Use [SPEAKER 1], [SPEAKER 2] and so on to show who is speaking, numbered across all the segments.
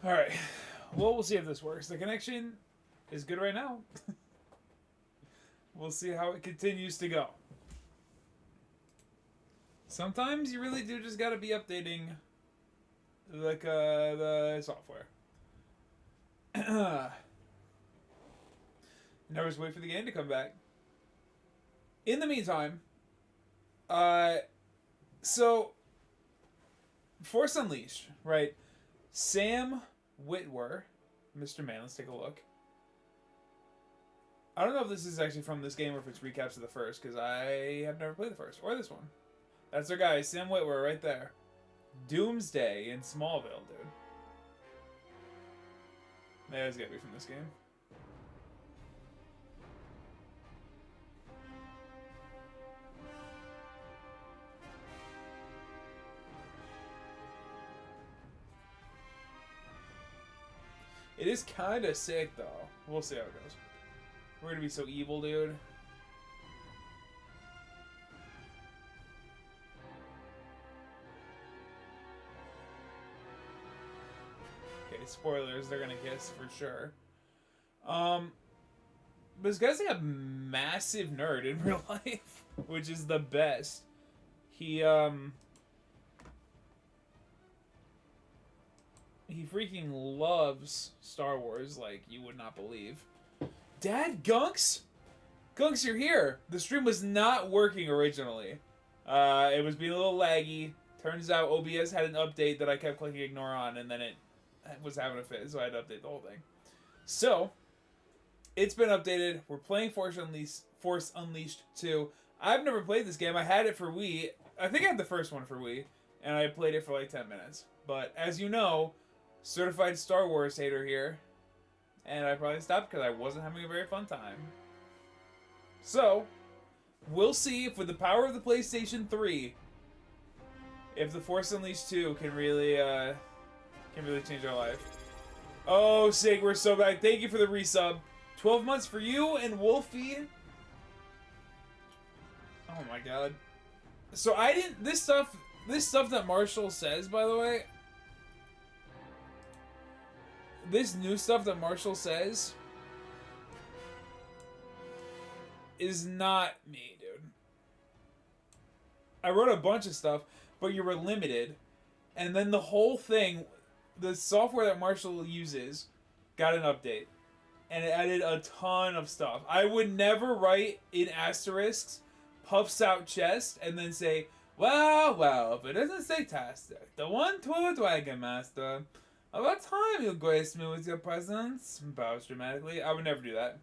[SPEAKER 1] All right. Well, we'll see if this works. The connection is good right now. We'll see how it continues to go. Sometimes you really do just gotta be updating, like the software. Never just wait for the game to come back. In the meantime, uh, so Force Unleashed, right? Sam Witwer, Mr. Man. Let's take a look. I don't know if this is actually from this game or if it's recaps of the first, because I have never played the first or this one. That's their guy, Sam Witwer, right there. Doomsday in Smallville, dude. Maybe that's gotta be from this game. It is kind of sick, though. We'll see how it goes. We're gonna be so evil, dude. Okay, spoilers. They're gonna kiss for sure. Um, but this guy's like a massive nerd in real life, which is the best. He he freaking loves Star Wars like you would not believe. Dad, Gunks? Gunks, you're here. The stream was not working originally. It was being a little laggy. Turns out OBS had an update that I kept clicking ignore on, and then it was having a fit, so I had to update the whole thing. So, it's been updated. We're playing Force Unleashed 2. I've never played this game. I had it for Wii. I think I had the first one for Wii, and I played it for like 10 minutes. But as you know, certified Star Wars hater here, and I probably stopped because I wasn't having a very fun time. So, we'll see if with the power of the PlayStation 3, if the Force Unleashed 2 can really change our life. Oh, Sig, we're so back. Thank you for the resub. 12 months for you and Wolfie. Oh my god. So I didn't this stuff that Marshall says, by the way. This new stuff that Marshall says is not me, dude. I wrote a bunch of stuff, but you were limited. And then the whole thing, the software that Marshall uses, got an update. And it added a ton of stuff. I would never write in asterisks, puffs out chest, and then say, well, if it doesn't say tastic, the one toilet wagon master, about time you'll grace me with your presence, bows dramatically. I would never do that.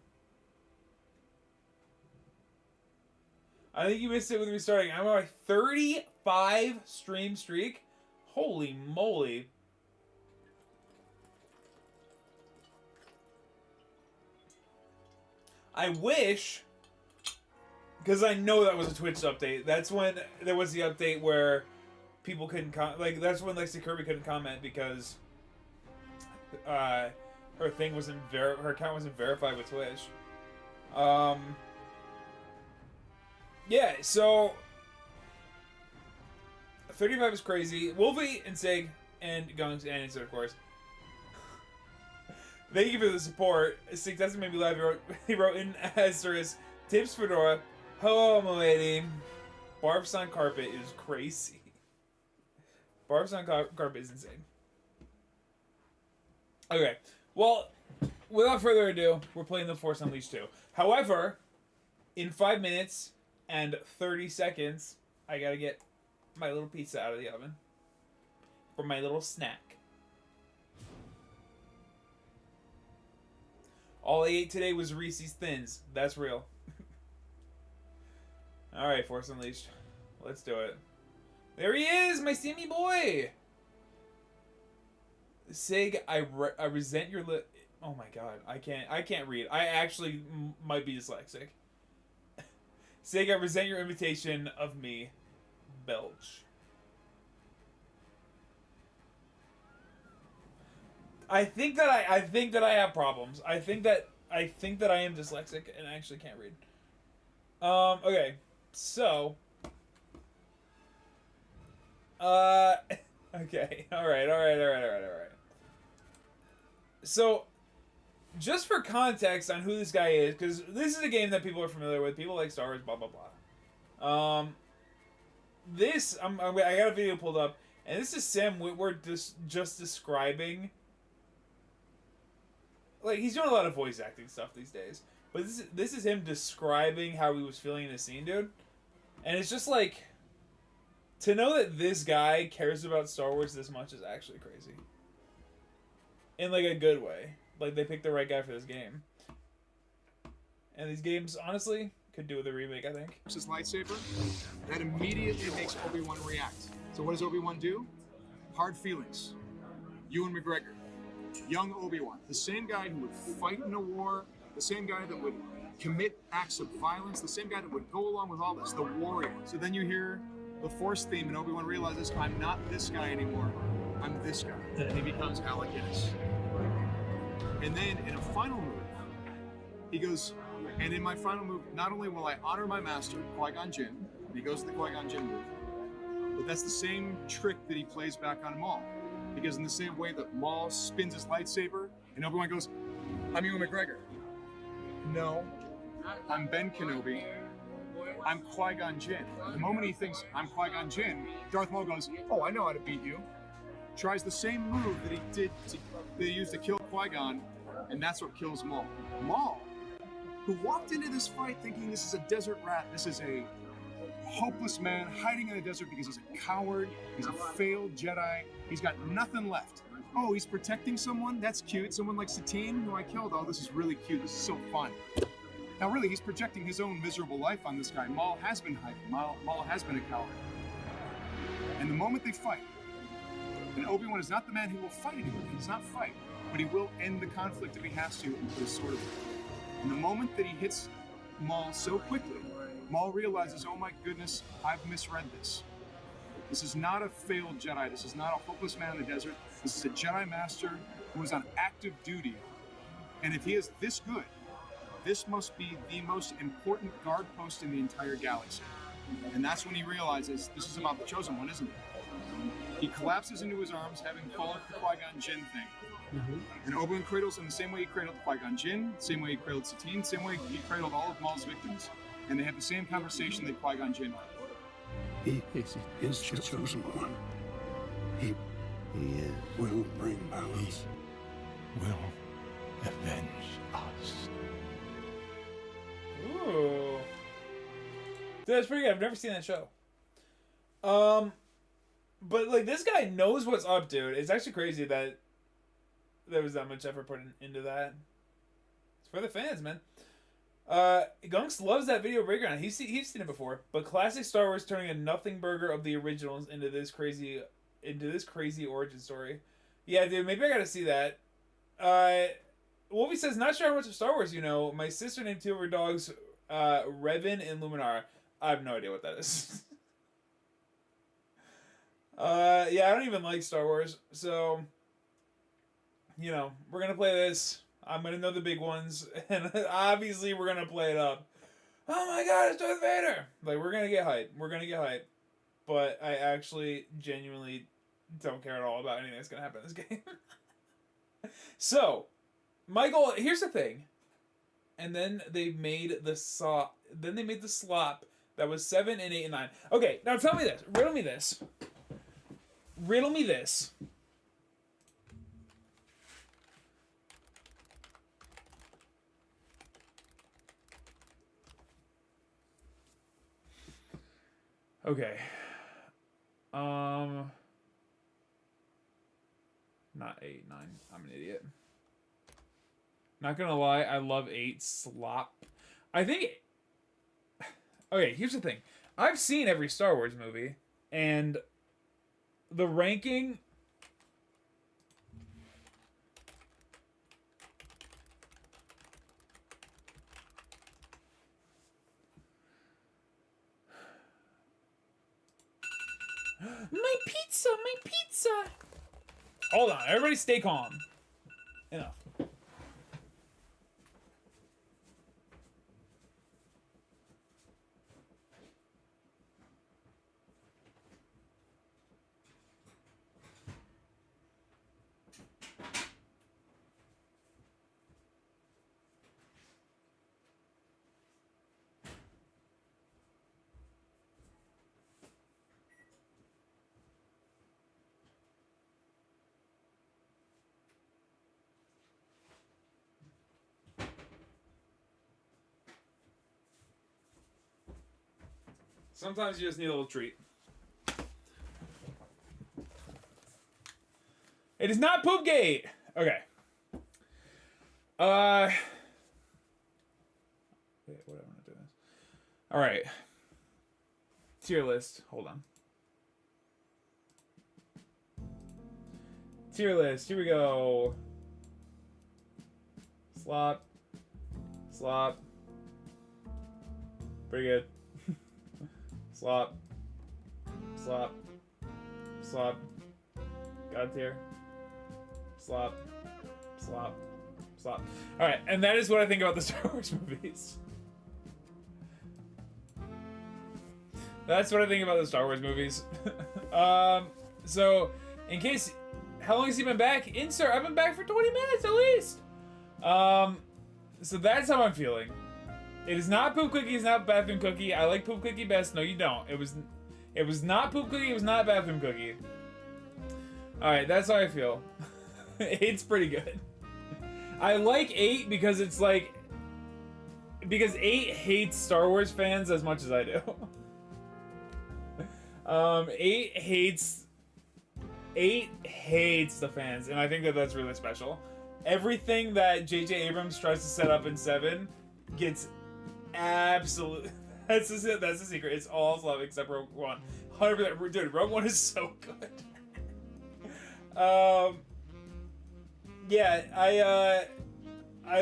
[SPEAKER 1] I think you missed it with restarting. I'm on a 35 stream streak. Holy moly. I wish, because I know that was a Twitch update. That's when there was the update where people couldn't that's when Lexi Kirby couldn't comment because her thing wasn't her account wasn't verified with Twitch. Yeah, so 35 is crazy. Wolfie and Sig and Gungs and Insert, of course. Thank you for the support. Sig doesn't make me laugh. He wrote in asterisk tips Fedora. Hello, my lady. Barbs on carpet is crazy. Barbs on carpet is insane. Okay, well, without further ado, we're playing the Force Unleashed 2. However, in 5 minutes and 30 seconds, I gotta get my little pizza out of the oven for my little snack. All I ate today was Reese's Thins. That's real. Alright, Force Unleashed. Let's do it. There he is, my Sammy boy! Sig, I resent your Oh my god, I can't read. I actually might be dyslexic. Sig, I resent your imitation of me, Belch. I think that I have problems. I think that I am dyslexic and I actually can't read. Okay. So okay. All right. So, just for context on who this guy is, because this is a game that people are familiar with. People like Star Wars, blah blah blah. I got a video pulled up, and this is Sam Witwer just describing. Like, he's doing a lot of voice acting stuff these days, but this is him describing how he was feeling in the scene, dude. And it's just like, to know that this guy cares about Star Wars this much is actually crazy. In like a good way. Like, they picked the right guy for this game. And these games, honestly, could do with a remake, I think.
[SPEAKER 2] His lightsaber, that immediately makes Obi-Wan react. So what does Obi-Wan do? Hard feelings. Ewan McGregor, young Obi-Wan, the same guy who would fight in a war, the same guy that would commit acts of violence, the same guy that would go along with all this, the warrior. So then you hear the Force theme, and Obi-Wan realizes, I'm not this guy anymore, I'm this guy. And he becomes Alec Guinness. And then in a final move, he goes, and in my final move, not only will I honor my master, Qui-Gon Jinn, and he goes to the Qui-Gon Jinn move, but that's the same trick that he plays back on Maul. Because in the same way that Maul spins his lightsaber, and Obi-Wan goes, I'm Ewan McGregor. No, I'm Ben Kenobi. I'm Qui-Gon Jinn. The moment he thinks I'm Qui-Gon Jinn, Darth Maul goes, oh, I know how to beat you. Tries the same move that he used to kill Qui-Gon, and that's what kills Maul. Maul, who walked into this fight thinking this is a desert rat, this is a hopeless man hiding in the desert because he's a coward, he's a failed Jedi, he's got nothing left. Oh, he's protecting someone? That's cute. Someone like Satine, who I killed. Oh, this is really cute. This is so fun. Now, really, he's projecting his own miserable life on this guy. Maul has been hiding. Maul has been a coward. And the moment they fight, and Obi-Wan is not the man who will fight anyone. He does not fight, but he will end the conflict if he has to and put his sword away. And the moment that he hits Maul so quickly, Maul realizes, oh my goodness, I've misread this. This is not a failed Jedi. This is not a hopeless man in the desert. This is a Jedi Master who is on active duty. And if he is this good, this must be the most important guard post in the entire galaxy. And that's when he realizes this is about the Chosen One, isn't it? He collapses into his arms, having fallen for the Qui-Gon Jinn thing. And Obi-Wan cradles him the same way he cradled Qui-Gon Jinn, the same way he cradled Satine, the same way he cradled all of Maul's victims. And they have the same conversation that Qui-Gon Jinn had.
[SPEAKER 3] He is the Chosen One. He will bring balance.
[SPEAKER 4] He will avenge us.
[SPEAKER 1] Ooh. Dude, that's pretty good. I've never seen that show. But like, this guy knows what's up, dude. It's actually crazy that there was that much effort put into that. It's for the fans, man. Gunks loves that video breakdown. He's seen it before. But classic Star Wars turning a nothing burger of the originals into this crazy origin story. Yeah, dude, maybe I gotta see that. Wolfie says, not sure how much of Star Wars you know. My sister named two of her dogs Revan and Luminara. I have no idea what that is. Yeah, I don't even like Star Wars, so you know, we're gonna play this. I'm gonna know the big ones, and obviously we're gonna play it up. Oh my god, it's Darth Vader! Like, we're gonna get hyped. We're gonna get hyped. But I actually genuinely don't care at all about anything that's gonna happen in this game. So, Michael, here's the thing. And then they made the slop that was 7 and 8 and 9. Okay, now tell me this. Riddle me this. Riddle me this. Okay. Not 8, 9. I'm an idiot. Not gonna lie, I love 8 slop. I think... Okay, here's the thing. I've seen every Star Wars movie, and the ranking... My pizza! My pizza! Hold on, everybody stay calm. Enough. Sometimes you just need a little treat. It is not Poopgate! Okay. Wait, what am I doing this? Alright. Tier list. Hold on. Tier list. Here we go. Slop. Slop. Pretty good. Slop. Slop. Slop. God tier. Slop. Slop. Slop. Alright, and that is what I think about the Star Wars movies. That's what I think about the Star Wars movies. So, in case... How long has he been back? Insert, I've been back for 20 minutes at least! So that's how I'm feeling. It is not Poop Cookie, it's not Bathroom Cookie. I like Poop Cookie best. No, you don't. It was not Poop Cookie, it was not Bathroom Cookie. Alright, that's how I feel. It's pretty good. I like 8 because it's like... Because 8 hates Star Wars fans as much as I do. 8 hates the fans, and I think that that's really special. Everything that J.J. Abrams tries to set up in 7 gets absolute... That's the secret. It's all love except Rogue One. 100%. Dude, Rogue One is so good. Yeah, I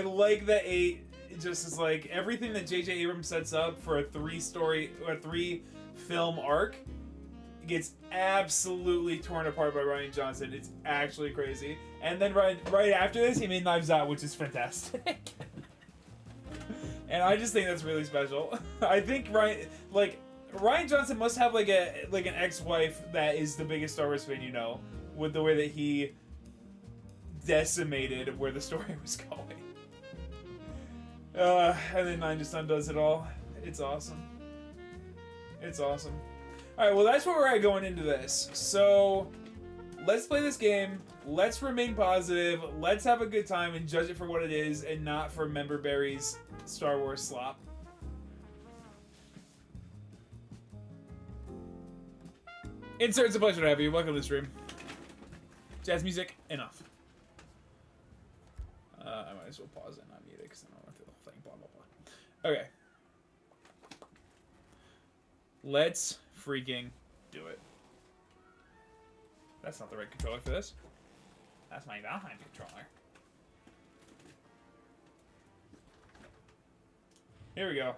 [SPEAKER 1] like that 8 just is like everything that J.J. Abrams sets up for a 3-film arc gets absolutely torn apart by Rian Johnson. It's actually crazy. And then right after this, he made Knives Out, which is fantastic. And I just think that's really special. I think Rian Johnson must have like an ex-wife that is the biggest Star Wars fan you know, with the way that he decimated where the story was going. And then Nine just undoes it all. It's awesome. It's awesome. Alright, well that's where we're at going into this. So, let's play this game. Let's remain positive. Let's have a good time and judge it for what it is and not for Member Berry's Star Wars slop. Insert, it's a pleasure to have you. Welcome to the stream. Jazz music, enough. I might as well pause it and not mute it because then I don't want to do the whole thing. Blah, blah, blah. Okay. Let's freaking do it. That's not the right controller for this. That's my Valheim controller. Here we go.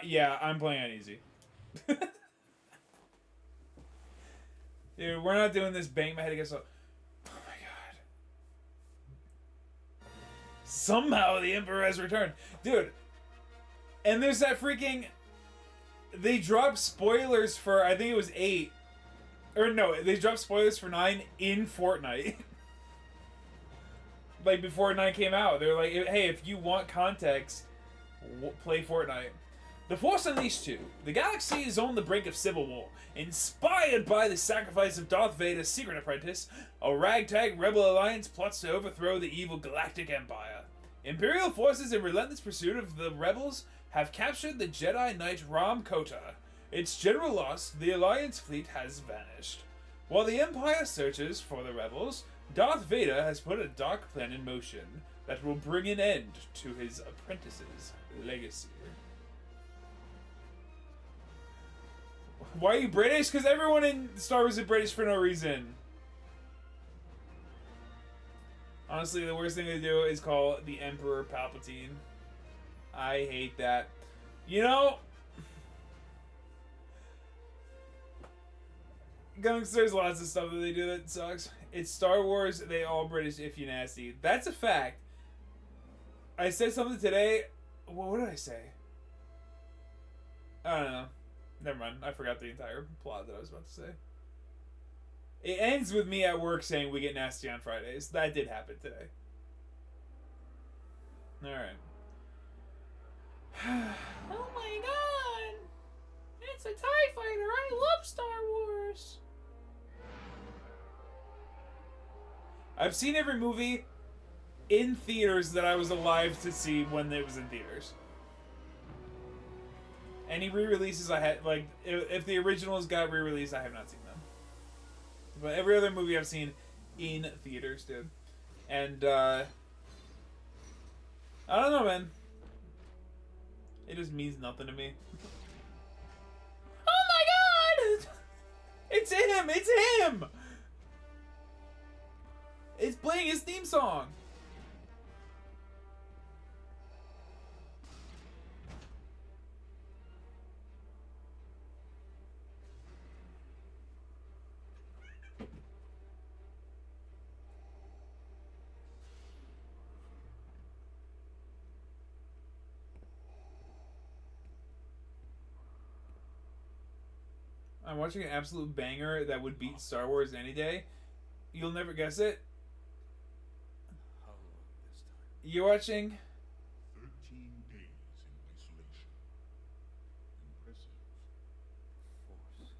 [SPEAKER 1] Yeah, I'm playing on easy. Dude, we're not doing this bang my head against the... Oh my god. Somehow the Emperor has returned. Dude. And there's that freaking... They dropped spoilers for, I think it was 8. Or no, they dropped spoilers for 9 in Fortnite. Like, before 9 came out. They were like, hey, if you want context, play Fortnite. The Force Unleashed 2. The galaxy is on the brink of civil war. Inspired by the sacrifice of Darth Vader's secret apprentice, a ragtag rebel alliance plots to overthrow the evil Galactic Empire. Imperial forces in relentless pursuit of the rebels have captured the Jedi Knight Ram Kota. Its general lost, the Alliance fleet has vanished. While the Empire searches for the rebels, Darth Vader has put a dark plan in motion that will bring an end to his apprentice's legacy. Why are you British? Because everyone in Star Wars is British for no reason. Honestly, the worst thing to do is call the Emperor Palpatine. I hate that. You know, Gunks, there's lots of stuff that they do that sucks. It's Star Wars, they all British if you nasty. That's a fact. I said something today. What did I say? I don't know. Never mind. I forgot the entire plot that I was about to say. It ends with me at work saying we get nasty on Fridays. That did happen today. Alright. Oh my god! It's a TIE fighter! I love Star Wars! I've seen every movie in theaters that I was alive to see when it was in theaters. Any re-releases I had, like, if the originals got re-released, I have not seen them. But every other movie I've seen in theaters, dude. And, I don't know, man. It just means nothing to me. Oh my god! It's him! It's him! It's playing his theme song! I'm watching an absolute banger that would beat Star Wars any day. You'll never guess it.
[SPEAKER 5] How long this time?
[SPEAKER 1] You're watching
[SPEAKER 3] 13 days in isolation. Impressive.
[SPEAKER 5] Force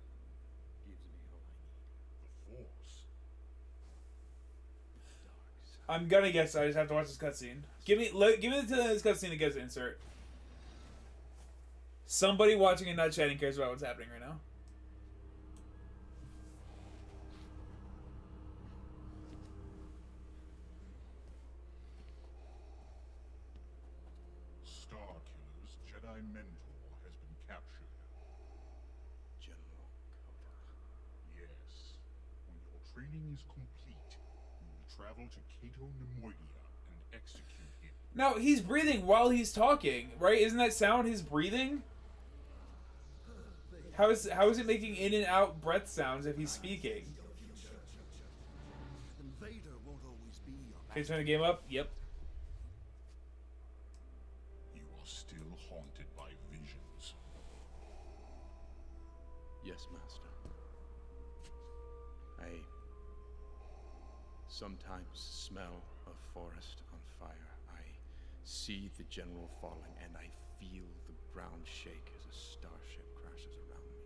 [SPEAKER 5] gives me all I need.
[SPEAKER 3] The Force.
[SPEAKER 5] Dark side.
[SPEAKER 1] I'm gonna guess. I just have to watch this cutscene. Give me the till this cutscene to guess insert. Somebody watching and not chatting cares about what's happening right now.
[SPEAKER 3] Starkiller's Jedi mentor has been captured.
[SPEAKER 5] General Kota.
[SPEAKER 3] Yes. When your training is complete, you will travel to Cato Nemoidia and execute him.
[SPEAKER 1] Now he's breathing while he's talking, right? Isn't that sound his breathing? How is it making in and out breath sounds if he's speaking?
[SPEAKER 6] Then Vader won't always be your
[SPEAKER 1] Okay, turn the game up. Yep.
[SPEAKER 3] You are still haunted by visions.
[SPEAKER 5] Yes, Master. I sometimes smell a forest on fire. I see the general falling, and I feel the ground shake as a starship crashes around me.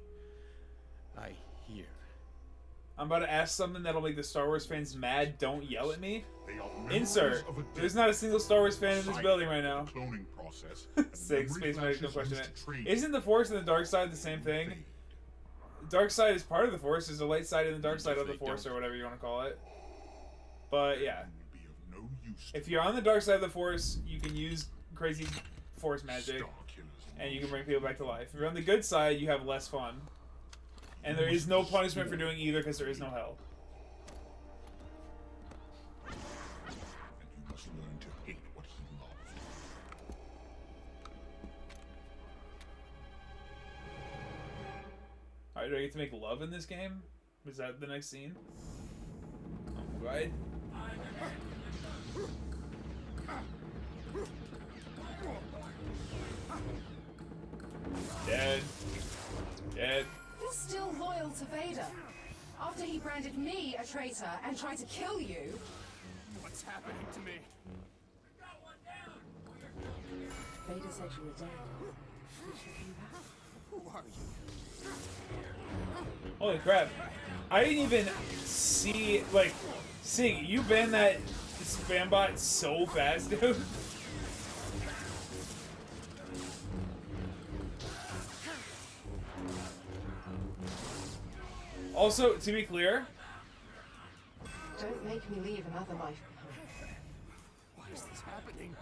[SPEAKER 5] I hear.
[SPEAKER 1] I'm about to ask something that'll make the Star Wars fans mad. Don't yell at me.
[SPEAKER 3] They are members
[SPEAKER 1] Insert.
[SPEAKER 3] of a
[SPEAKER 1] There's not a single Star Wars fan in this building right now.
[SPEAKER 3] Cloning process.
[SPEAKER 1] Six.
[SPEAKER 3] Memory
[SPEAKER 1] Space Medic, no
[SPEAKER 3] flashes
[SPEAKER 1] question
[SPEAKER 3] used
[SPEAKER 1] it.
[SPEAKER 3] to train
[SPEAKER 1] Isn't the Force and the dark side the same thing?
[SPEAKER 3] fade.
[SPEAKER 1] Dark side is part of the Force. There's a light side and the dark side
[SPEAKER 5] If
[SPEAKER 1] of the
[SPEAKER 5] they
[SPEAKER 1] Force,
[SPEAKER 5] don't.
[SPEAKER 1] or whatever you want to call it. But yeah,
[SPEAKER 3] You will be of no use to
[SPEAKER 1] if you're on the dark side of the Force, you can use crazy Force magic,
[SPEAKER 3] Starkiller's
[SPEAKER 1] and you can bring people back to life. If you're on the good side, you have less fun. And there is no punishment for doing either because there is no hell.
[SPEAKER 3] And you must learn to hate what he loved.
[SPEAKER 1] Alright, do I get to make love in this game? Is that the next scene? Right? Dead. Dead.
[SPEAKER 7] You're still loyal to Vader. After he branded me a traitor and tried to kill you.
[SPEAKER 6] What's happening to me?
[SPEAKER 7] Vader said you were dead.
[SPEAKER 6] Who are you?
[SPEAKER 1] Holy crap. I didn't even see, like, Sig, you banned that spam bot so fast, dude. Also, to be clear,
[SPEAKER 7] Don't make me leave another life behind.
[SPEAKER 6] Why is this happening?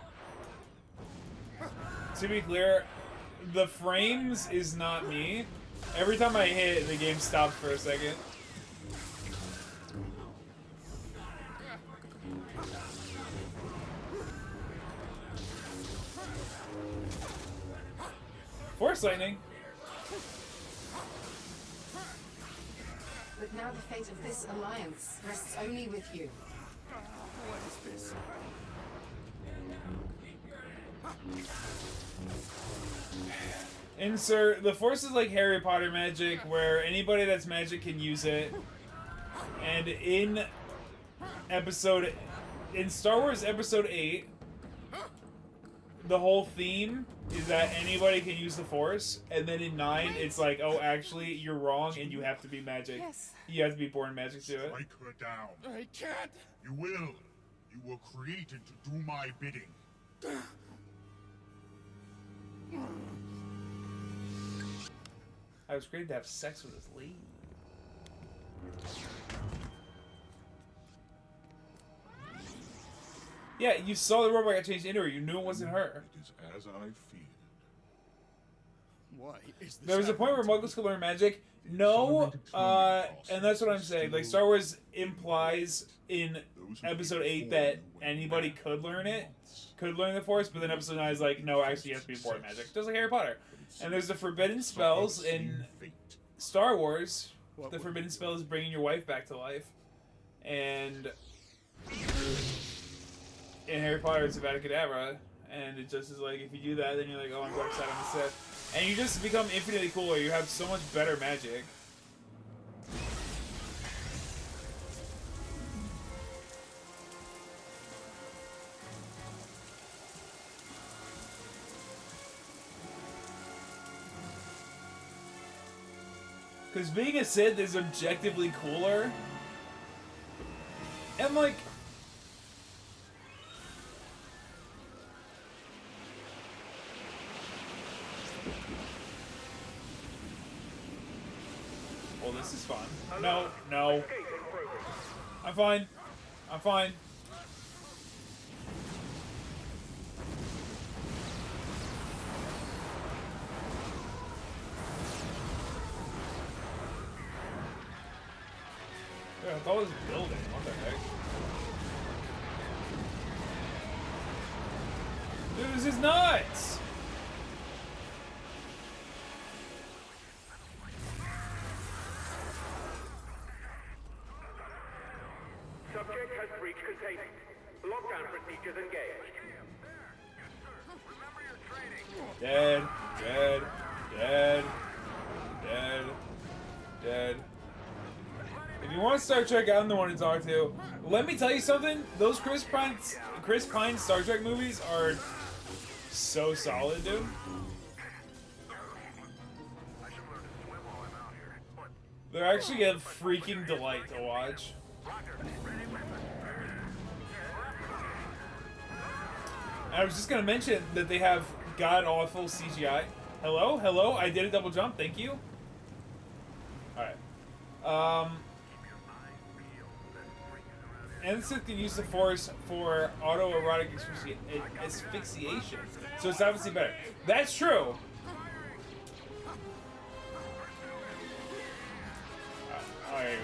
[SPEAKER 1] the frames is not me. Every time I hit, the game stops for a second. Force lightning.
[SPEAKER 7] But now the fate of this alliance rests only with you.
[SPEAKER 6] What is this?
[SPEAKER 1] Insert the Force is like Harry Potter magic, where anybody that's magic can use it. And in Star Wars Episode 8, the whole theme is that anybody can use the Force, and then in 9, it's like, oh, actually, you're wrong, and you have to be magic.
[SPEAKER 7] Yes.
[SPEAKER 1] You have to be born magic to it.
[SPEAKER 3] Strike her down.
[SPEAKER 6] I can't.
[SPEAKER 3] You will. You were created to do my bidding.
[SPEAKER 1] I was great to have sex with this lady. Yeah, you saw the robot got changed into her. You knew it wasn't her.
[SPEAKER 3] It is as I feared.
[SPEAKER 6] Why is this
[SPEAKER 1] There was a point where Muggles could learn magic. No, and that's what I'm saying. Like, Star Wars implies in Episode 8 that anybody could learn it, could learn the Force, but then Episode 9 is like, no, actually you have to be born magic. Just like Harry Potter. And there's the forbidden spells in Star Wars. The forbidden spell is bringing your wife back to life. And in Harry Potter, it's Avada Kedavra. And it just is like, if you do that, then you're like, oh, I'm dark side, I'm a Sith. And you just become infinitely cooler. You have so much better magic. Because being a Sith is objectively cooler. And like... Well, this is fun. No, no. I'm fine. I'm fine. Yeah, I thought it was a building. What the heck? Dude, this is nuts!
[SPEAKER 8] Subject has breached containment. Lockdown procedures engaged.
[SPEAKER 1] Dead, dead, dead, dead, dead. If you want Star Trek, I'm the one to talk to. Let me tell you something. Those Chris Pine Star Trek movies are so solid, dude. They're actually a freaking delight to watch. I was just gonna mention that they have god-awful CGI. Hello? Hello? I did a double jump, thank you. Alright. And Sith can use the Force for autoerotic asphyxiation. So it's obviously better. That's true! Oh, yeah,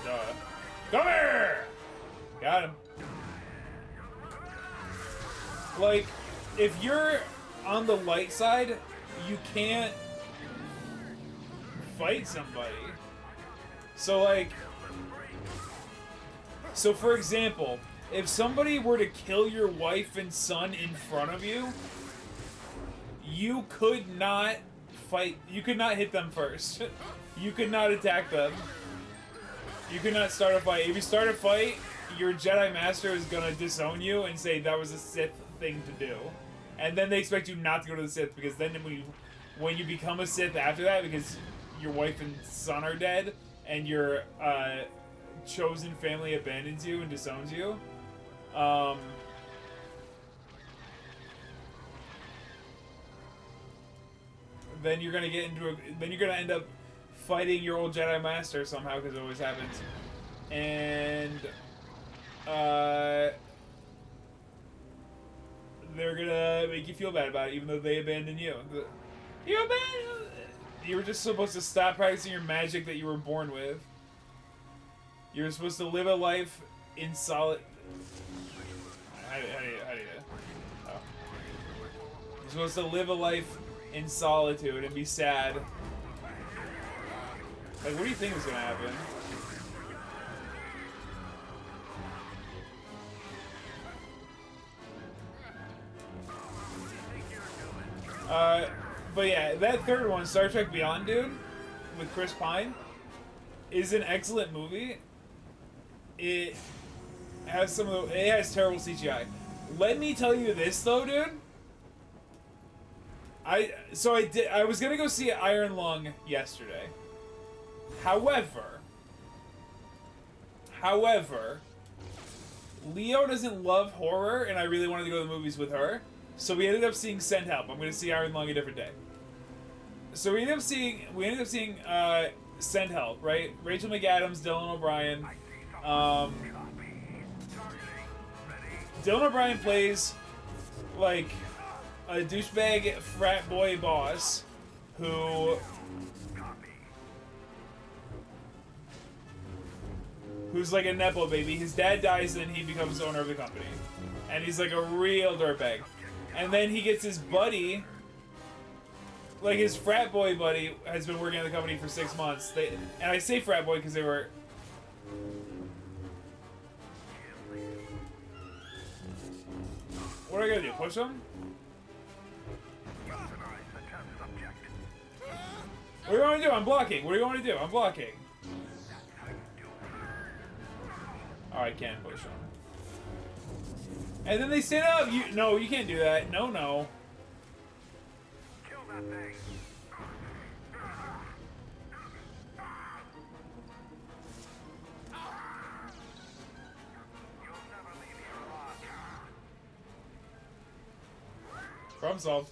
[SPEAKER 1] duh. Come here! Got him. Like, if you're on the light side, you can't fight somebody. So, like... So, for example, if somebody were to kill your wife and son in front of you, you could not fight... You could not hit them first. You could not attack them. You could not start a fight. If you start a fight, your Jedi Master is gonna disown you and say that was a Sith thing to do. And then they expect you not to go to the Sith, because then when you become a Sith after that, because your wife and son are dead, and your chosen family abandons you and disowns you, then you're gonna get into then you're gonna end up fighting your old Jedi Master somehow, because it always happens. And they're gonna make you feel bad about it, even though they abandoned you. You were just supposed to stop practicing your magic that you were born with. You were supposed to live a life in solid... How do you... Oh. You're supposed to live a life in solitude and be sad. Like, what do you think is gonna happen? But yeah, that third one, Star Trek Beyond, dude, with Chris Pine, is an excellent movie. It has it has terrible CGI. Let me tell you this though, dude. I was gonna go see Iron Lung yesterday. However, Leo doesn't love horror, and I really wanted to go to the movies with her. So we ended up seeing Send Help. I'm going to see Iron Lung a different day. So we ended up seeing Send Help, right? Rachel McAdams, Dylan O'Brien. Dylan O'Brien plays like a douchebag frat boy boss who's like a nepo baby. His dad dies and he becomes owner of the company. And he's like a real dirtbag. And then he gets his buddy, like his frat boy buddy has been working at the company for 6 months. And I say frat boy because they were... What are I gonna do? Push them? What do you want to do? I'm blocking. What do you want to do? I'm blocking. Oh, I can't push them. And then they stand up. No, you can't do that. No, no.
[SPEAKER 8] Kill that thing.
[SPEAKER 1] Problem solved.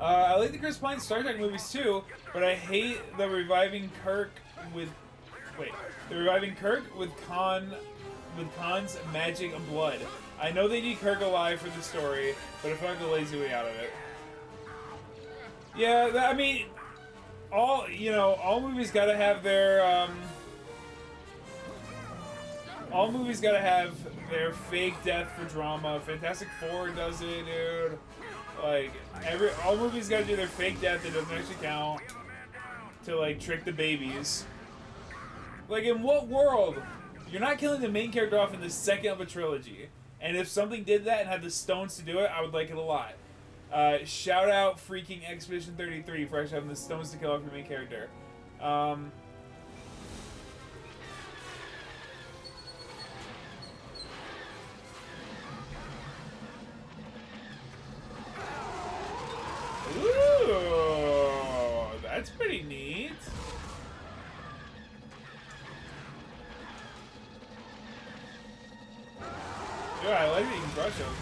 [SPEAKER 1] I like the Chris Pine Star Trek movies too, but I hate the reviving Kirk with Khan's magic and blood. I know they need Kirk alive for the story, but I feel like the lazy way out of it. Yeah, I mean, all movies gotta have their all movies gotta have their fake death for drama. Fantastic Four does it, dude. Like all movies gotta do their fake death that doesn't actually count to like trick the babies. Like in what world? You're not killing the main character off in the second of a trilogy. And if something did that and had the stones to do it, I would like it a lot. Shout out freaking Expedition 33 for actually having the stones to kill off your main character. Ooh, that's pretty neat. Yeah, I like that you can crush them.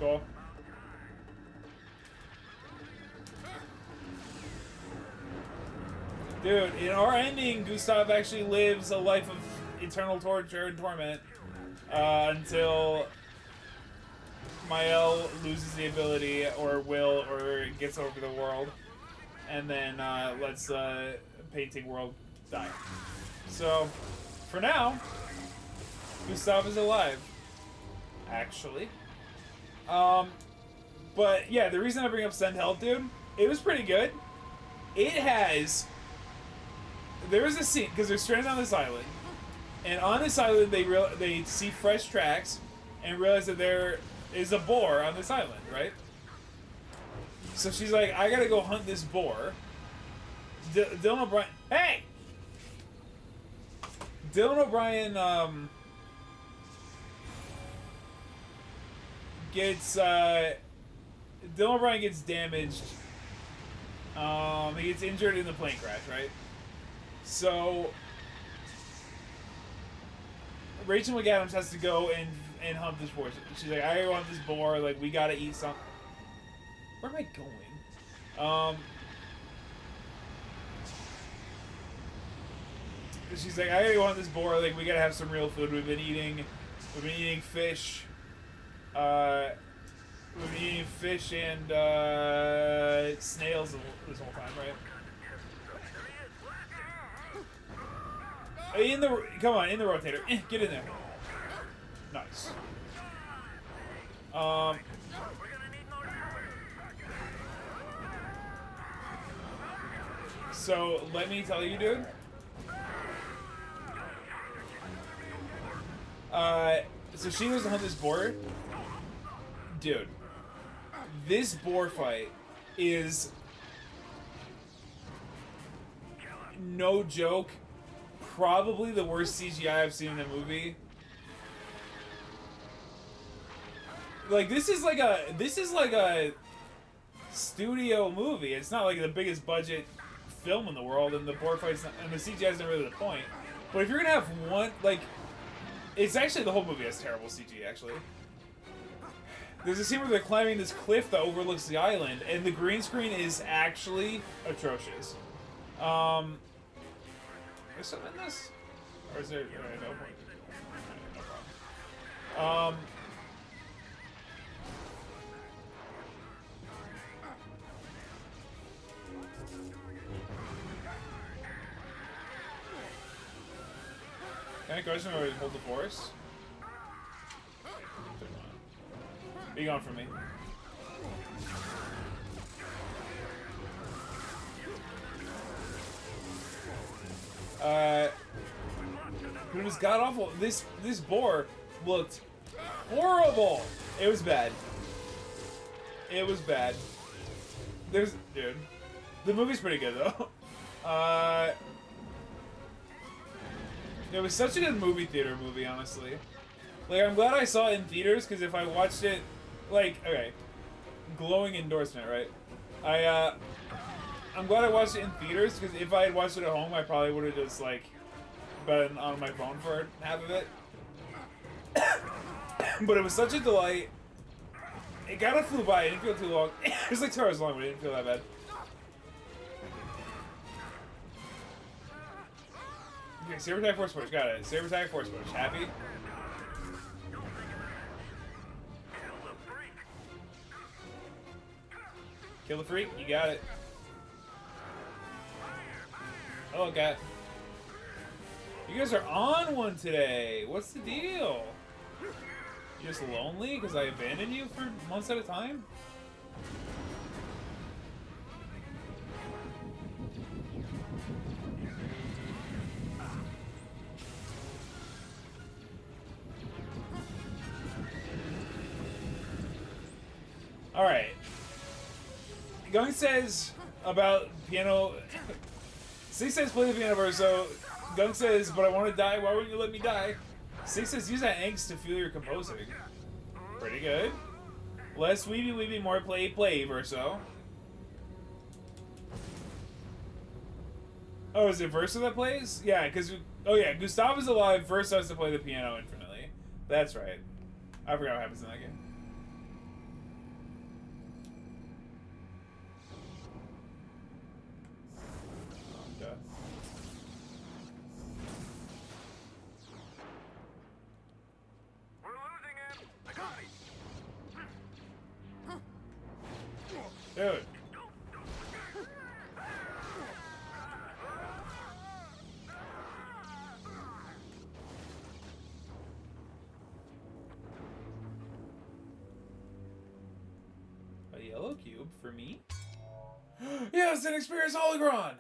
[SPEAKER 1] Cool. Dude, in our ending, Gustav actually lives a life of eternal torture and torment until Mael loses the ability, or will, or gets over the world, and then lets Painting World die. So, for now, Gustav is alive, actually. But yeah, the reason I bring up Send Help, dude, it was pretty good. It has... There was a scene, because they're stranded on this island, and on this island they see fresh tracks and realize that there is a boar on this island, right? So she's like, I gotta go hunt this boar. Dylan O'Brien... Hey! Dylan O'Brien, Dylan O'Brien gets damaged. He gets injured in the plane crash, right? So Rachel McAdams has to go and hunt this boar. She's like, I want this boar. Like, we gotta eat some. Where am I going? She's like, I gotta go hunt this boar. Like, we gotta have some real food. We've been eating fish. We've been eating fish and snails this whole time, right? Come on, in the rotator. Get in there. Nice. So let me tell you, dude. So she goes to hunt this boar. Dude, this boar fight is no joke. Probably the worst CGI I've seen in a movie. Like, this is like a studio movie. It's not like the biggest budget film in the world, and the board fights and the CGI is not really the point. But if you're gonna have one, like, it's actually the whole movie has terrible CG. Actually, there's a scene where they're climbing this cliff that overlooks the island, and the green screen is actually atrocious. There's something in this, or is there no point? No problem. Can I go somewhere and hold the force? Be gone from me. It was god awful. This boar looked horrible. It was bad. It was bad. Dude. The movie's pretty good though. It was such a good movie theater movie, honestly. Like, I'm glad I saw it in theaters, because if I watched it, like, okay, glowing endorsement, right? I'm glad I watched it in theaters, because if I had watched it at home, I probably would have just, like, been on my phone for half of it. But it was such a delight. It kind of flew by. It didn't feel too long. It was like 2 hours long, but it didn't feel that bad. Okay, Saber Attack Force Push, got it. Saber Attack Force Push, happy? Kill the freak, you got it. Oh god. You guys are on one today. What's the deal? You just lonely because I abandoned you for months at a time? Alright. Gung says about piano... Six says play the piano verso. Gung says, but I want to die. Why wouldn't you let me die? Six says use that angst to feel your composing. Pretty good. Less weeby, more play verso. Oh, is it Verso that plays? Yeah, because... Oh yeah, Gustav is alive. Verso has to play the piano infinitely. That's right. I forgot what happens in that game. Dude. A yellow cube for me? Yes, an Experience Hologron!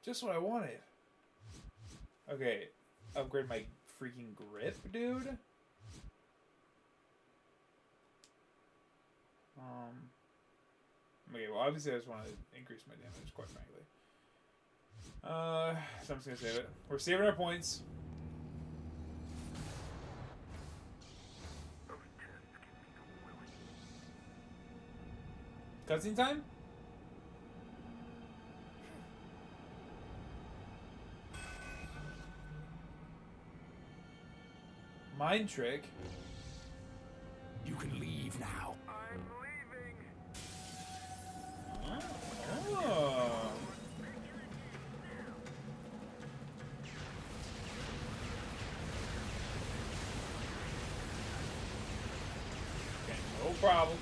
[SPEAKER 1] Just what I wanted. Okay, upgrade my freaking grip, dude. Okay, well, obviously I just want to increase my damage, quite frankly. So I'm just gonna save it. We're saving our points. Cutscene time? Mind trick.
[SPEAKER 6] You can leave now.
[SPEAKER 1] Oh. Okay, no problem.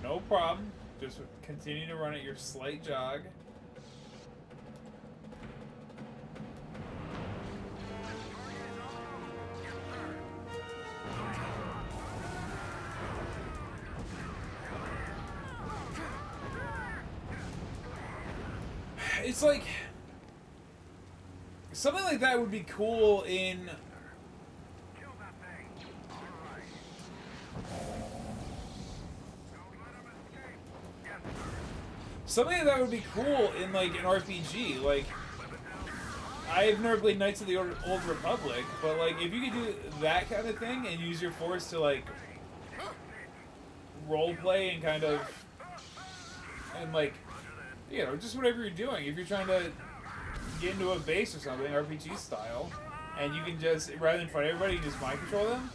[SPEAKER 1] No problem. Just continue to run at your slight jog. It's like something like that would be cool in something like that would be cool in like an RPG. Like I've never played Knights of the Old Republic, but like if you could do that kind of thing and use your force to like role play and kind of And like, you know, just whatever you're doing. If you're trying to get into a base or something, RPG style, and you can just, rather than fight everybody, you just mind control them.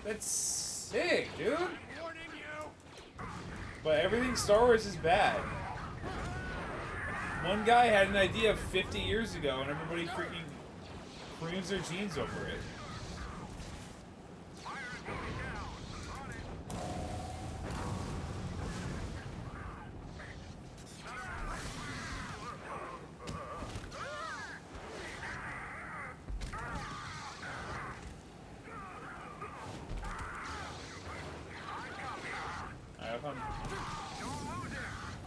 [SPEAKER 1] That's sick, dude. But everything Star Wars is bad. One guy had an idea 50 years ago, and everybody freaking creams their jeans over it.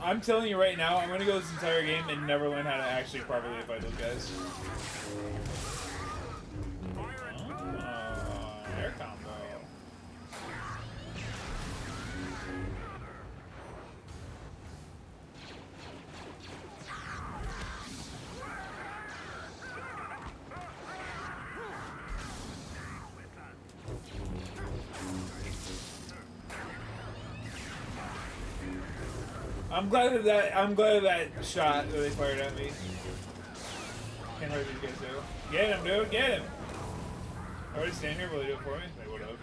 [SPEAKER 1] I'm telling you right now, I'm gonna go this entire game and never learn how to actually properly fight those guys. Oh, air combo. I'm glad of that shot that they fired at me. Can't hurt these guys though. Get him, dude, get him! I already stand here, will they do it for me? They would have.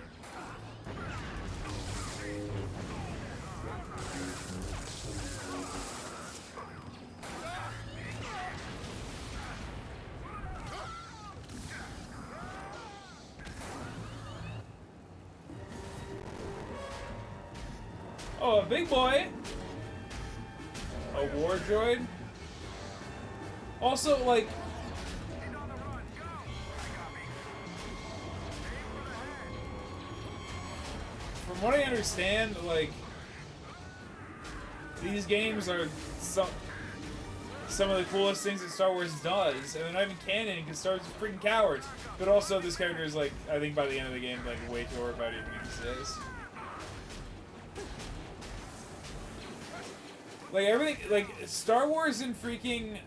[SPEAKER 1] Oh, a big boy! A war droid? Also, like... From what I understand, like... These games are some of the coolest things that Star Wars does, and they're not even canon because Star Wars is freaking cowards. But also, this character is like, I think by the end of the game, like way too overpowered even he says. Like everything, like Star Wars and freaking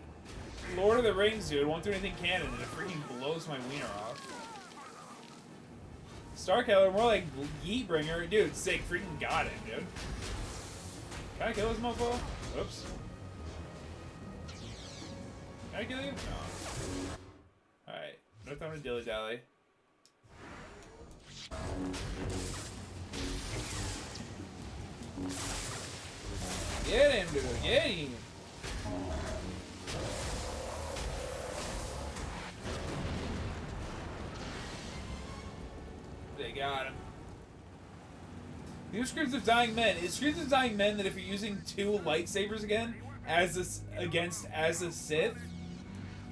[SPEAKER 1] Lord of the Rings, dude, won't do anything canon, and it freaking blows my wiener off. Starkiller, more like Yeetbringer, dude, sick, freaking got it, dude. Can I kill this mofo? Oops. Can I kill you? No. Alright, no time to dilly dally. Get him, dude, get him! They got him. These Screams of Dying Men. It's Screams of Dying Men that if you're using two lightsabers again, as a Sith,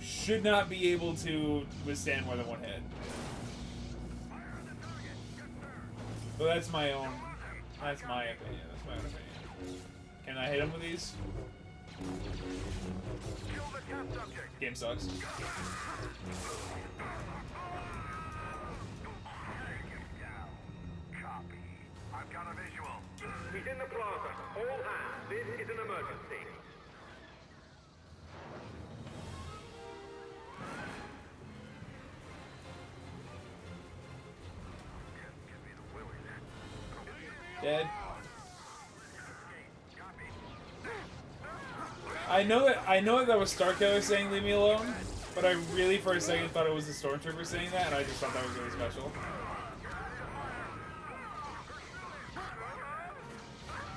[SPEAKER 1] should not be able to withstand more than one hit. But that's my own. That's my opinion. That's my own opinion. Can I hit him with these? Game sucks.
[SPEAKER 8] I've got a visual. He's in the plaza. All hands. This is an emergency.
[SPEAKER 1] Dead. I know that was Starkiller saying leave me alone, but I really for a second thought it was the Stormtrooper saying that, and I just thought that was really special.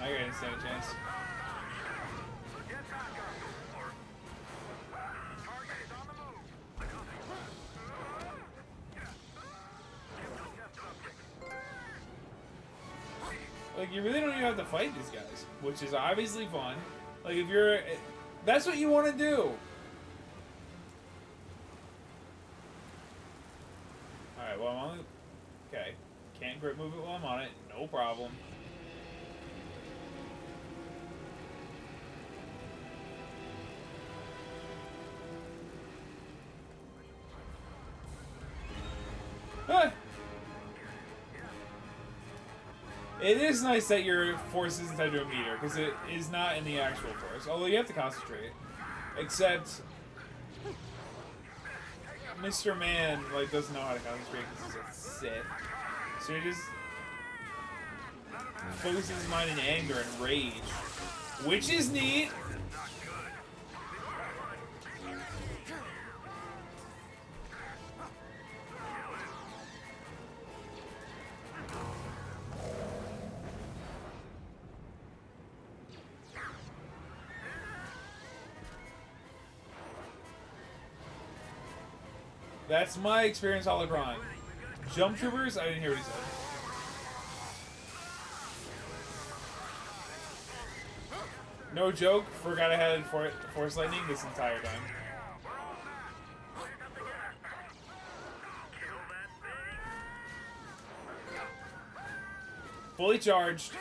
[SPEAKER 1] I didn't stand a chance. Like, you really don't even have to fight these guys, which is obviously fun. Like, if you're... That's what you want to do! Alright, well, I'm on the... Okay. Can't grip move it while I'm on it. No problem. Ah! It is nice that your force isn't tied to a meter, because it is not in the actual force. Although you have to concentrate. Except... Mr. Man, like, doesn't know how to concentrate because he's a Sith. So he just focuses his mind in anger and rage. which is neat. That's my experience, Holocron. Jump Troopers? I didn't hear what he said. No joke, forgot I had Force Lightning this entire time. Fully charged.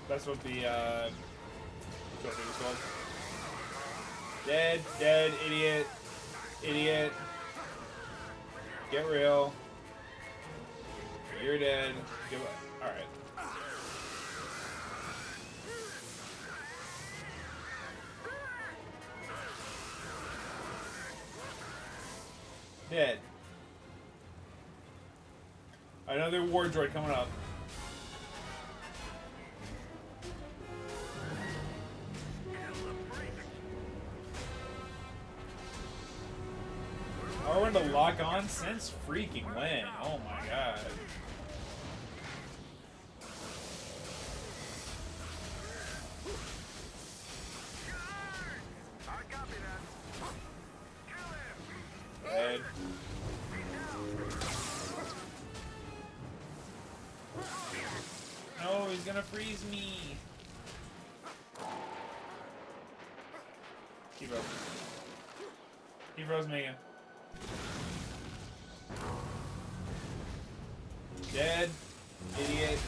[SPEAKER 1] That's what the trophy was called. Dead, dead, idiot, idiot. Get real. You're dead. Alright. Dead. Another war droid coming up. I wanted to lock on since freaking when? Oh my god. Dead. No, he's gonna freeze me. He froze. He froze me again. Dead. Idiot.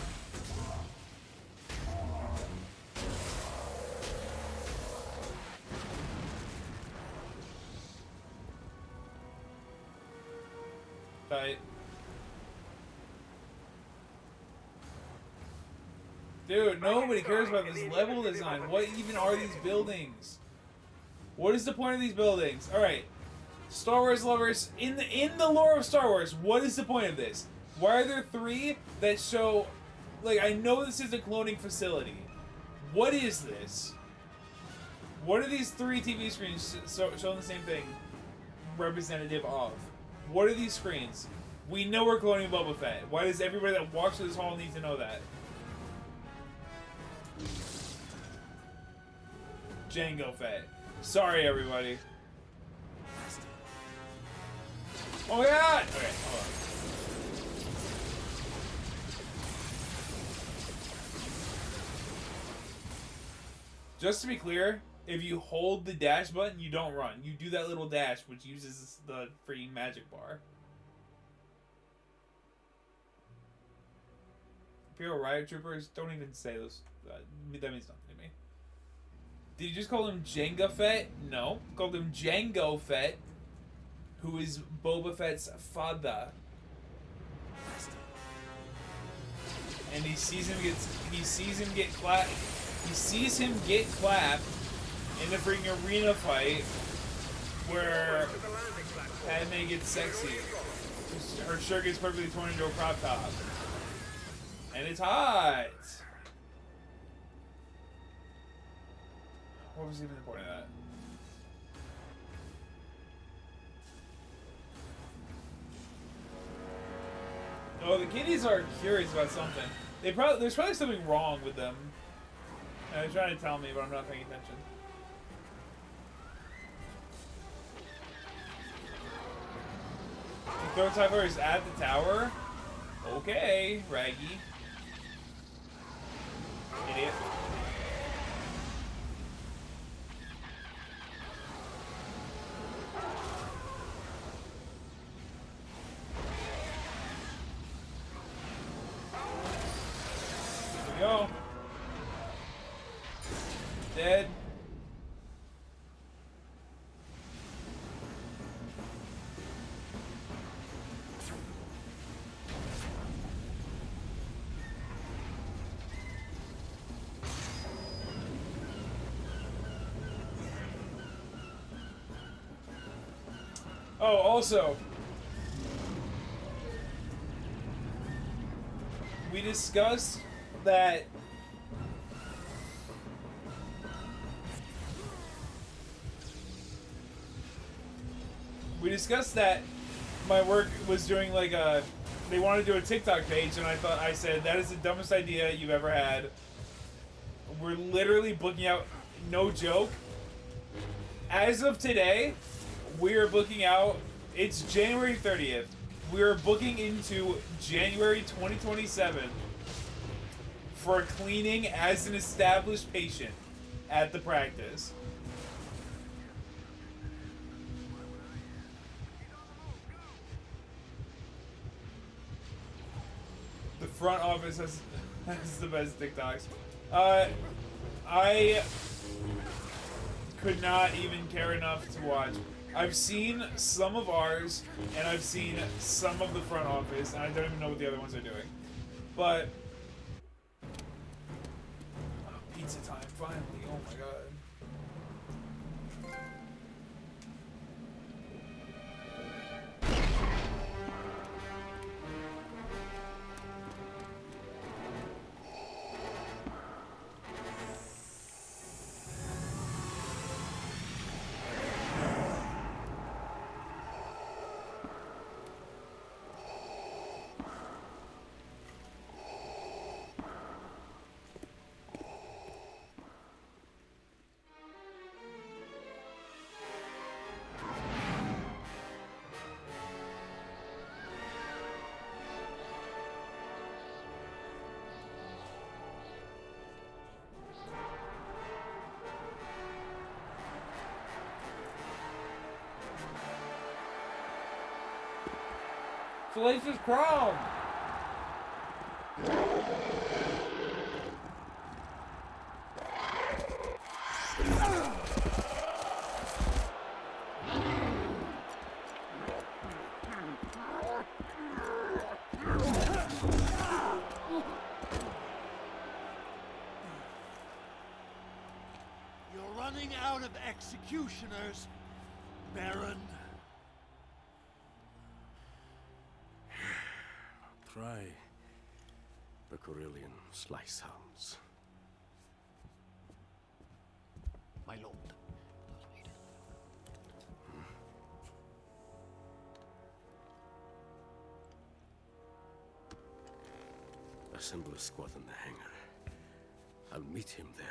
[SPEAKER 1] Tight. Dude, nobody cares about this level design. What even are these buildings? What is the point of these buildings? Alright. Star Wars lovers, in the lore of Star Wars, what is the point of this? Why are there 3 that show... Like, I know this is a cloning facility. What is this? What are these 3 TV screens showing the same thing representative of? What are these screens? We know we're cloning Boba Fett. Why does everybody that walks through this hall need to know that? Jango Fett. Sorry, everybody. Oh my god! Okay, hold on. Just to be clear, if you hold the dash button, you don't run. You do that little dash, which uses the freaking magic bar. Imperial Riot Troopers, don't even say those. That means nothing to me. Did you just call him Jango Fett? No. Called him Jango Fett, who is Boba Fett's father. And he sees him get clapped in the freaking arena fight where Padme gets sexy. Her shirt gets perfectly torn into a crop top. And it's hot! What was even the point of that? Oh, the kiddies are curious about something. There's probably something wrong with them. And they're trying to tell me, but I'm not paying attention. You throw TIE fighters at the tower? Okay, Raggy. Idiot. Here we go. Dead. Oh, also, we discussed that my work was doing like a, they wanted to do a TikTok page, and I said that is the dumbest idea you've ever had. We're literally booking out, no joke. As of today, we are booking out, it's January 30th. We are booking into January 2027 for cleaning as an established patient at the practice. The front office has the best TikToks. I could not even care enough to watch. I've seen some of ours, and I've seen some of the front office, and I don't even know what the other ones are doing. But pizza time, finally! Oh my god. Salacious Crown!
[SPEAKER 9] You're running out of executioners, Baron.
[SPEAKER 10] Try the Corellian slice hounds.
[SPEAKER 9] My lord.
[SPEAKER 10] Assemble a squad in the hangar. I'll meet him there.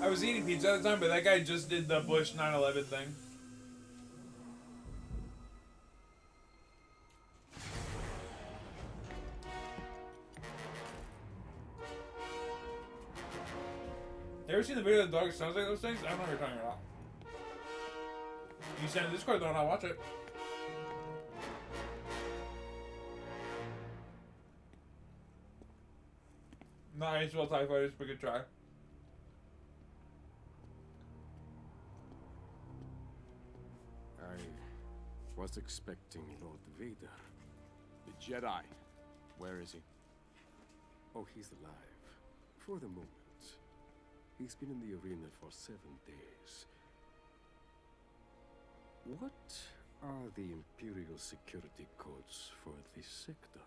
[SPEAKER 1] I was eating pizza at the time, but that guy just did the Bush 9/11 thing. You ever seen the video of the dog that sounds like those things? I don't know what you're talking about. You send it to Discord, though, and I'll watch it. Nice, well, TIE Fighters, but good try.
[SPEAKER 10] I was expecting Lord Vader.
[SPEAKER 5] The Jedi. Where is he?
[SPEAKER 10] Oh, he's alive. For the moment. He's been in the arena for 7 days. What are the Imperial security codes for this sector?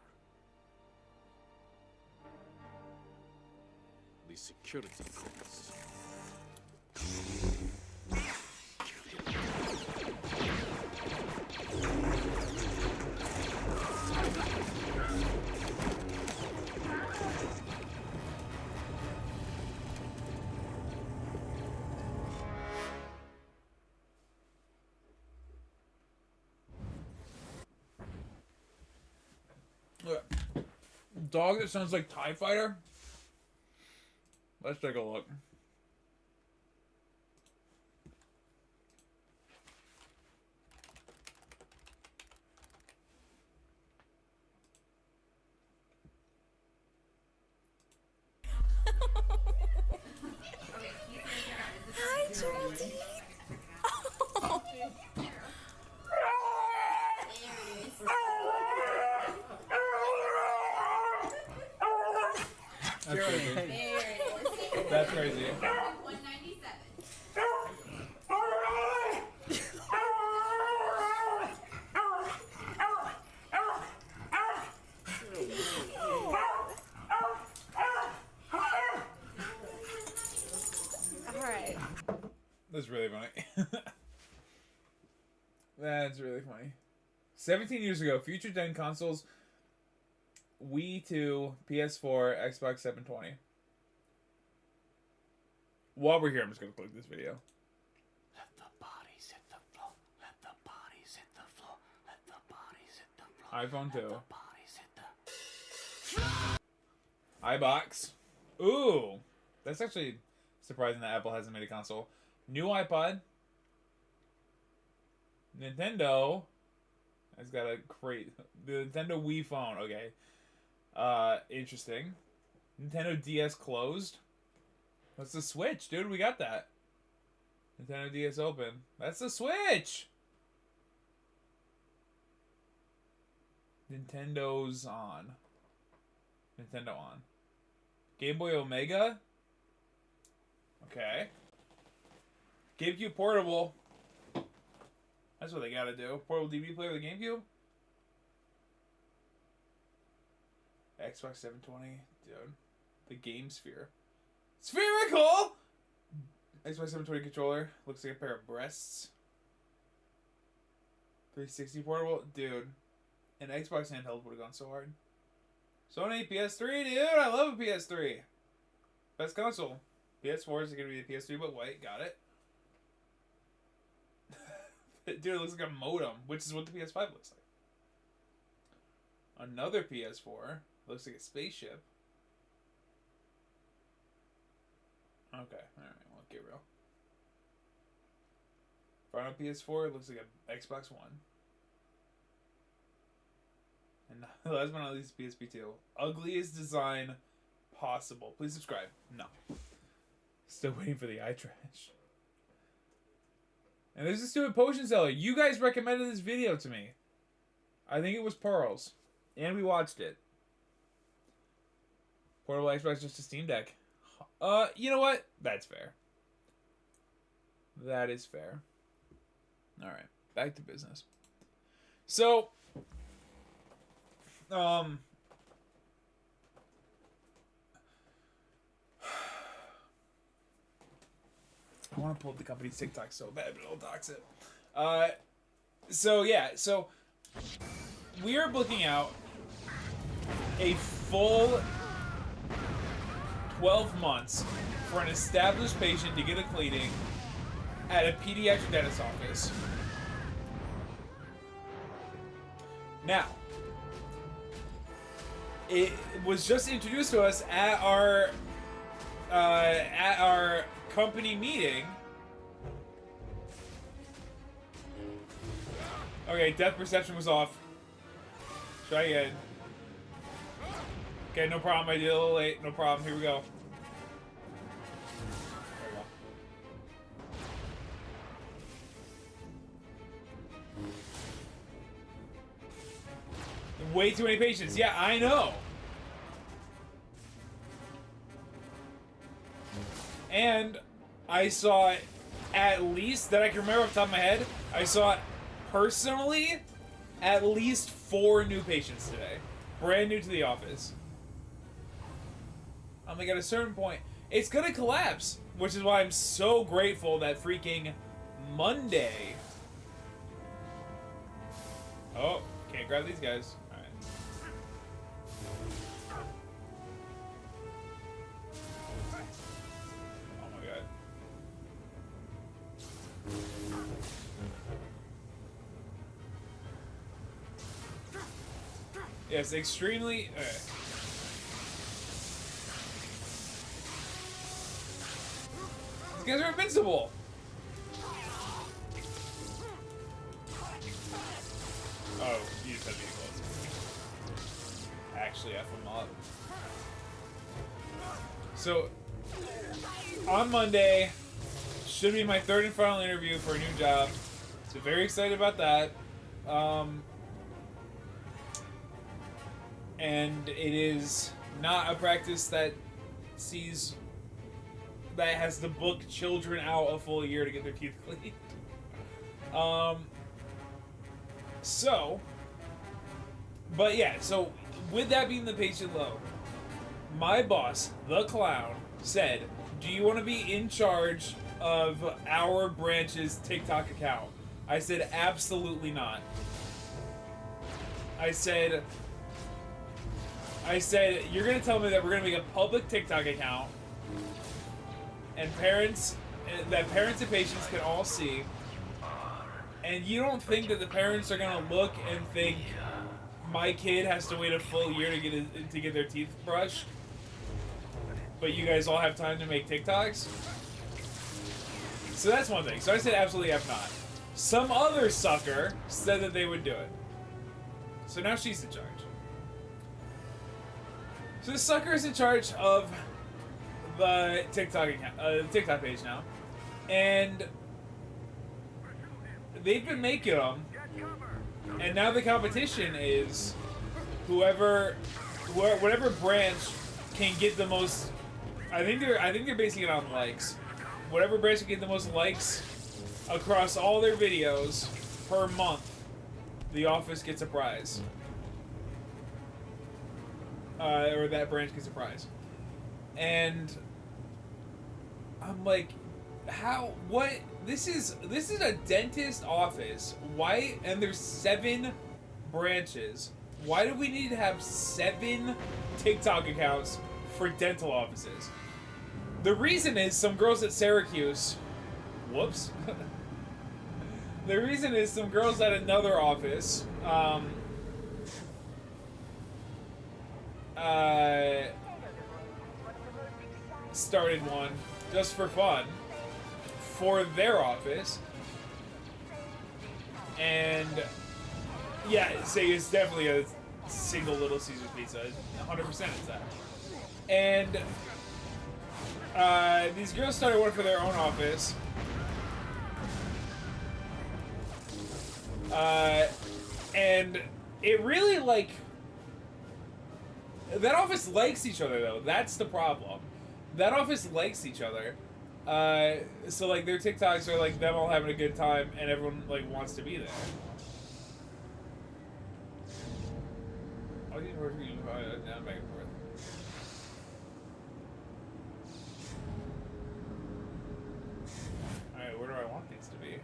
[SPEAKER 10] The security codes.
[SPEAKER 1] Dog that sounds like TIE Fighter? Let's take a look.
[SPEAKER 11] Hi, Geraldine. Oh.
[SPEAKER 1] That's
[SPEAKER 12] Jeremy,
[SPEAKER 1] crazy.
[SPEAKER 12] hey.
[SPEAKER 1] That's crazy.
[SPEAKER 11] 197.
[SPEAKER 13] Alright.
[SPEAKER 1] That's really funny. That's really funny. 17 years ago, future gen consoles, Wii 2, PS4, Xbox 720. While we're here, I'm just going to click this video.
[SPEAKER 6] Let the bodies hit the floor. Let the bodies hit the floor. Let the bodies hit the floor.
[SPEAKER 1] iPhone 2.
[SPEAKER 6] Let the bodies hit the...
[SPEAKER 1] iBox. Ooh. That's actually surprising that Apple hasn't made a console. New iPod. Nintendo has got a great... The Nintendo Wii phone. Okay. Interesting. Nintendo DS closed. That's the Switch, dude. We got that. Nintendo DS open. That's the Switch! Nintendo's on. Nintendo on. Game Boy Omega? Okay. GameCube Portable. That's what they gotta do. Portable DVD player with a GameCube? Xbox 720. Dude. The Game Sphere. Spherical! Xbox 720 controller. Looks like a pair of breasts. 360 portable. Dude. An Xbox handheld would have gone so hard. Sony PS3, dude. I love a PS3. Best console. PS4 is going to be the PS3 but white. Got it. Dude, it looks like a modem, which is what the PS5 looks like. Another PS4. Looks like a spaceship. Okay, alright, well, get real. Final PS4 looks like an Xbox One. And last but not least, PSP 2. Ugliest design possible. Please subscribe. No. Still waiting for the eye trash. And there's a stupid potion seller. You guys recommended this video to me. I think it was Pearls. And we watched it. Portable Xbox, just a Steam Deck. You know what? That's fair. That is fair. Alright, back to business. So, I want to pull up the company's TikTok so bad, but I'll dox it. So we are booking out a full 12 months for an established patient to get a cleaning at a pediatric dentist office. Now, it was just introduced to us at our company meeting. Okay, depth perception was off. Try again. Okay, no problem. I did a little late. No problem. Here we go. Way too many patients. Yeah, I know. And I saw at least, that I can remember off the top of my head, I saw personally at least 4 new patients today. Brand new to the office. I'm like, at a certain point, it's gonna collapse. Which is why I'm so grateful that freaking Monday. Oh, can't grab these guys. Alright. Oh my god. Yes, extremely. These guys are invincible. Oh, you just have to be close. Actually, F them up. So, on Monday, should be my 3rd and final interview for a new job. So very excited about that. And it is not a practice that sees that has to book children out a full year to get their teeth cleaned. But yeah, so with that being the patient low, my boss, the clown, said, "Do you want to be in charge of our branch's TikTok account?" I said, "Absolutely not." I said, "You're going to tell me that we're going to make a public TikTok account and that parents and patients can all see, and you don't think that the parents are going to look and think my kid has to wait a full year to get their teeth brushed, but you guys all have time to make TikToks?" So that's one thing. So I said absolutely F not. Some other sucker said that they would do it. So now she's in charge. So this sucker is in charge of the TikTok account, TikTok page now, and they've been making them, and now the competition is whatever branch can get the most. I think they're basing it on likes. Whatever branch can get the most likes across all their videos per month, the office gets a prize. Or that branch gets a prize. And I'm like, how? What? This is a dentist office. Why? And there's 7 branches. Why do we need to have 7 TikTok accounts for dental offices? The reason is some girls at Syracuse. Whoops. The reason is some girls at another office. Started one just for fun for their office, and yeah, say it's definitely a single Little Caesars pizza. 100% it's that. And these girls started one for their own office. And it really, like, that office likes each other, though. That's the problem. That office likes each other. So, like, their TikToks are, like, them all having a good time, and everyone, like, wants to be there. Down, back and forth. Alright, where do I want these to be?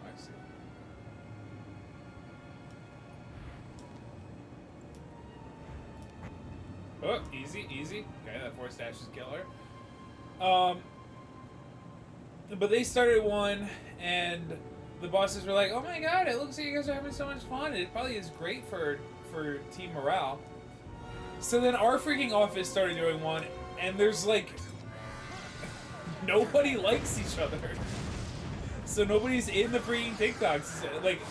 [SPEAKER 1] I see. Oh, easy, easy. Okay, that 4 stash is killer. But they started one, and the bosses were like, "Oh my god, it looks like you guys are having so much fun. It probably is great for team morale." So then our freaking office started doing one, and there's like nobody likes each other. So nobody's in the freaking TikToks. Like,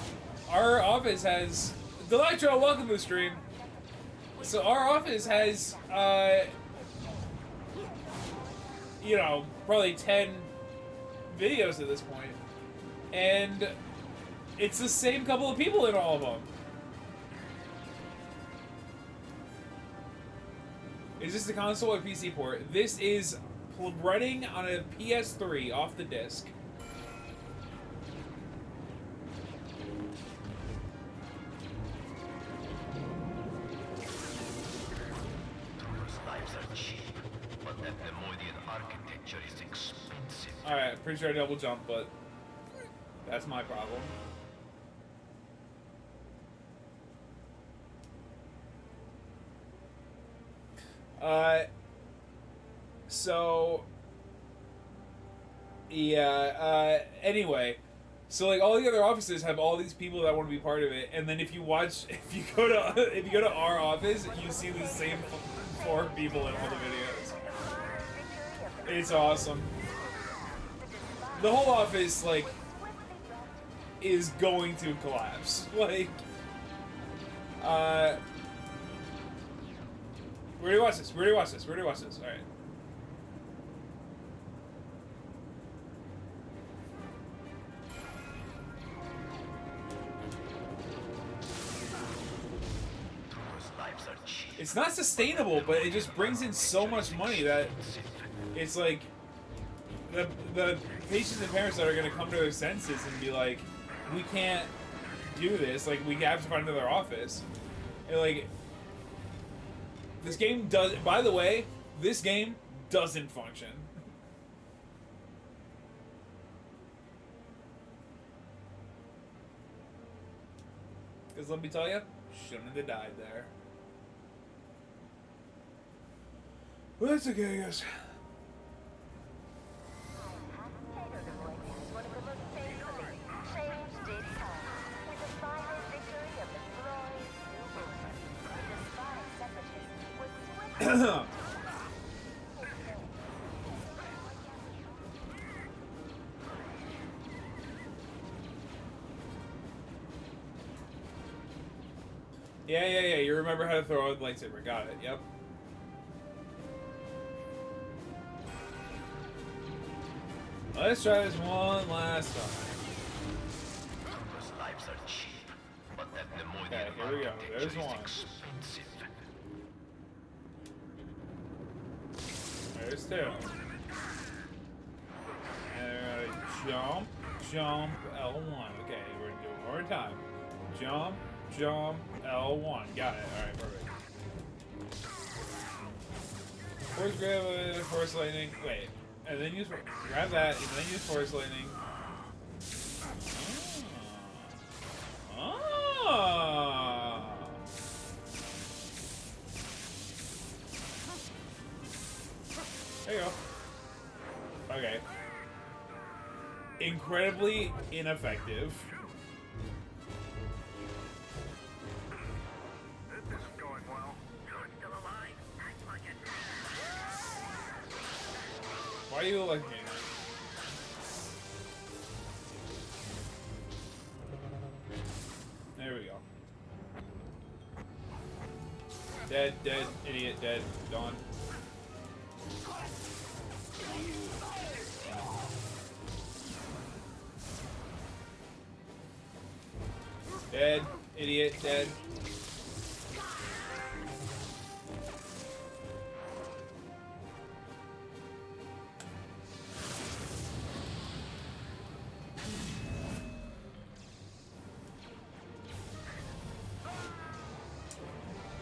[SPEAKER 1] our office has Delectro, welcome to the stream. So our office has you know, probably 10 videos at this point, and it's the same couple of people in all of them. Is this the console or PC port? This is running on a PS3 off the disc. Alright, pretty sure I double jumped, but that's my problem. So yeah, anyway, so like all the other offices have all these people that want to be part of it, and then if you go to our office, you see the same 4 people in all the videos. It's awesome. The whole office, like, is going to collapse. Like, where do you watch this? Where do you watch this? Where do you watch this? Alright. It's not sustainable, but it just brings in so much money that it's like the patients and parents that are gonna come to their senses and be like, we can't do this. Like, we have to find another office. And like, this game does. By the way, this game doesn't function. Because let me tell you, shouldn't have died there. Well, that's okay, I guess. Yeah. You remember how to throw a lightsaber. Got it. Yep. Let's try this one last time. Okay, here we go. There's one. There's two. And jump, L1. Okay, we're gonna do it one more time. Jump, L1. Got it. Alright, perfect. Force grab, force lightning. Wait. And then use grab that, and then use force lightning. There you go. Okay. Incredibly ineffective. Why are you looking at me? There we go. Dead, idiot, dead, gone. Dead, idiot, dead.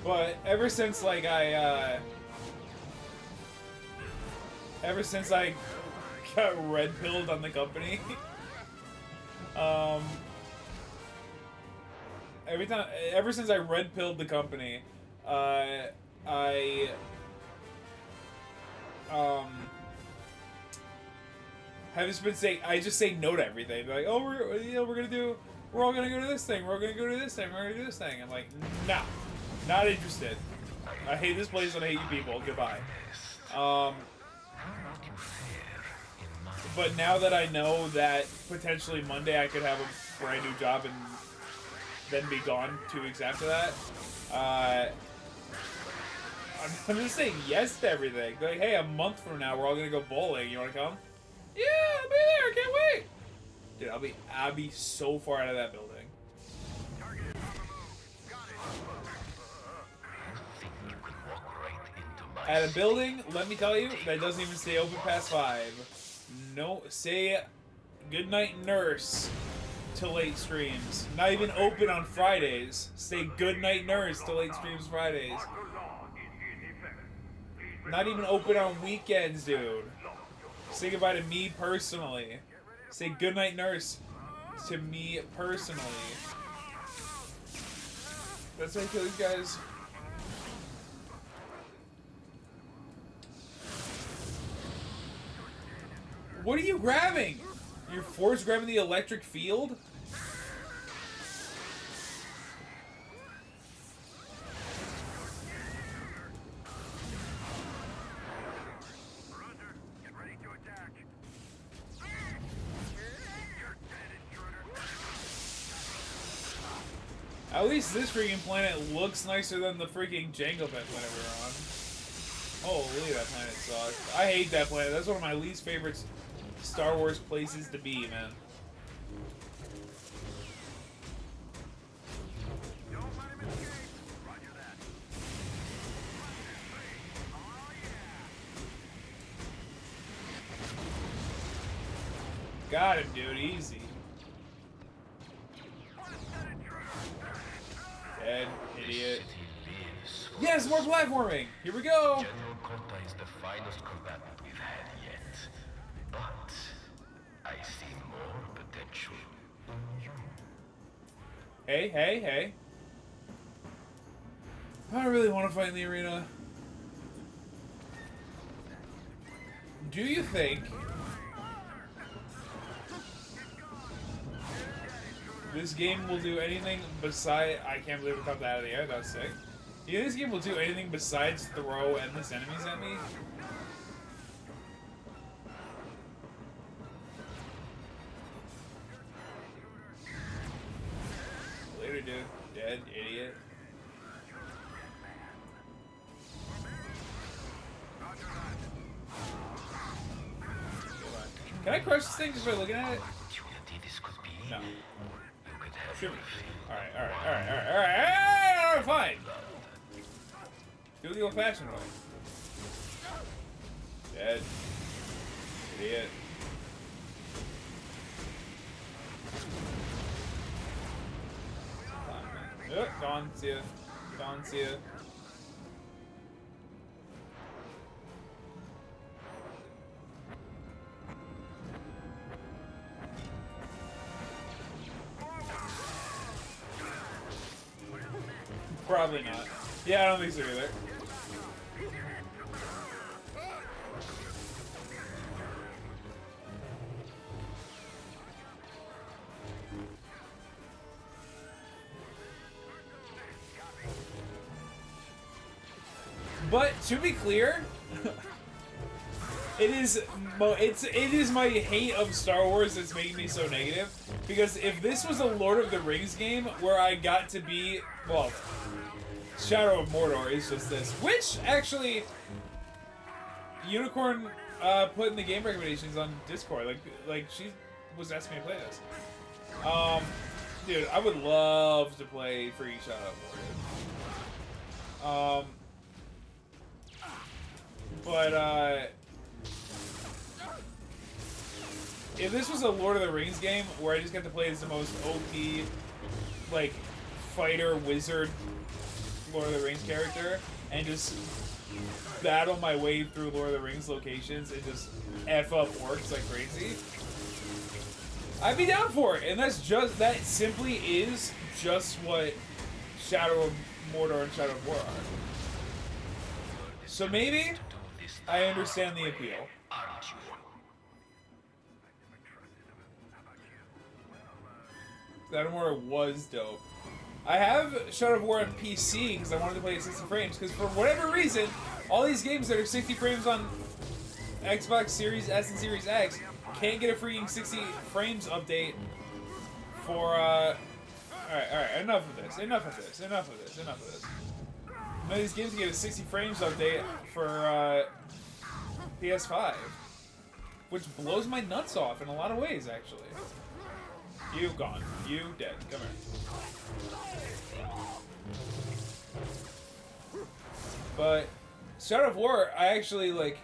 [SPEAKER 1] But ever since like ever since I got red pilled on the company, ever since I red pilled the company, I have just been saying, I just say no to everything. Like, oh, we're all gonna go to this thing. We're gonna go to this thing. We're gonna do this thing. I'm like, nah. Not interested. I hate this place and I hate you people. Goodbye. But now that I know that potentially Monday I could have a brand new job and then be gone 2 weeks after that, I'm just saying yes to everything. Like, hey, a month from now we're all gonna go bowling. You wanna come? Yeah, I'll be there. I can't wait. Dude, I'll be so far out of that building. At a building, let me tell you, that doesn't even stay open past 5. No, say goodnight nurse to late streams. Not even open on Fridays. Say goodnight nurse to late streams Fridays. Not even open on weekends, dude. Say goodbye to me personally. Say goodnight nurse to me personally. That's what I kill these guys. What are you grabbing? You're force grabbing the electric field? At least this freaking planet looks nicer than the freaking Jango Fett planet we were on. Holy, that planet sucks. I hate that planet. That's one of my least favorites. Star Wars places to be, man. got him, dude. Easy. Dead, idiot. Yes, more platforming. Here we go.
[SPEAKER 12] General Kota is the finest combatant we've had yet, but I see more potential in you.
[SPEAKER 1] Hey, hey, hey. I don't really want to fight in the arena. Do you think this game will do anything besides... I can't believe it popped out of the air. That was sick. Do you think this game will do anything besides throw endless enemies at me? Later, dude. Dead, idiot. Can I crush this thing just by looking at it? No. Shoot me. Alright, fine. Do it the old-fashioned way. Dead. Idiot. Gone, see ya. Gone, see ya. Probably not. Yeah, I don't think so either. But to be clear, it is my hate of Star Wars that's making me so negative. Because if this was a Lord of the Rings game where I got to be, well, Shadow of Mordor is just this, which actually Unicorn put in the game recommendations on Discord. Like she was asking me to play this. Dude, I would love to play free Shadow of Mordor. But if this was a Lord of the Rings game where I just got to play as the most OP, like, fighter, wizard, Lord of the Rings character, and just battle my way through Lord of the Rings locations and just F up orcs like crazy, I'd be down for it. And that simply is just what Shadow of Mordor and Shadow of War are. So maybe I understand the appeal. Shadow of War was dope. I have Shadow of War on PC because I wanted to play at 60 frames, because for whatever reason, all these games that are 60 frames on Xbox Series S and Series X can't get a freaking 60 frames update for, alright, enough of this. None of these games get a 60 frames update for, PS5. Which blows my nuts off in a lot of ways, actually. You gone. You dead. Come here. But Shadow of War, I actually, like...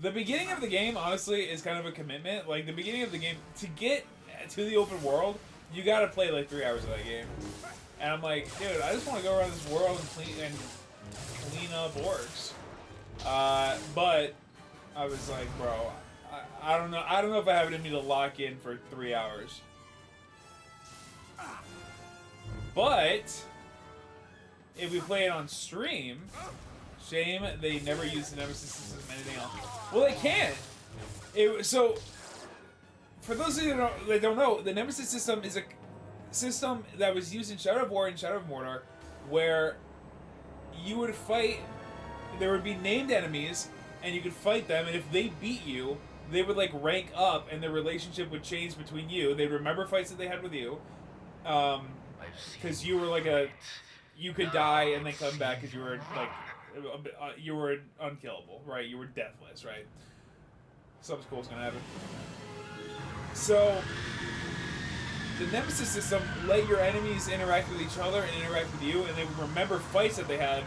[SPEAKER 1] The beginning of the game, honestly, is kind of a commitment. Like, the beginning of the game, to get to the open world, you gotta play, like, 3 hours of that game. And I'm like, dude, I just want to go around this world and clean up orcs. But I was like, bro, I don't know. I don't know if I have it in me to lock in for 3 hours. But if we play it on stream, shame they never used the Nemesis system or anything else. Well, they can't. So, for those of you that don't know, the Nemesis system is a system that was used in Shadow of War and Shadow of Mordor, where you would fight. There would be named enemies, and you could fight them, and if they beat you, they would, like, rank up, and their relationship would change between you. They'd remember fights that they had with you, because you were, like, you could die and then come back because you were, like, you were unkillable, right? You were deathless, right? Something cool's gonna happen. So, the Nemesis system let your enemies interact with each other and interact with you, and they would remember fights that they had.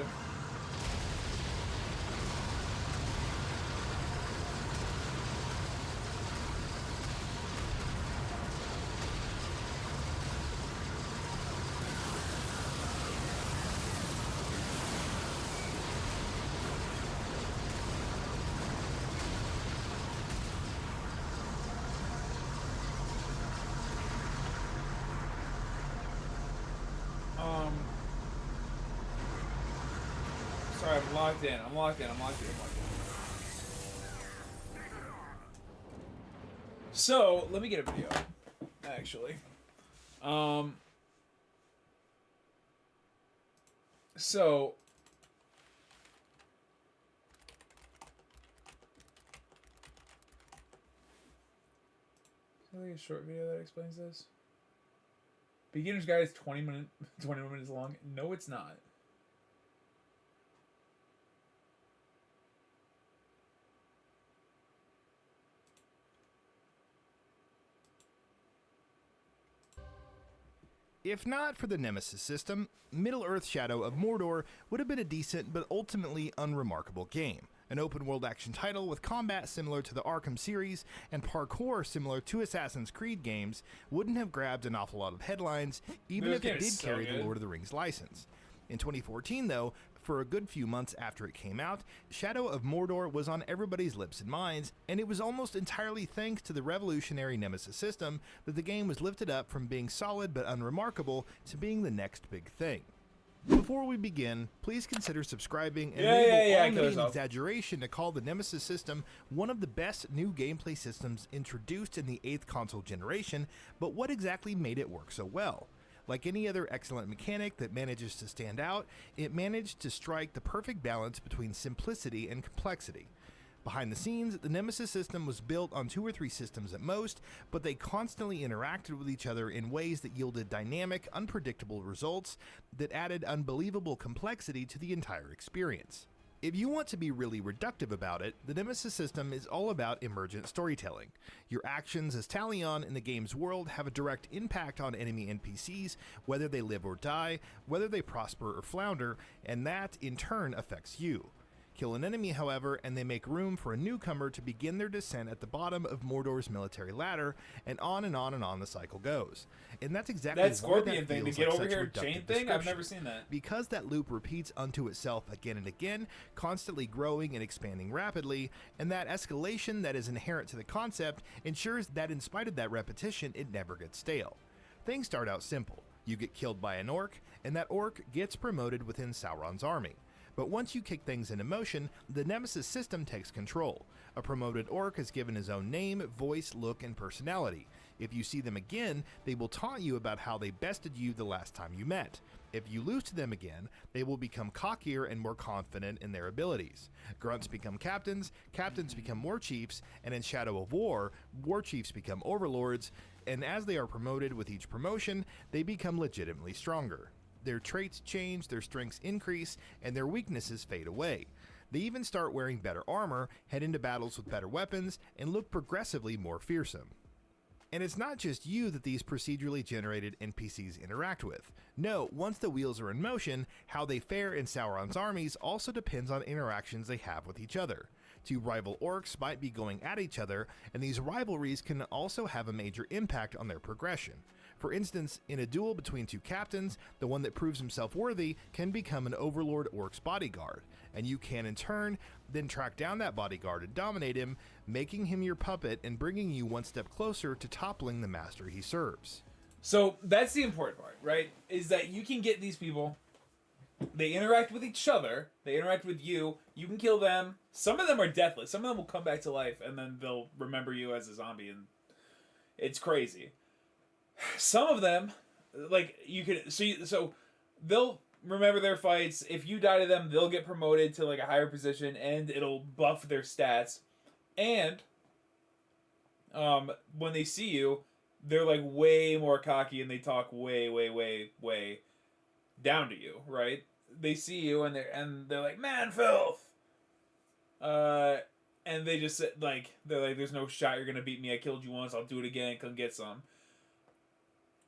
[SPEAKER 1] I'm locked in. I'm locked in. So, let me get a video, actually. So... Is there like a short video that explains this? Beginner's Guide is 21 minutes long. No, it's not.
[SPEAKER 14] If not for the Nemesis system, Middle-earth Shadow of Mordor would have been a decent but ultimately unremarkable game. An open-world action title with combat similar to the Arkham series and parkour similar to Assassin's Creed games wouldn't have grabbed an awful lot of headlines, even if it did carry the Lord of the Rings license. In 2014, though, for a good few months after it came out, Shadow of Mordor was on everybody's lips and minds, and it was almost entirely thanks to the revolutionary Nemesis system that the game was lifted up from being solid but unremarkable to being the next big thing. Before we begin, please consider subscribing and label all an exaggeration to call the Nemesis system one of the best new gameplay systems introduced in the 8th console generation, but what exactly made it work so well? Like any other excellent mechanic that manages to stand out, it managed to strike the perfect balance between simplicity and complexity. Behind the scenes, the Nemesis system was built on 2 or 3 systems at most, but they constantly interacted with each other in ways that yielded dynamic, unpredictable results that added unbelievable complexity to the entire experience. If you want to be really reductive about it, the Nemesis system is all about emergent storytelling. Your actions as Talion in the game's world have a direct impact on enemy NPCs, whether they live or die, whether they prosper or flounder, and that, in turn, affects you. Kill an enemy, however, and they make room for a newcomer to begin their descent at the bottom of Mordor's military ladder, and on and on and on the cycle goes. And that's exactly
[SPEAKER 1] that Scorpion thing, to get over here chain thing, I've never seen that.
[SPEAKER 14] Because that loop repeats unto itself again and again, constantly growing and expanding rapidly, and that escalation that is inherent to the concept ensures that in spite of that repetition, it never gets stale. Things start out simple. You get killed by an orc, and that orc gets promoted within Sauron's army. But once you kick things into motion, the Nemesis system takes control. A promoted orc is given his own name, voice, look, and personality. If you see them again, they will taunt you about how they bested you the last time you met. If you lose to them again, they will become cockier and more confident in their abilities. Grunts become captains, captains become war chiefs, and in Shadow of War, war chiefs become overlords, and as they are promoted with each promotion, they become legitimately stronger. Their traits change, their strengths increase, and their weaknesses fade away. They even start wearing better armor, head into battles with better weapons, and look progressively more fearsome. And it's not just you that these procedurally generated NPCs interact with. No, once the wheels are in motion, how they fare in Sauron's armies also depends on interactions they have with each other. 2 rival orcs might be going at each other, and these rivalries can also have a major impact on their progression. For instance, in a duel between 2 captains, the one that proves himself worthy can become an overlord orc's bodyguard, and you can in turn then track down that bodyguard and dominate him, making him your puppet and bringing you one step closer to toppling the master he serves.
[SPEAKER 1] So that's the important part, right? Is that you can get these people, they interact with each other, they interact with you, you can kill them. Some of them are deathless, some of them will come back to life and then they'll remember you as a zombie, and it's crazy. Some of them, like, you can so they'll remember their fights. If you die to them, they'll get promoted to like a higher position, and it'll buff their stats. And when they see you, they're like way more cocky, and they talk way down to you, right? They see you, and they're like, man filth. And they just like, they're like, there's no shot you're gonna beat me. I killed you once. I'll do it again. Come get some.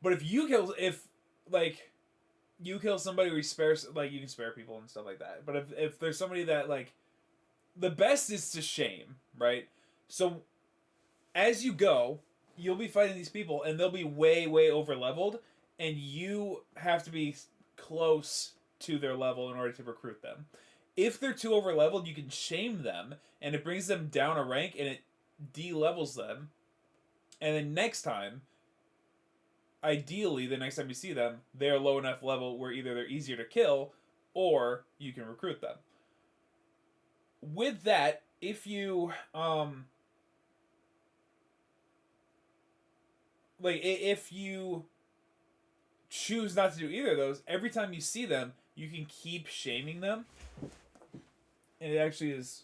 [SPEAKER 1] But if you kill somebody where you spare, like, you can spare people and stuff like that. But if there's somebody that, like, the best is to shame, right? So as you go, you'll be fighting these people, and they'll be way over leveled, and you have to be close to their level in order to recruit them. If they're too over leveled, you can shame them, and it brings them down a rank, and it de-levels them. And then next time, ideally, the next time you see them, they're low enough level where either they're easier to kill or you can recruit them. with that, if you if you choose not to do either of those, every time you see them, you can keep shaming them, and it actually is.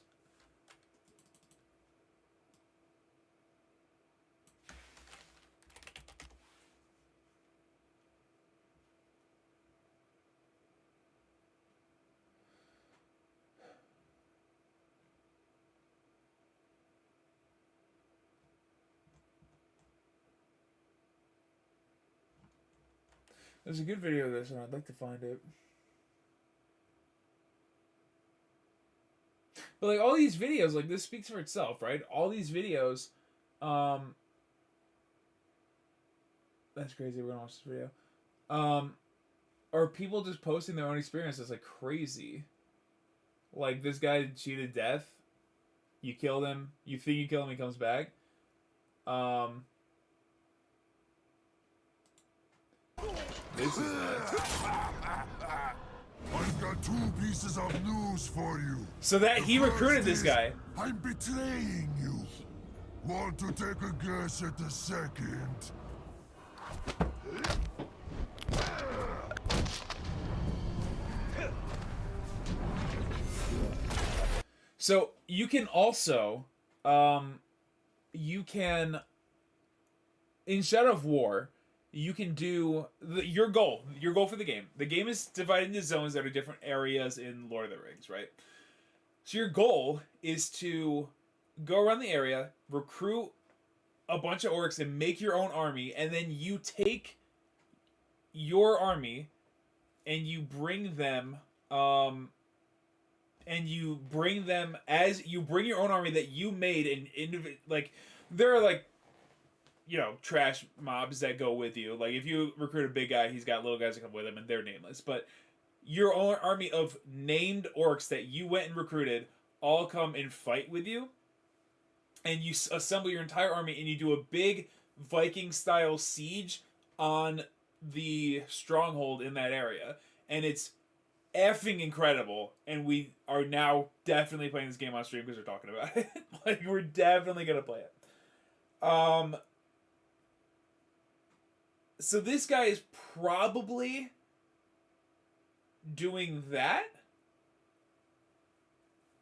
[SPEAKER 1] There's a good video of this, and I'd like to find it. But like all these videos, like this speaks for itself, right? All these videos, that's crazy. We're gonna watch this video. Are people just posting their own experiences like crazy? Like this guy cheated death. You killed him. You think you kill him, he comes back. This is nuts.
[SPEAKER 15] I've got 2 pieces of news for you.
[SPEAKER 1] So that he recruited this guy.
[SPEAKER 15] I'm betraying you. Want to take a guess at the second?
[SPEAKER 1] So you can also, you can, in Shadow of War, you can do your goal for the game. The game is divided into zones that are different areas in Lord of the Rings, right? So your goal is to go around the area, recruit a bunch of orcs and make your own army, and then you take your army and you bring them as you bring your own army that you made like there are like, you know, trash mobs that go with you. Like if you recruit a big guy, he's got little guys that come with him and they're nameless. But your own army of named orcs that you went and recruited all come and fight with you. And you assemble your entire army and you do a big Viking style siege on the stronghold in that area. And it's effing incredible. And we are now definitely playing this game on stream because we're talking about it. Like we're definitely going to play it. So this guy is probably doing that.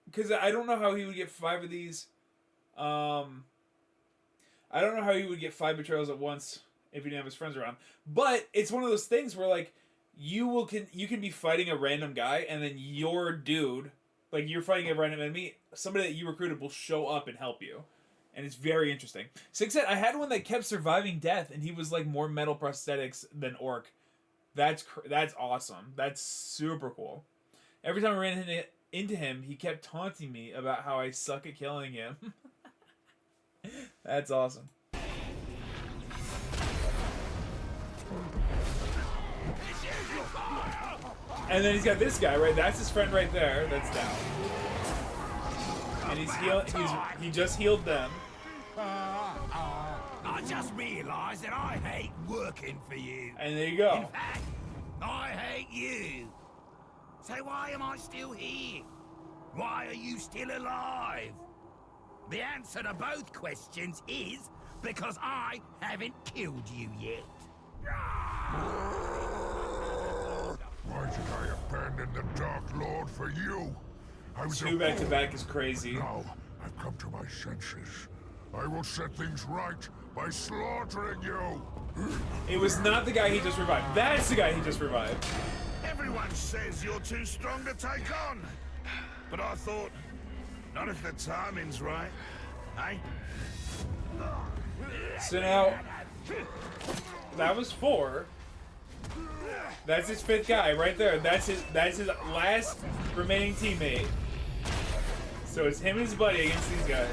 [SPEAKER 1] Because I don't know how he would get 5 of these. I don't know how he would get 5 betrayals at once if he didn't have his friends around. But it's one of those things where like you can be fighting a random guy and then your dude, like you're fighting a random enemy, somebody that you recruited will show up and help you. And it's very interesting. Six said, I had one that kept surviving death, and he was like more metal prosthetics than orc. That's awesome. That's super cool. Every time I ran into him, he kept taunting me about how I suck at killing him. That's awesome. And then he's got this guy, right? That's his friend right there. That's down. And he just healed them.
[SPEAKER 9] I just realised that I hate working for you.
[SPEAKER 1] And there you go.
[SPEAKER 9] In fact, I hate you. So why am I still here? Why are you still alive? The answer to both questions is because I haven't killed you yet.
[SPEAKER 15] Why did I abandon the Dark Lord for you? I was
[SPEAKER 1] 2 back to back is crazy.
[SPEAKER 15] Now I've come to my senses. I will set things right by slaughtering you.
[SPEAKER 1] It was not the guy he just revived. That's the guy he just revived.
[SPEAKER 9] Everyone says you're too strong to take on. But I thought, not if the timing's right, eh?
[SPEAKER 1] So now, that was 4. That's his 5th guy right there. That's his last remaining teammate. So it's him and his buddy against these guys.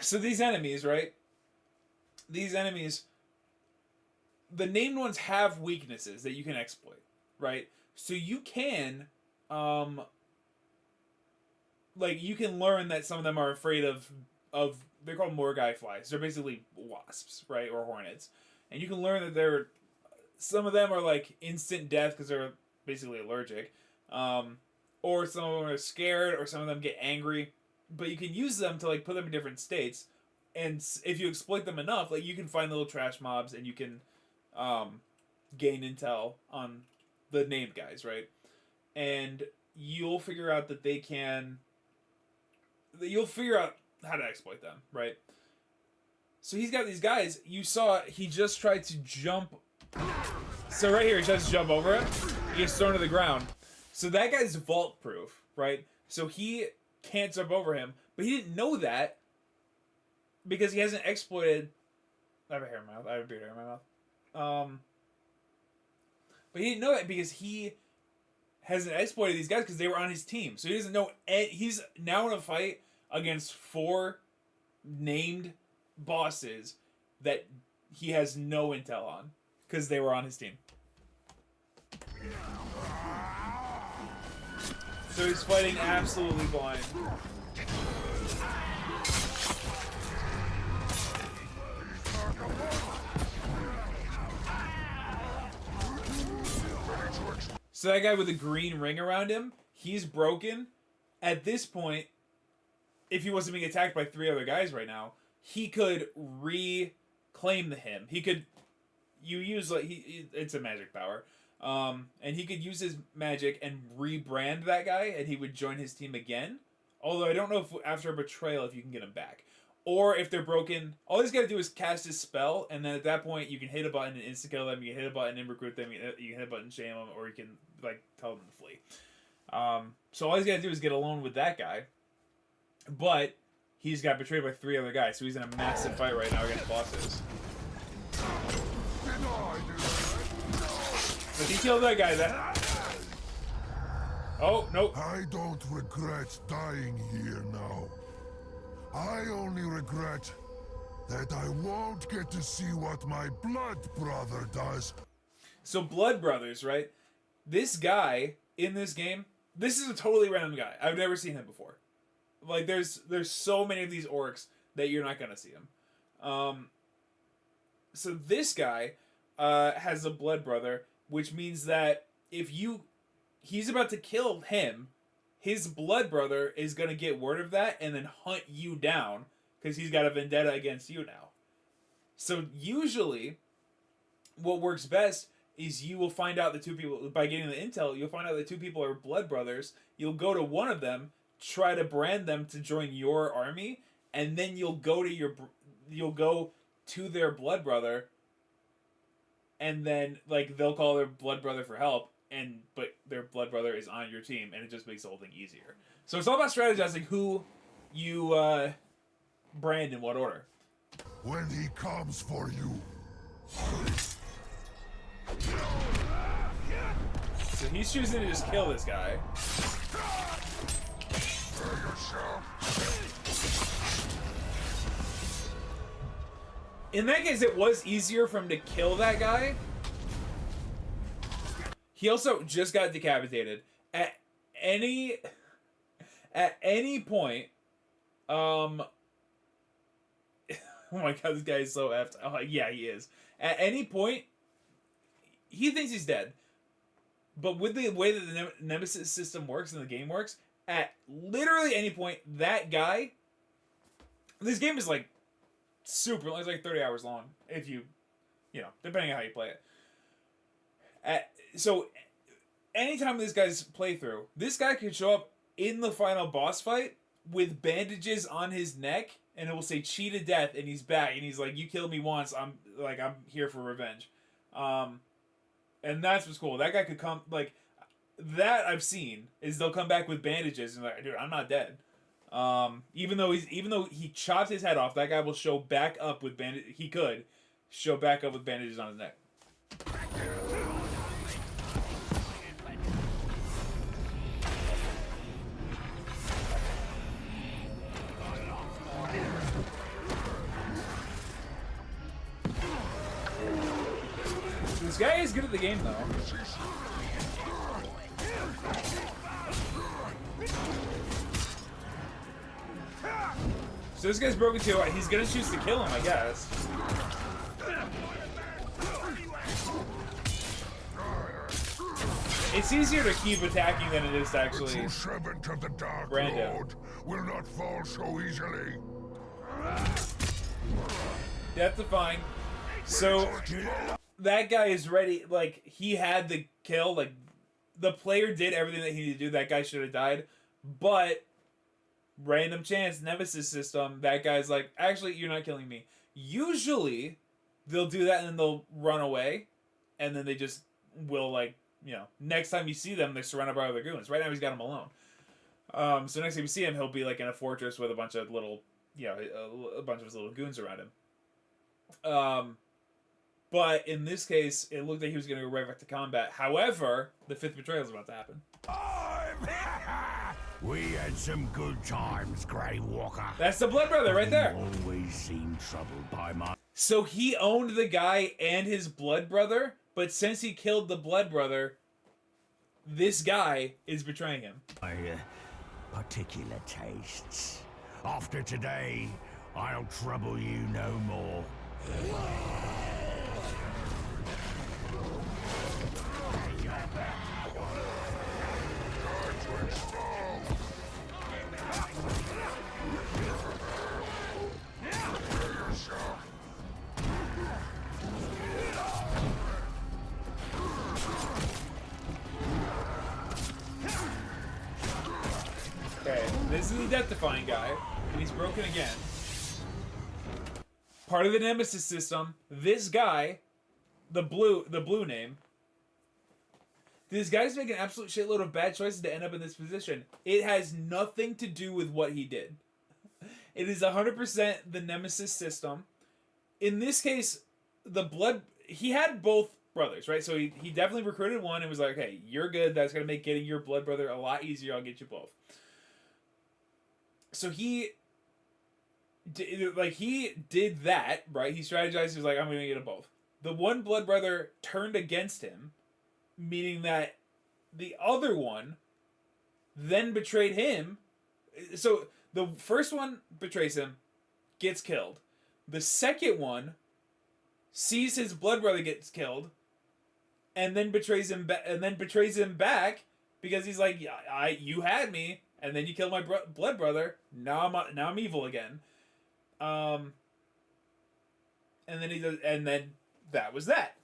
[SPEAKER 1] So these enemies, right? These enemies, the named ones have weaknesses that you can exploit, right? So you can like you can learn that some of them are afraid of they're called Morgai flies. They're basically wasps, right, or hornets, and you can learn that some of them are like instant death because they're basically allergic, or some of them are scared, or some of them get angry. But you can use them to like put them in different states, and if you exploit them enough, like you can find little trash mobs, and you can gain intel on the named guys, right? And you'll figure out that you'll figure out how to exploit them, right? So he's got these guys. You saw he just tried to jump. So right here, he tries to jump over it. He gets thrown to the ground. So that guy's vault proof, right? So he can't jump over him, but he didn't know that because he hasn't exploited. I have a hair in my mouth. I have a beard hair in my mouth. But he didn't know that because he hasn't exploited these guys because they were on his team. So he doesn't know. He's now in a fight against 4 named bosses that he has no intel on because they were on his team. So he's fighting absolutely blind. So that guy with the green ring around him, he's broken. At this point, if he wasn't being attacked by 3 other guys right now, he could reclaim him. He could, it's a magic power. And he could use his magic and rebrand that guy, and he would join his team again. Although I don't know if after a betrayal if you can get him back. Or if they're broken, all he's got to do is cast his spell, and then at that point you can hit a button and insta-kill them, you can hit a button and recruit them, you can hit a button and shame them, or you can like tell them to flee. So all he's got to do is get alone with that guy. But he's got betrayed by 3 other guys, so he's in a massive fight right now against bosses. If he killed that guy, oh, nope.
[SPEAKER 15] I don't regret dying here now. I only regret that I won't get to see what my blood brother does.
[SPEAKER 1] So Blood Brothers, right? This guy in this game, this is a totally random guy. I've never seen him before. Like there's so many of these orcs that you're not gonna see him. So this guy has a Blood Brother, which means that if he's about to kill him, his Blood Brother is going to get word of that and then hunt you down because he's got a vendetta against you now. So usually what works best is you will find out the 2 people, by getting the intel, you'll find out the 2 people are Blood Brothers. You'll go to one of them, try to brand them to join your army, and then you'll go to their Blood Brother, and then like they'll call their Blood Brother for help. But their Blood Brother is on your team, and it just makes the whole thing easier. So it's all about strategizing who you brand in what order.
[SPEAKER 15] When he comes for you.
[SPEAKER 1] So he's choosing to just kill this guy. In that case, it was easier for him to kill that guy. He also just got decapitated. At any point, oh my god, this guy is so effed. Oh, yeah, he is. At any point, he thinks he's dead. But with the way that the Nemesis system works and the game works, at literally any point, that guy... This game is like super long. It's like 30 hours long. If you depending on how you play it. So, anytime this guy's playthrough, this guy could show up in the final boss fight with bandages on his neck, and it will say cheated death, and he's back, and he's like, you killed me once, I'm here for revenge. And that's what's cool. That guy could come, like, that I've seen, is they'll come back with bandages, and like, dude, I'm not dead. Even though he chopped his head off, that guy will show back up with show back up with bandages on his neck. This guy is good at the game, though. So this guy's broken too. He's gonna choose to kill him, I guess. It's easier to keep attacking than it is to actually.
[SPEAKER 15] The true servant of the Dark
[SPEAKER 1] Brando.
[SPEAKER 15] Lord will not fall so easily.
[SPEAKER 1] Death defying. So that guy is ready. Like, he had the kill. Like, the player did everything that he needed to do. That guy should have died. But random chance, Nemesis system, that guy's like, actually, you're not killing me. Usually, they'll do that and then they'll run away. And then they just will, like, you know, next time you see them, they're surrounded by other goons. Right now, he's got them alone. So next time you see him, he'll be, like, in a fortress with a bunch of little, you know, a bunch of his little goons around him. But in this case, it looked like he was going to go right back to combat. However, the 5th betrayal is about to happen.
[SPEAKER 9] We had some good times, Grey Walker.
[SPEAKER 1] That's the Blood Brother right there.
[SPEAKER 9] You always seem troubled by my...
[SPEAKER 1] So he owned the guy and his Blood Brother, but since he killed the Blood Brother, this guy is betraying him.
[SPEAKER 9] My particular tastes. After today, I'll trouble you no more.
[SPEAKER 1] Okay, this is the death-defying guy, and he's broken again. Part of the Nemesis system, this guy, the blue name, this guy's making an absolute shitload of bad choices to end up in this position. It has nothing to do with what he did. It is 100% the Nemesis system. In this case, he had both brothers, right? So he definitely recruited one and was like, okay, you're good. That's going to make getting your Blood Brother a lot easier. I'll get you both. So he did that, right? He strategized. He was like, I'm going to get them both. The one Blood Brother turned against him, meaning that the other one then betrayed him. So the first one betrays him, gets killed. The second one sees his Blood Brother gets killed, and then betrays him back because he's like, you had me, and then you killed my Blood Brother. Now I'm evil again. And then that was that.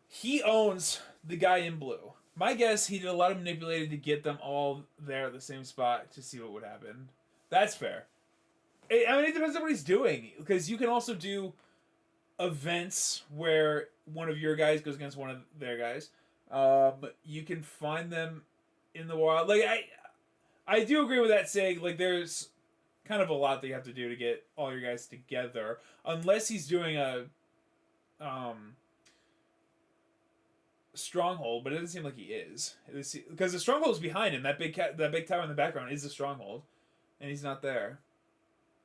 [SPEAKER 1] He owns the guy in blue. My guess, he did a lot of manipulating to get them all there at the same spot to see what would happen. That's fair. I mean, it depends on what he's doing, because you can also do events where one of your guys goes against one of their guys. You can find them in the wild. Like, I do agree with that saying, like, there's kind of a lot that you have to do to get all your guys together, unless he's doing a stronghold, but it doesn't seem like he is, because the stronghold is behind him. That big tower in the background is the stronghold, and he's not there.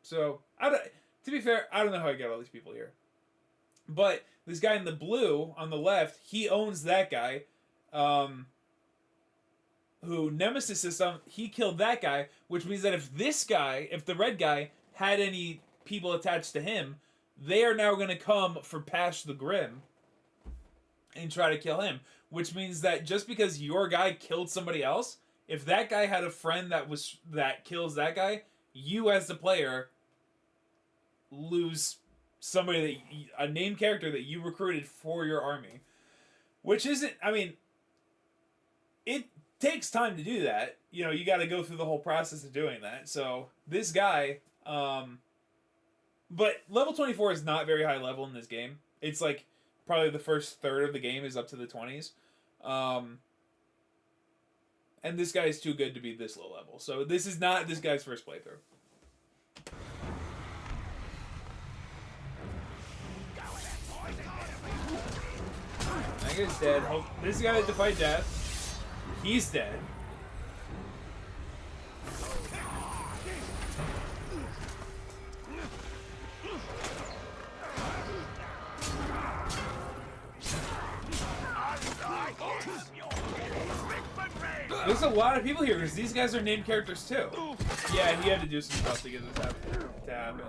[SPEAKER 1] So to be fair, I don't know how I get all these people here, but this guy in the blue on the left, he owns that guy. Who Nemesis system, he killed that guy, which means that if the red guy had any people attached to him, they are now going to come for Pash the Grim and try to kill him. Which means that just because your guy killed somebody else, if that guy had a friend that kills that guy, you as the player lose somebody a named character that you recruited for your army. Which isn't, I mean, it takes time to do that. You know, you got to go through the whole process of doing that. So this guy, but level 24 is not very high level in this game. It's like probably the first third of the game is up to the 20s. And this guy is too good to be this low level. So this is not this guy's first playthrough. That guy's dead. This guy had to fight death. He's dead. There's a lot of people here because these guys are named characters too. Yeah, he had to do some stuff to get this to happen.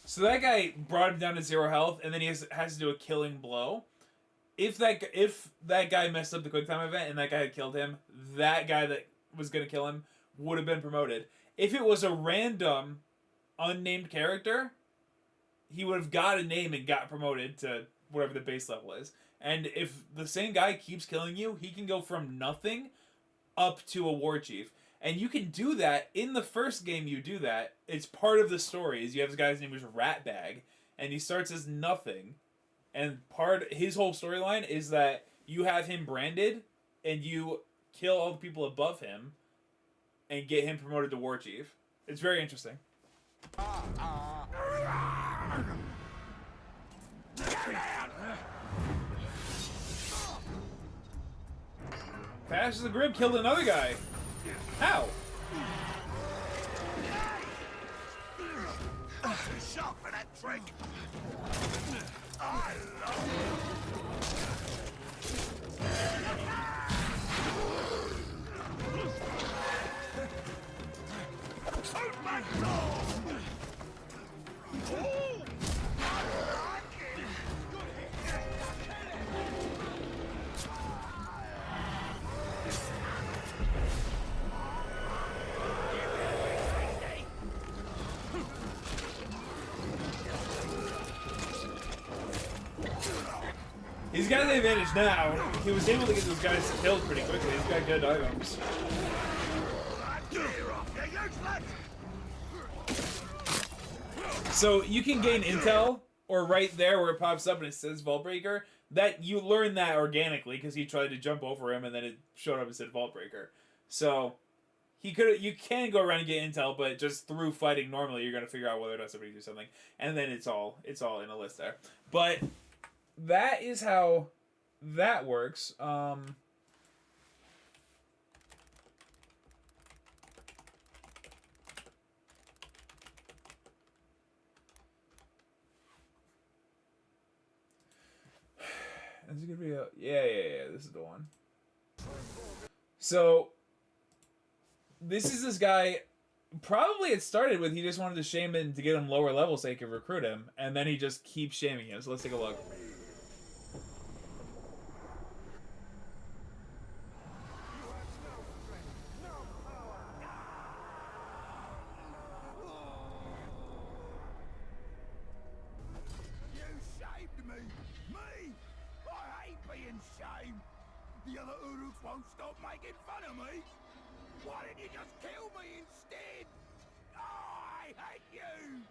[SPEAKER 1] So that guy brought him down to 0 health, and then he has to do a killing blow. If that guy messed up the quick time event and that guy had killed him, that guy that was gonna kill him would have been promoted. If it was a random, unnamed character, he would have got a name and got promoted to whatever the base level is. And if the same guy keeps killing you, he can go from nothing up to a war chief. And you can do that in the first game. You do that. It's part of the story. Is you have this guy's name is Ratbag, and he starts as nothing. And his whole storyline is that you have him branded, and you kill all the people above him, and get him promoted to war chief. It's very interesting. Pass the Grip killed another guy. How?
[SPEAKER 9] Too sharp for that trick. I love Shoot my dog!
[SPEAKER 1] He's got the advantage now. He was able to get those guys killed pretty quickly. He's got good items. So you can gain intel, or right there where it pops up and it says Vault Breaker, that you learn that organically because he tried to jump over him and then it showed up and said Vault Breaker. So you can go around and get intel, but just through fighting normally, you're gonna figure out whether or not somebody do something, and then it's all in a list there. But that is how that works. Is it gonna be a yeah, this is the one. So this is this guy. Probably it started with he just wanted to shame him to get him lower level so he could recruit him, and then he just keeps shaming him. So let's take a look.
[SPEAKER 9] The other Uruks won't stop making fun of me. Why didn't you just kill me instead? Oh, I hate you!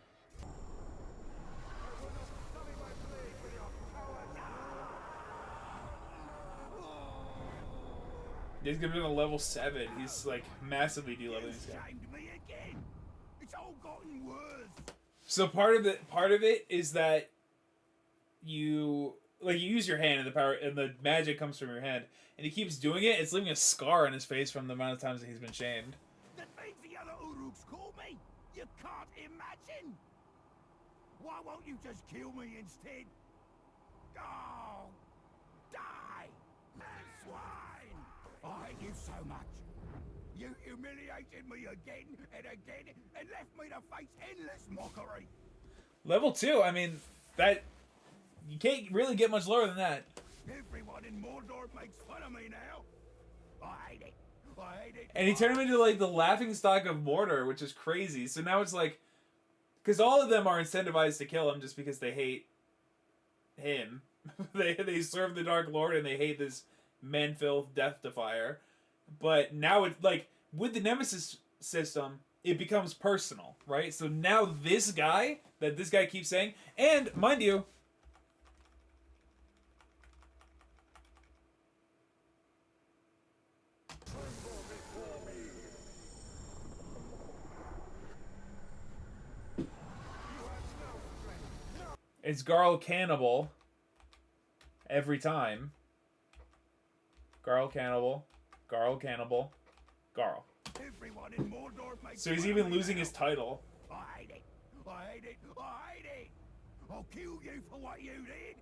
[SPEAKER 1] He's gonna be on a level 7. He's like massively de-leveling this guy.
[SPEAKER 9] Me again. It's all gotten worse.
[SPEAKER 1] So part of it is that you use your hand and the power and the magic comes from your hand, and he keeps doing it. It's leaving a scar on his face from the amount of times that he's been shamed.
[SPEAKER 9] That means the other Uruks call me. You can't imagine. Why won't you just kill me instead? Oh, die, swine! I hate you so much. You humiliated me again and again and left me to face endless mockery.
[SPEAKER 1] Level 2. I mean, that you can't really get much lower than that.
[SPEAKER 9] Everyone in Mordor makes fun of me now. I hate it. I hate it.
[SPEAKER 1] And he turned him into like the laughing stock of Mordor, which is crazy. So now it's like, because all of them are incentivized to kill him just because they hate him. they serve the Dark Lord and they hate this Manfilth Death Defier. But now it's like with the Nemesis system, it becomes personal, right? So now this guy that this guy keeps saying, and mind you, it's Garl Cannibal every time. Garl Cannibal. Garl Cannibal. Garl.
[SPEAKER 9] Everyone in Mordor makes
[SPEAKER 1] So he's
[SPEAKER 9] fun of
[SPEAKER 1] even
[SPEAKER 9] me
[SPEAKER 1] losing
[SPEAKER 9] now.
[SPEAKER 1] his title.
[SPEAKER 9] I hate it. I hate it. I hate it. I'll kill you for what you did.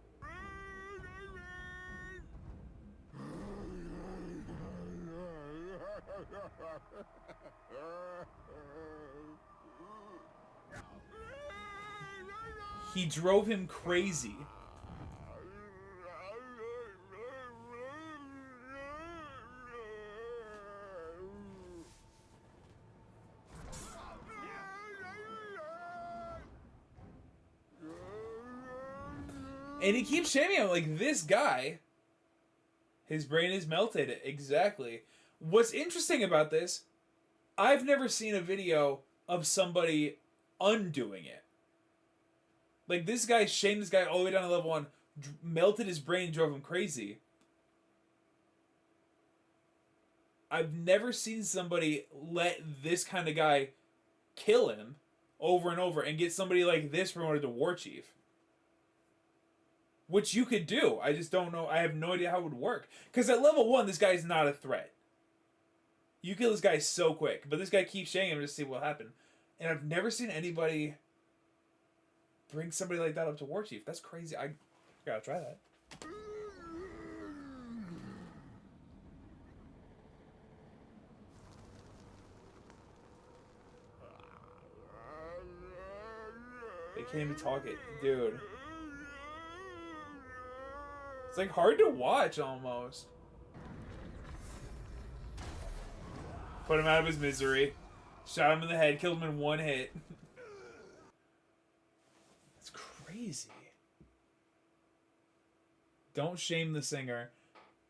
[SPEAKER 1] He drove him crazy. And he keeps shaming him like, this guy, his brain is melted. Exactly. What's interesting about this, I've never seen a video of somebody undoing it. Like, this guy shamed this guy all the way down to level 1, melted his brain, drove him crazy. I've never seen somebody let this kind of guy kill him over and over and get somebody like this promoted to War Chief. Which you could do. I just don't know. I have no idea how it would work. Because at level 1, this guy's not a threat. You kill this guy so quick. But this guy keeps shaming him to see what happened. And I've never seen anybody bring somebody like that up to War Chief. That's crazy. I gotta try that. They can't even talk it. Dude. It's like hard to watch almost. Put him out of his misery. Shot him in the head. Killed him in one hit. That's crazy. Don't shame the singer.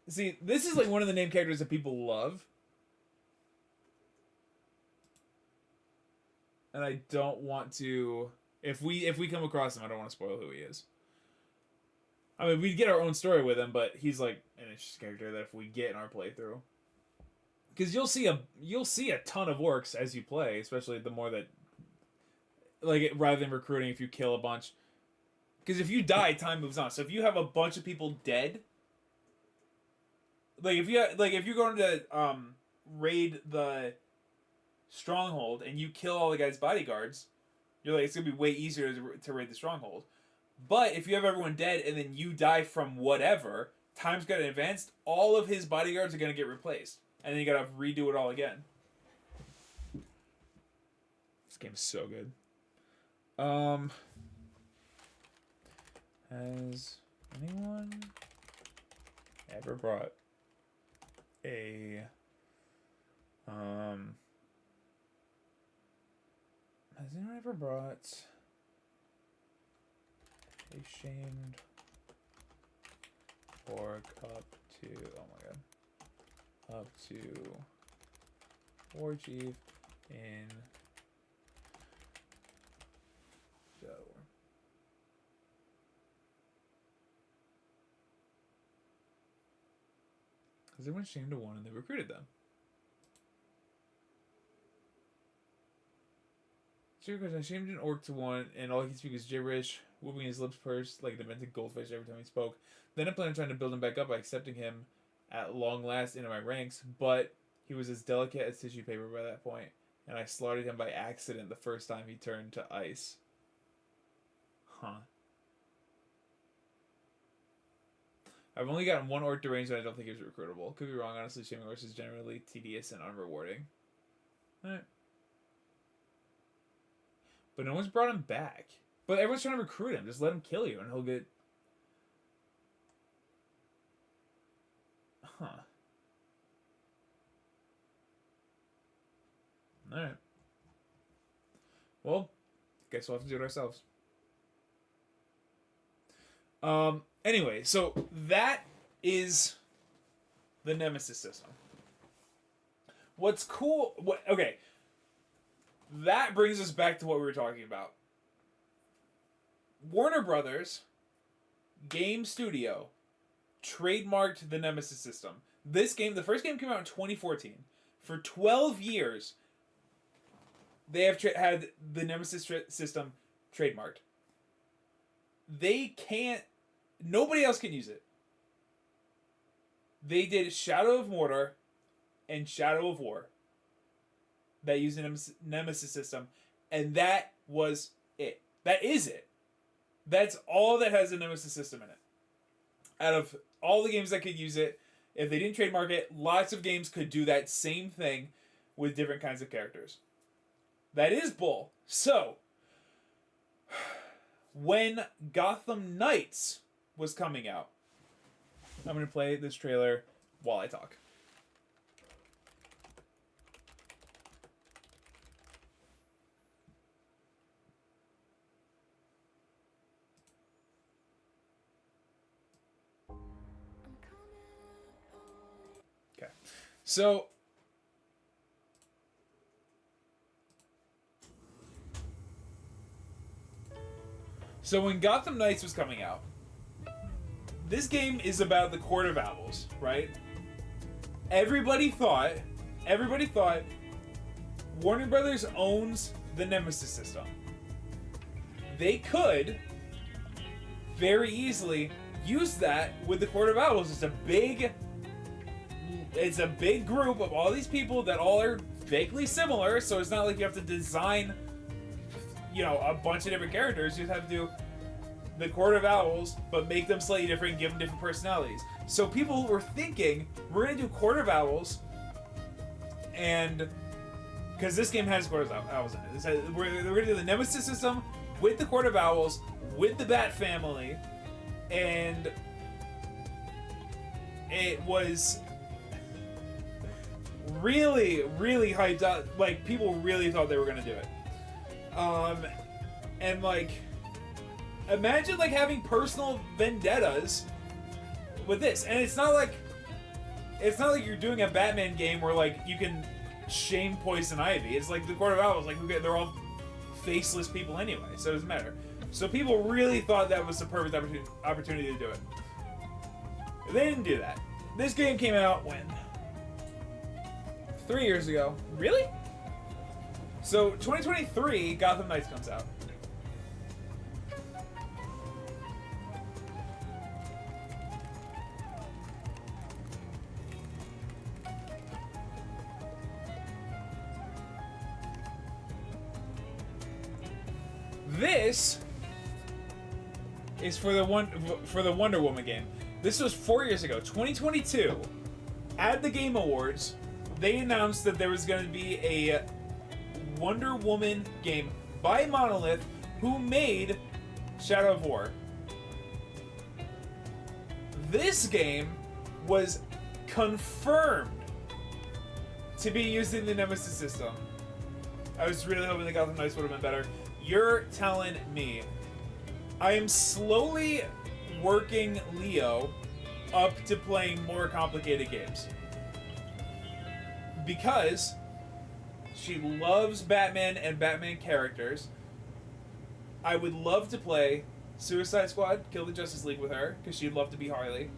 [SPEAKER 1] See, this is like one of the name characters that people love. And I don't want to... If we come across him, I don't want to spoil who he is. I mean, we get our own story with him, but he's like an interesting character that if we get in our playthrough, because you'll see a ton of orcs as you play, especially the more that, like, rather than recruiting, if you kill a bunch, because if you die, time moves on. So if you have a bunch of people dead, if you're going to raid the stronghold and you kill all the guy's bodyguards, you're like, it's gonna be way easier to raid the stronghold. But if you have everyone dead and then you die from whatever, time's got advanced, all of his bodyguards are going to get replaced. And then you got to redo it all again. This game's so good. Has anyone ever brought a... Has anyone ever brought... a shamed orc up to, oh my god, up to War Chief in Shadow War? Because everyone shamed to one and they recruited them. Sure, because I shamed an orc to one, and all he can speak is gibberish, whooping his lips pursed like a demented goldfish every time he spoke. Then I planned on trying to build him back up by accepting him at long last into my ranks, but he was as delicate as tissue paper by that point, and I slaughtered him by accident the first time he turned to ice. Huh. I've only gotten one orc deranged and I don't think he was recruitable. Could be wrong, honestly. Shaming orcs is generally tedious and unrewarding. Alright. But no one's brought him back. But everyone's trying to recruit him. Just let him kill you and he'll get... Huh. Alright. Well, guess we'll have to do it ourselves. Anyway, so that is the Nemesis system. What's cool... Okay. That brings us back to what we were talking about. Warner Brothers Game Studio trademarked the Nemesis system. This game, the first game came out in 2014. For 12 years, they have had the Nemesis system trademarked. They can't... Nobody else can use it. They did Shadow of Mordor and Shadow of War that use the Nemesis system, and that was it. That is it. That's all that has a Nemesis system in it. Out of all the games that could use it, If they didn't trademark it, lots of games could do that same thing with different kinds of characters. That is bull. So, when Gotham Knights was coming out, I'm going to play this trailer while I talk. Okay. So, when Gotham Knights was coming out, this game is about the Court of Owls, right? Everybody thought Warner Brothers owns the Nemesis system. They could very easily use that with the Court of Owls. It's a big group of all these people that all are vaguely similar, so it's not like you have to design, a bunch of different characters. You just have to do the Court of Owls, but make them slightly different, give them different personalities. So people were thinking, we're going to do Court of Owls, and because this game has Court of Owls in it. We're going to do the Nemesis system with the Court of Owls, with the Bat family, and it was really, really hyped up. Like, people really thought they were going to do it. And like, imagine like having personal vendettas with this, and it's not like you're doing a Batman game where like you can shame Poison Ivy. It's like the Court of Owls, like they're all faceless people anyway, so it doesn't matter. So people really thought that was the perfect opportunity to do it. They didn't do that. This game came out when? 3 years ago. Really? So 2023, Gotham Knights comes out. This is for the Wonder Woman game. This was 4 years ago, 2022. At the Game Awards, they announced that there was going to be a Wonder Woman game by Monolith, who made Shadow of War. This game was confirmed to be using the Nemesis system. I was really hoping the Gotham Knights would have been better. You're telling me. I am slowly working Leo up to playing more complicated games. Because she loves Batman and Batman characters. I would love to play Suicide Squad, Kill the Justice League with her, because she'd love to be Harley.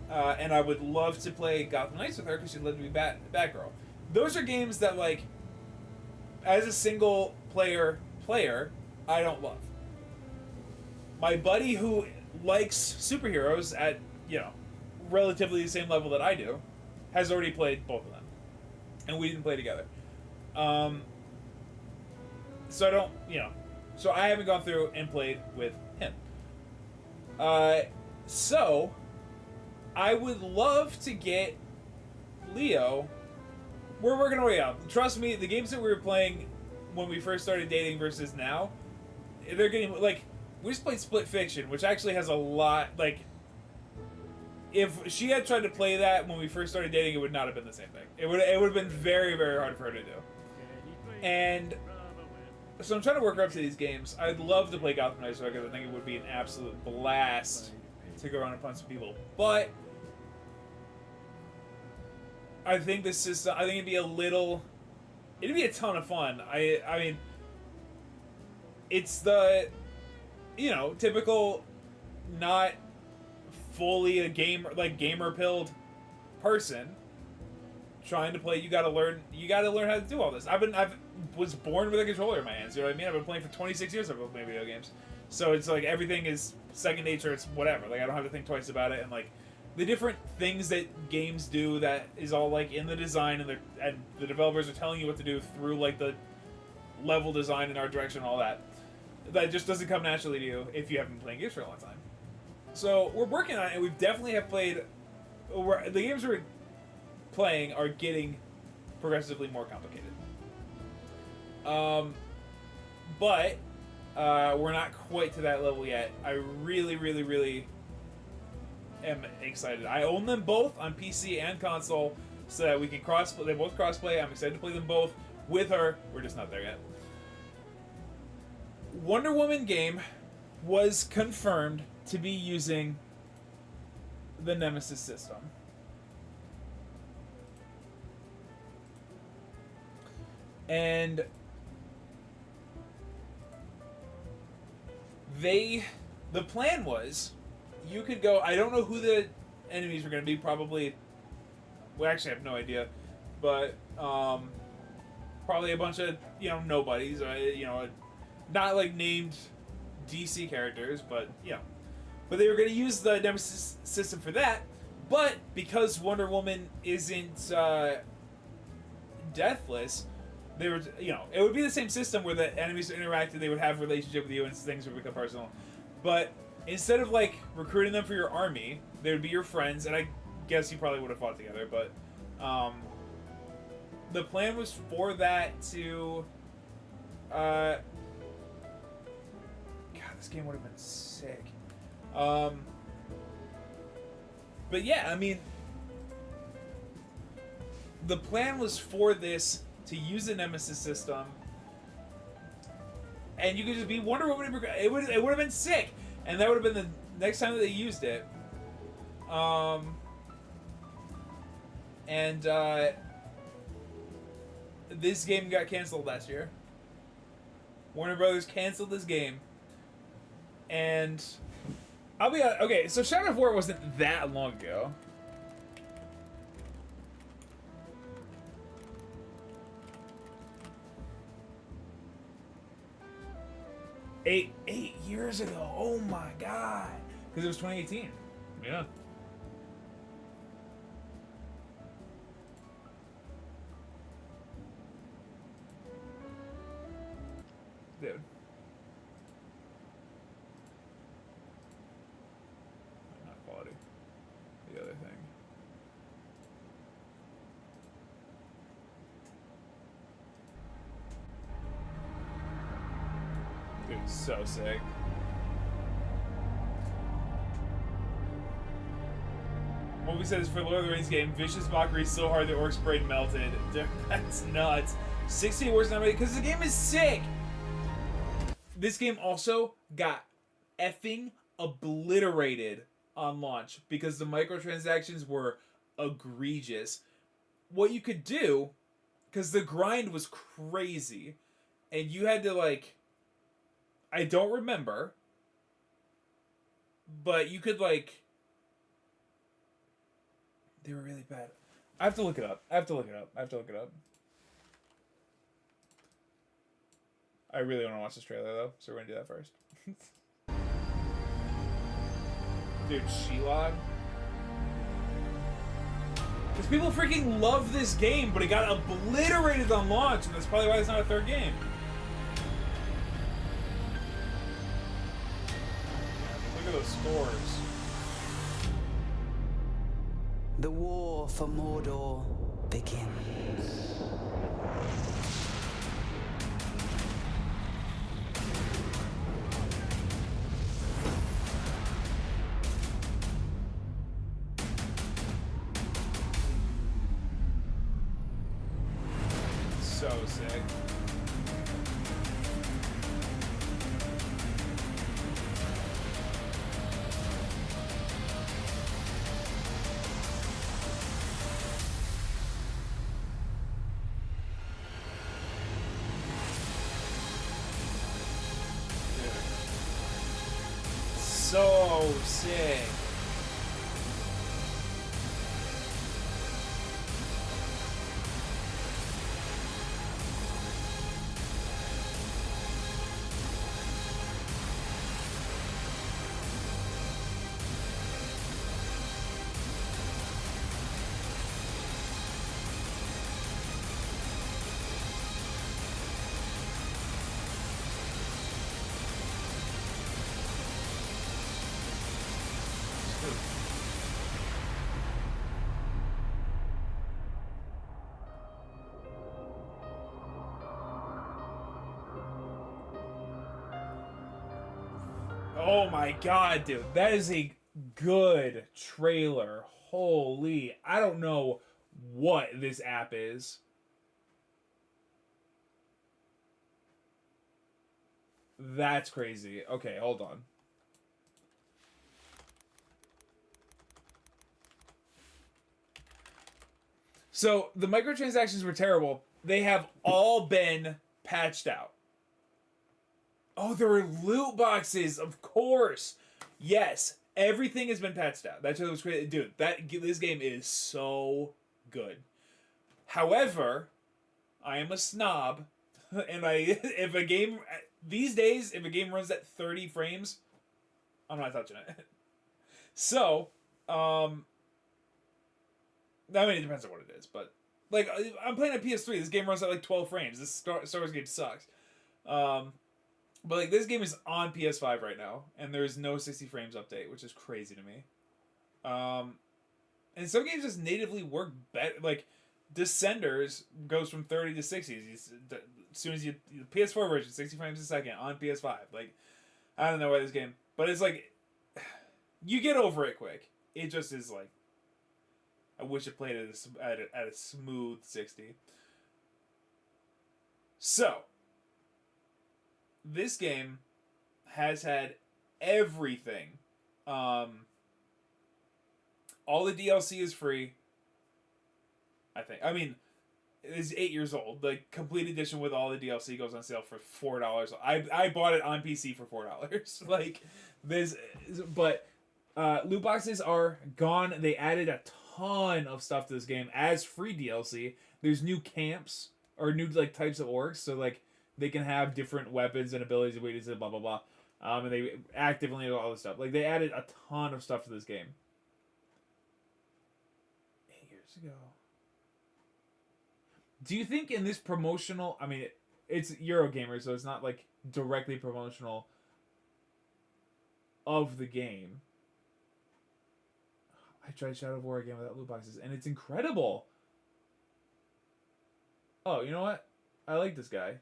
[SPEAKER 1] And I would love to play Gotham Knights with her, because she'd love to be Batgirl. Those are games that, like, as a single player, I don't love. My buddy who likes superheroes at, relatively the same level that I do, has already played both of them. And we didn't play together. So I don't, so I haven't gone through and played with him. So I would love to get Leo. We're working our way out. Trust me, the games that we were playing when we first started dating versus now, they're getting, like, we just played Split Fiction, which actually has a lot, like, if she had tried to play that when we first started dating, it would not have been the same thing. It would have been very, very hard for her to do. And so I'm trying to work her up to these games. I'd love to play Gotham Knights because I think it would be an absolute blast to go around and punch some people. But I think this system, I think it'd be a ton of fun. I mean, it's the, typical, not fully a gamer pilled person trying to play. You gotta learn how to do all this. I was born with a controller in my hands, you know what I mean? I've been playing for 26 years. I've been playing video games. So it's like everything is second nature, it's whatever. Like, I don't have to think twice about it, and like the different things that games do that is all like in the design, and the developers are telling you what to do through like the level design and art direction and all that. That just doesn't come naturally to you if you haven't been playing games for a long time. So we're working on it, and we definitely have played the games we're playing are getting progressively more complicated. But we're not quite to that level yet. I really, really, really am excited. I own them both on PC and console, so that we can cross-play. They both cross-play. I'm excited to play them both with her. We're just not there yet. Wonder Woman game was confirmed to be using the Nemesis system. And the plan was, you could go, I don't know who the enemies were going to be, probably, well, actually I have no idea, but probably a bunch of, nobodies, not like named DC characters, but, but they were going to use the Nemesis system for that, but because Wonder Woman isn't deathless, they were, it would be the same system where the enemies interacted, they would have a relationship with you and things would become personal. But instead of like recruiting them for your army, they would be your friends, and I guess you probably would have fought together, but the plan was for that to God, this game would have been sick. But yeah, I mean, the plan was for this to use the Nemesis system, and you could just be Wonder Woman. It would have been sick, and that would have been the next time that they used it. This game got canceled last year. Warner Brothers canceled this game, and I'll be okay. So Shadow of War wasn't that long ago. Eight years ago. Oh my god. Because it was 2018. Yeah. Dude. Not quality. The other thing. Dude, so sick. What we said is for Lord of the Rings game, vicious mockery so hard the orc's brain melted. Dude, that's nuts. 60 awards nominated because the game is sick. This game also got effing obliterated on launch because the microtransactions were egregious. What you could do, because the grind was crazy, and you had to like, I don't remember, but you could like, they were really bad. I have to look it up. I really want to watch this trailer though, so we're gonna do that first. Dude, Shelob. Because people freaking love this game, but it got obliterated on launch, and that's probably why it's not a third game. Look at those scores.
[SPEAKER 16] The war for Mordor begins.
[SPEAKER 1] So sick. So sick. Oh my god, dude. That is a good trailer. Holy. I don't know what this app is. That's crazy. Okay, hold on. So, the microtransactions were terrible. They have all been patched out. Oh, there were loot boxes, of course. Yes, everything has been patched out. That's what was crazy. Dude, this game is so good. However, I am a snob, and if a game these days, if a game runs at 30 frames, I'm not touching it. So, I mean, it depends on what it is, but like I'm playing a PS3. This game runs at like 12 frames. This Star Wars game sucks. But like this game is on PS5 right now, and there is no 60 frames update, which is crazy to me. And some games just natively work better. Like Descenders goes from 30 to 60 as soon as you the PS4 version 60 frames a second on PS5. Like I don't know why this game, but it's like you get over it quick. It just is like I wish it played at a smooth 60. So this game has had everything. All the DLC is free. I think. I mean, it's 8 years old. The complete edition with all the DLC goes on sale for $4. I bought it on PC for $4. Like this, but loot boxes are gone. They added a ton of stuff to this game as free DLC. There's new camps or new like types of orcs. So like. They can have different weapons and abilities and abilities and blah, blah, blah. And they actively do all this stuff. Like, they added a ton of stuff to this game. 8 years ago. Do you think in this promotional... I mean, it's Eurogamer, so it's not, like, directly promotional of the game. I tried Shadow of War again without loot boxes, and it's incredible. Oh, you know what? I like this guy.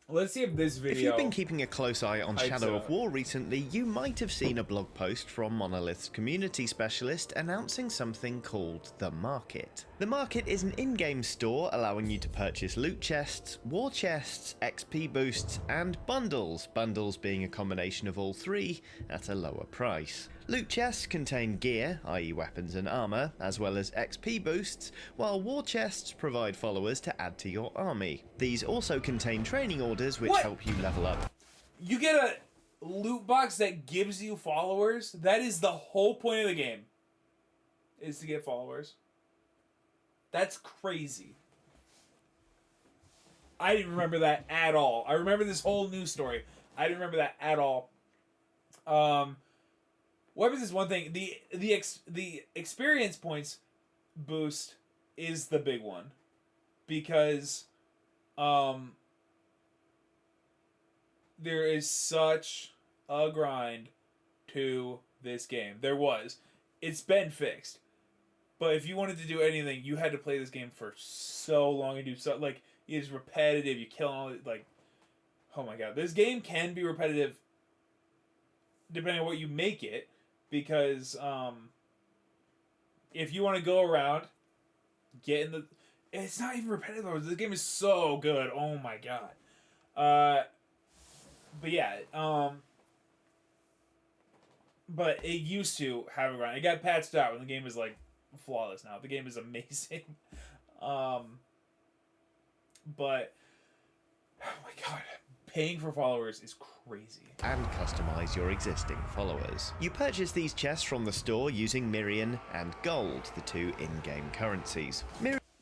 [SPEAKER 1] Let's see if this video...
[SPEAKER 17] If you've been keeping a close eye on Shadow of War recently, you might have seen a blog post from Monolith's community specialist announcing something called The Market. The Market is an in-game store allowing you to purchase loot chests, war chests, XP boosts, and bundles, bundles being a combination of all three at a lower price. Loot chests contain gear, i.e. weapons and armor, as well as XP boosts, while war chests provide followers to add to your army. These also contain training orders which help you level up.
[SPEAKER 1] You get a loot box that gives you followers? That is the whole point of the game, is to get followers. That's crazy. I didn't remember that at all. I remember this whole news story. I didn't remember that at all. Weapons is one thing. The experience points boost is the big one, because there is such a grind to this game. There was. It's been fixed. But if you wanted to do anything, you had to play this game for so long and do so, like, it's repetitive. You kill all, like, oh my god. This game can be repetitive depending on what you make it, because if you want to go around, get in the... It's not even repetitive. This game is so good. Oh my god. But yeah, but it used to have a grind. It got patched out, and the game is like flawless now. The game is amazing. But oh my god, paying for followers is crazy.
[SPEAKER 17] And customize your existing followers. You purchase these chests from the store using Mirian and gold, the two in-game currencies.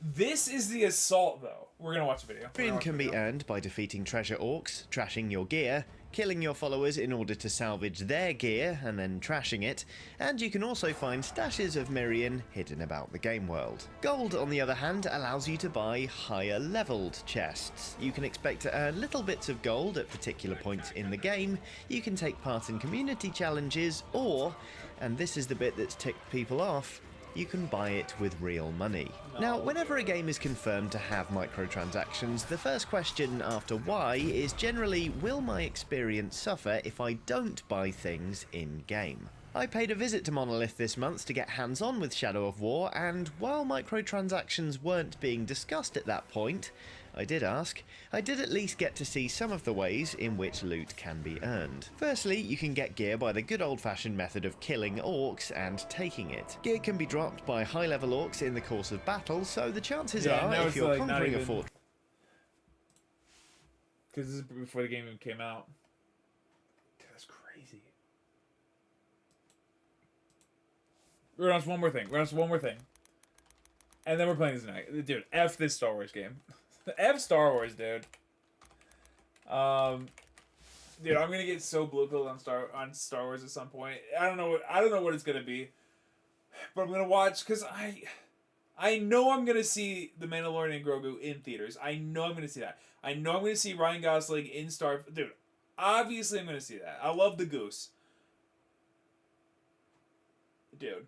[SPEAKER 1] This is the assault, though. We're gonna watch the video.
[SPEAKER 17] Mirian can be earned by defeating treasure orcs, trashing your gear, killing your followers in order to salvage their gear and then trashing it, and you can also find stashes of Mirian hidden about the game world. Gold, on the other hand, allows you to buy higher leveled chests. You can expect to earn little bits of gold at particular points in the game, you can take part in community challenges, or, and this is the bit that's ticked people off, you can buy it with real money. Now, whenever a game is confirmed to have microtransactions, the first question after why is generally, will my experience suffer if I don't buy things in-game? I paid a visit to Monolith this month to get hands-on with Shadow of War, and while microtransactions weren't being discussed at that point, I did ask, I did at least get to see some of the ways in which loot can be earned. Firstly, you can get gear by the good old-fashioned method of killing orcs and taking it. Gear can be dropped by high-level orcs in the course of battle, so the chances are, if you're conquering a fortress...
[SPEAKER 1] Because this is before the game even came out. Dude, that's crazy. We're on to one more thing. And then we're playing this tonight. Dude, F this Star Wars game. F Star Wars, dude. Dude, I'm gonna get so blue pilled on Star Wars at some point. I don't know what it's gonna be, but I'm gonna watch because I know I'm gonna see The Mandalorian and Grogu in theaters. I know I'm gonna see that. I know I'm gonna see Ryan Gosling in Dude, obviously I'm gonna see that. I love the goose. Dude.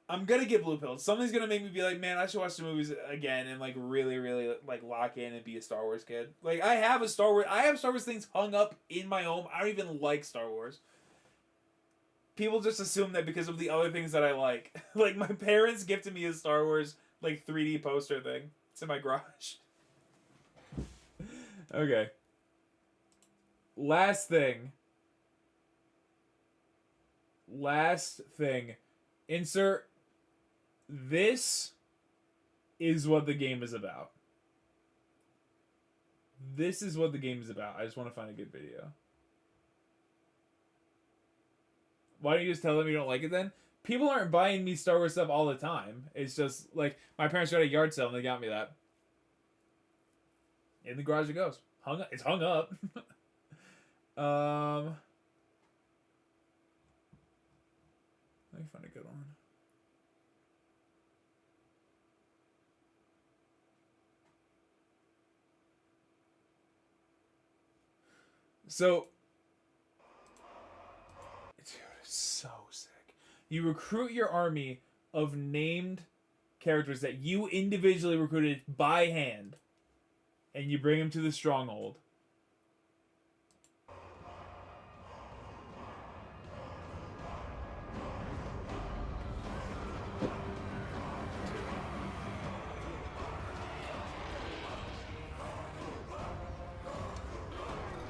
[SPEAKER 1] I'm gonna get blue pilled. Something's gonna make me be like, man, I should watch the movies again and like really, really like lock in and be a Star Wars kid. Like I have Star Wars things hung up in my home. I don't even like Star Wars. People just assume that because of the other things that I like. Like my parents gifted me a Star Wars like 3D poster thing. It's in my garage. Okay. Last thing. Insert. This is what the game is about. This is what the game is about. I just want to find a good video. Why don't you just tell them you don't like it then? People aren't buying me Star Wars stuff all the time. It's just like my parents were at a yard sale and they got me that. In the garage it goes. It's hung up. Let me find a good one. So, dude, it's so sick. You recruit your army of named characters that you individually recruited by hand, and you bring them to the stronghold.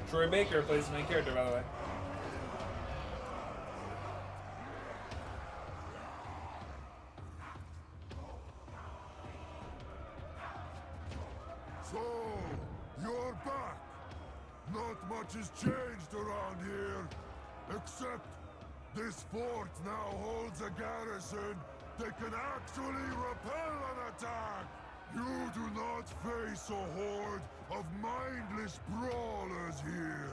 [SPEAKER 1] Troy Baker plays the main character, by the way.
[SPEAKER 15] So, you're back. Not much has changed around here. Except this fort now holds a garrison that can actually repel an attack. You do not face a horde of mindless brawlers here.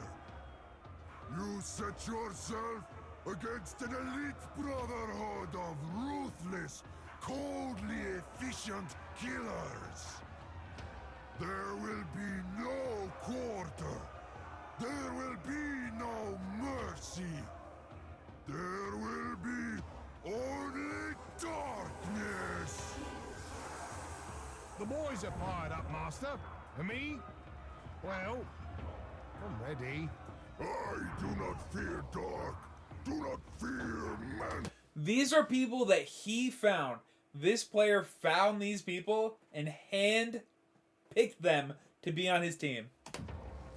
[SPEAKER 15] You set yourself against an elite brotherhood of ruthless, coldly efficient killers. There will be no quarter. There will be no mercy. There will be only darkness.
[SPEAKER 18] The boys are fired up, Master. And me? Well, I'm ready.
[SPEAKER 15] I do not fear dark. Do not fear man.
[SPEAKER 1] These are people that he found. This player found these people and hand-picked them to be on his team.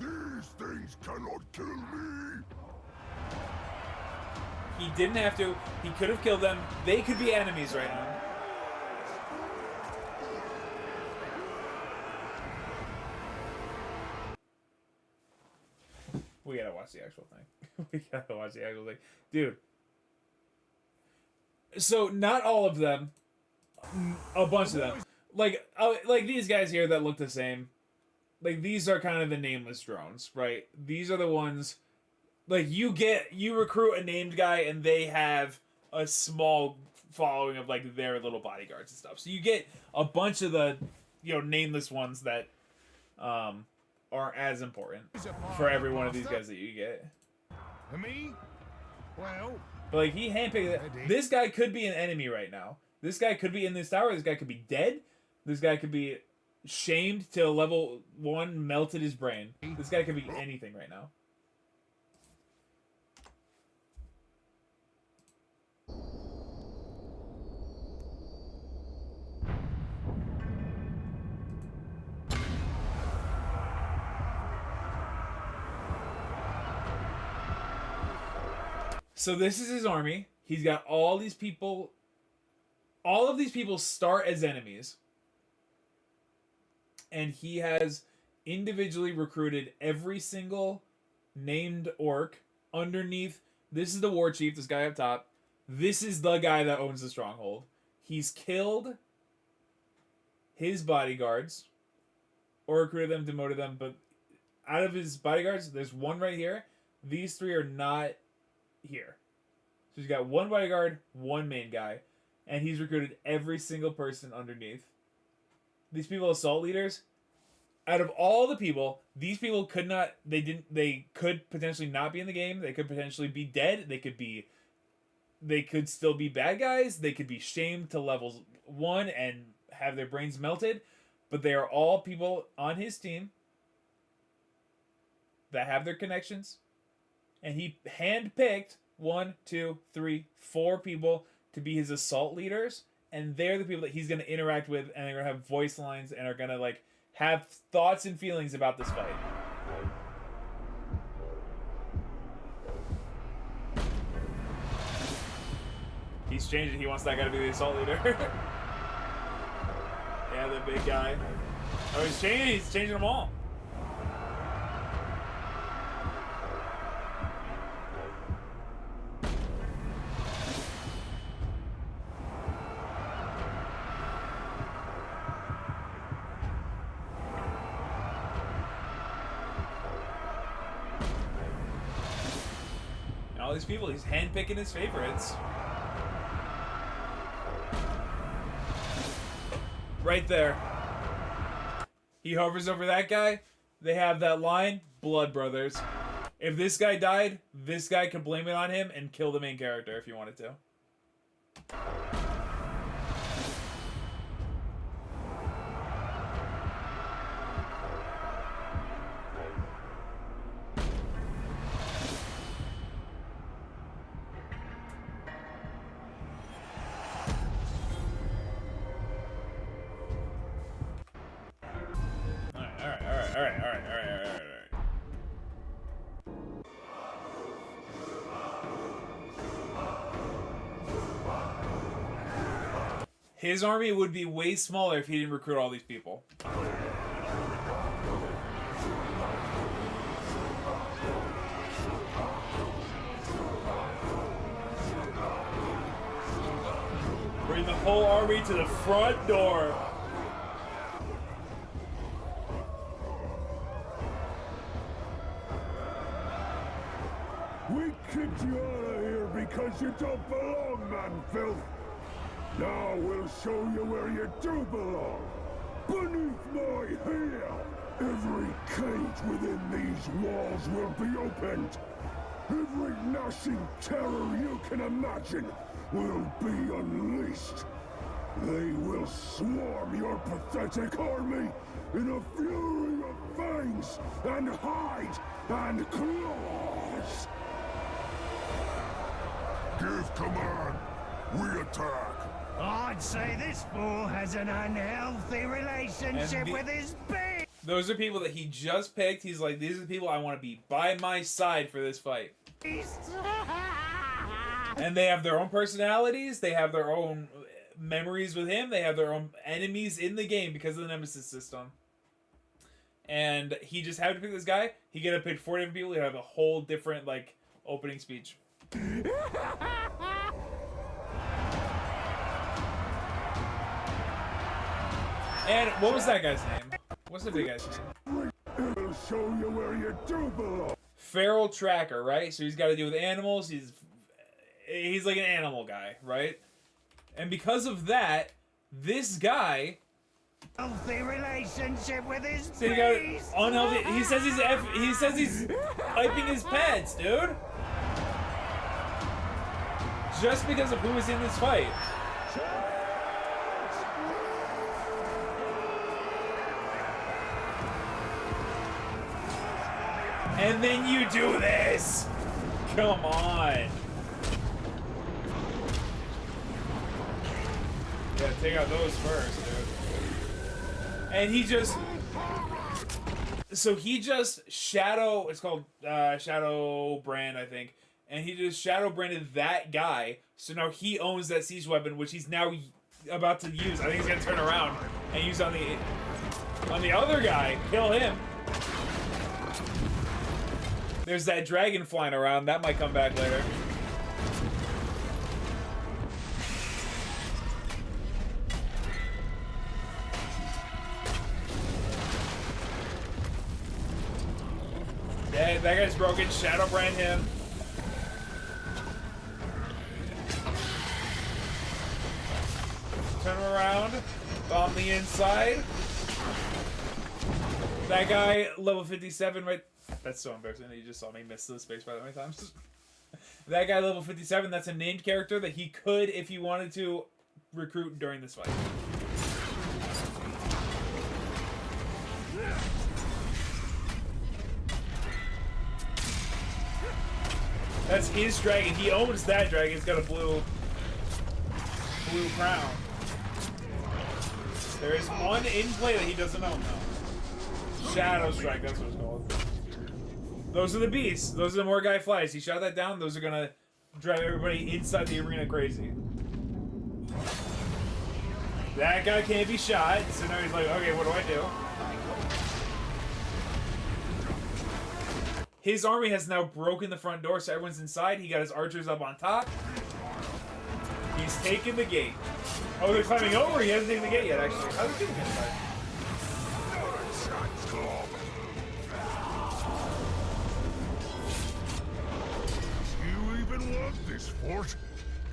[SPEAKER 15] These things cannot kill me.
[SPEAKER 1] He didn't have to. He could have killed them. They could be enemies right now. We gotta watch the actual thing. Dude. So, not all of them. A bunch of them. Like these guys here that look the same. Like, these are kind of the nameless drones, right? These are the ones... Like, you recruit a named guy, and they have a small following of, like, their little bodyguards and stuff. So you get a bunch of the, nameless ones that, aren't as important for every one of these guys that you get.
[SPEAKER 18] And me? Well,
[SPEAKER 1] But like he handpicked it. This guy could be an enemy right now. This guy could be in this tower. This guy could be dead. This guy could be shamed to level 1, melted his brain. This guy could be anything right now. So this is his army. He's got all these people. All of these people start as enemies. And he has individually recruited every single named orc underneath. This is the war chief, this guy up top. This is the guy that owns the stronghold. He's killed his bodyguards. Or recruited them, demoted them. But out of his bodyguards, there's one right here. These 3 are not here. So he's got one bodyguard, one main guy, and he's recruited every single person underneath. These people, assault leaders, out of all the people, these people could not, they could potentially not be in the game. They could potentially be dead. They could still be bad guys. They could be shamed to levels 1 and have their brains melted. But they are all people on his team that have their connections. And he handpicked 1, 2, 3, 4 people to be his assault leaders, and they're the people that he's going to interact with, and they're going to have voice lines and are going to like have thoughts and feelings about this fight. He's changed it. He wants that guy to be the assault leader. Yeah, the big guy. Oh, he's changing them all. All these people, he's handpicking his favorites. Right there. He hovers over that guy. They have that line, blood brothers. If this guy died, this guy could blame it on him and kill the main character if he wanted to. All right. His army would be way smaller if he didn't recruit all these people. Bring the whole army to the front door.
[SPEAKER 15] We kicked you out of here because you don't belong, man-filth. Now we'll show you where you do belong. Beneath my heel. Every cage within these walls will be opened. Every gnashing terror you can imagine will be unleashed. They will swarm your pathetic army in a fury of fangs and hide and claws. Give command. We attack.
[SPEAKER 9] I'd say this fool has an unhealthy relationship with his beast.
[SPEAKER 1] Those are people that he just picked. He's like, these are the people I want to be by my side for this fight. And they have their own personalities. They have their own memories with him. They have their own enemies in the game because of the Nemesis system. And he just had to pick this guy. He could have picked 4 different people. He'd have a whole different, like, opening speech. And what was that guy's name? What's the big guy's name?
[SPEAKER 15] I'll show you where you do belong.
[SPEAKER 1] Feral Tracker, right? So he's got to do with animals. He's like an animal guy, right? And because of that, this guy.
[SPEAKER 9] Healthy relationship with his
[SPEAKER 1] So he got unhealthy. He says he's piping his pets, dude. just because of who was in this fight. And then you do this! Come on. Yeah, take out those first, dude. And he just... So he just Shadow... It's called Shadow Brand, I think. And he just Shadow Branded that guy. So now he owns that siege weapon, which he's now about to use. I think he's going to turn around and use on the other guy. Kill him. There's that dragon flying around. That might come back later. Yeah, that guy's broken. Shadow Brand him. Turn him around. Bomb the inside. That guy, level 57, right? That's so embarrassing that you just saw me miss the space by that many times. That guy, level 57, that's a named character that he could, if he wanted to, recruit during this fight. That's his dragon. He owns that dragon. It's got a blue crown. There is one in play that he doesn't own, though. Shadow Strike, that's what it's called. Those are the beasts. Those are the Morgai flies. He shot that down. Those are gonna drive everybody inside the arena crazy. That guy can't be shot, so now he's like, okay, what do I do? His army has now broken the front door, so everyone's inside. He got his archers up on top. He's taken the gate. Oh, they're climbing over. He hasn't taken the gate yet, actually. How's he getting inside?
[SPEAKER 15] You even want this fort?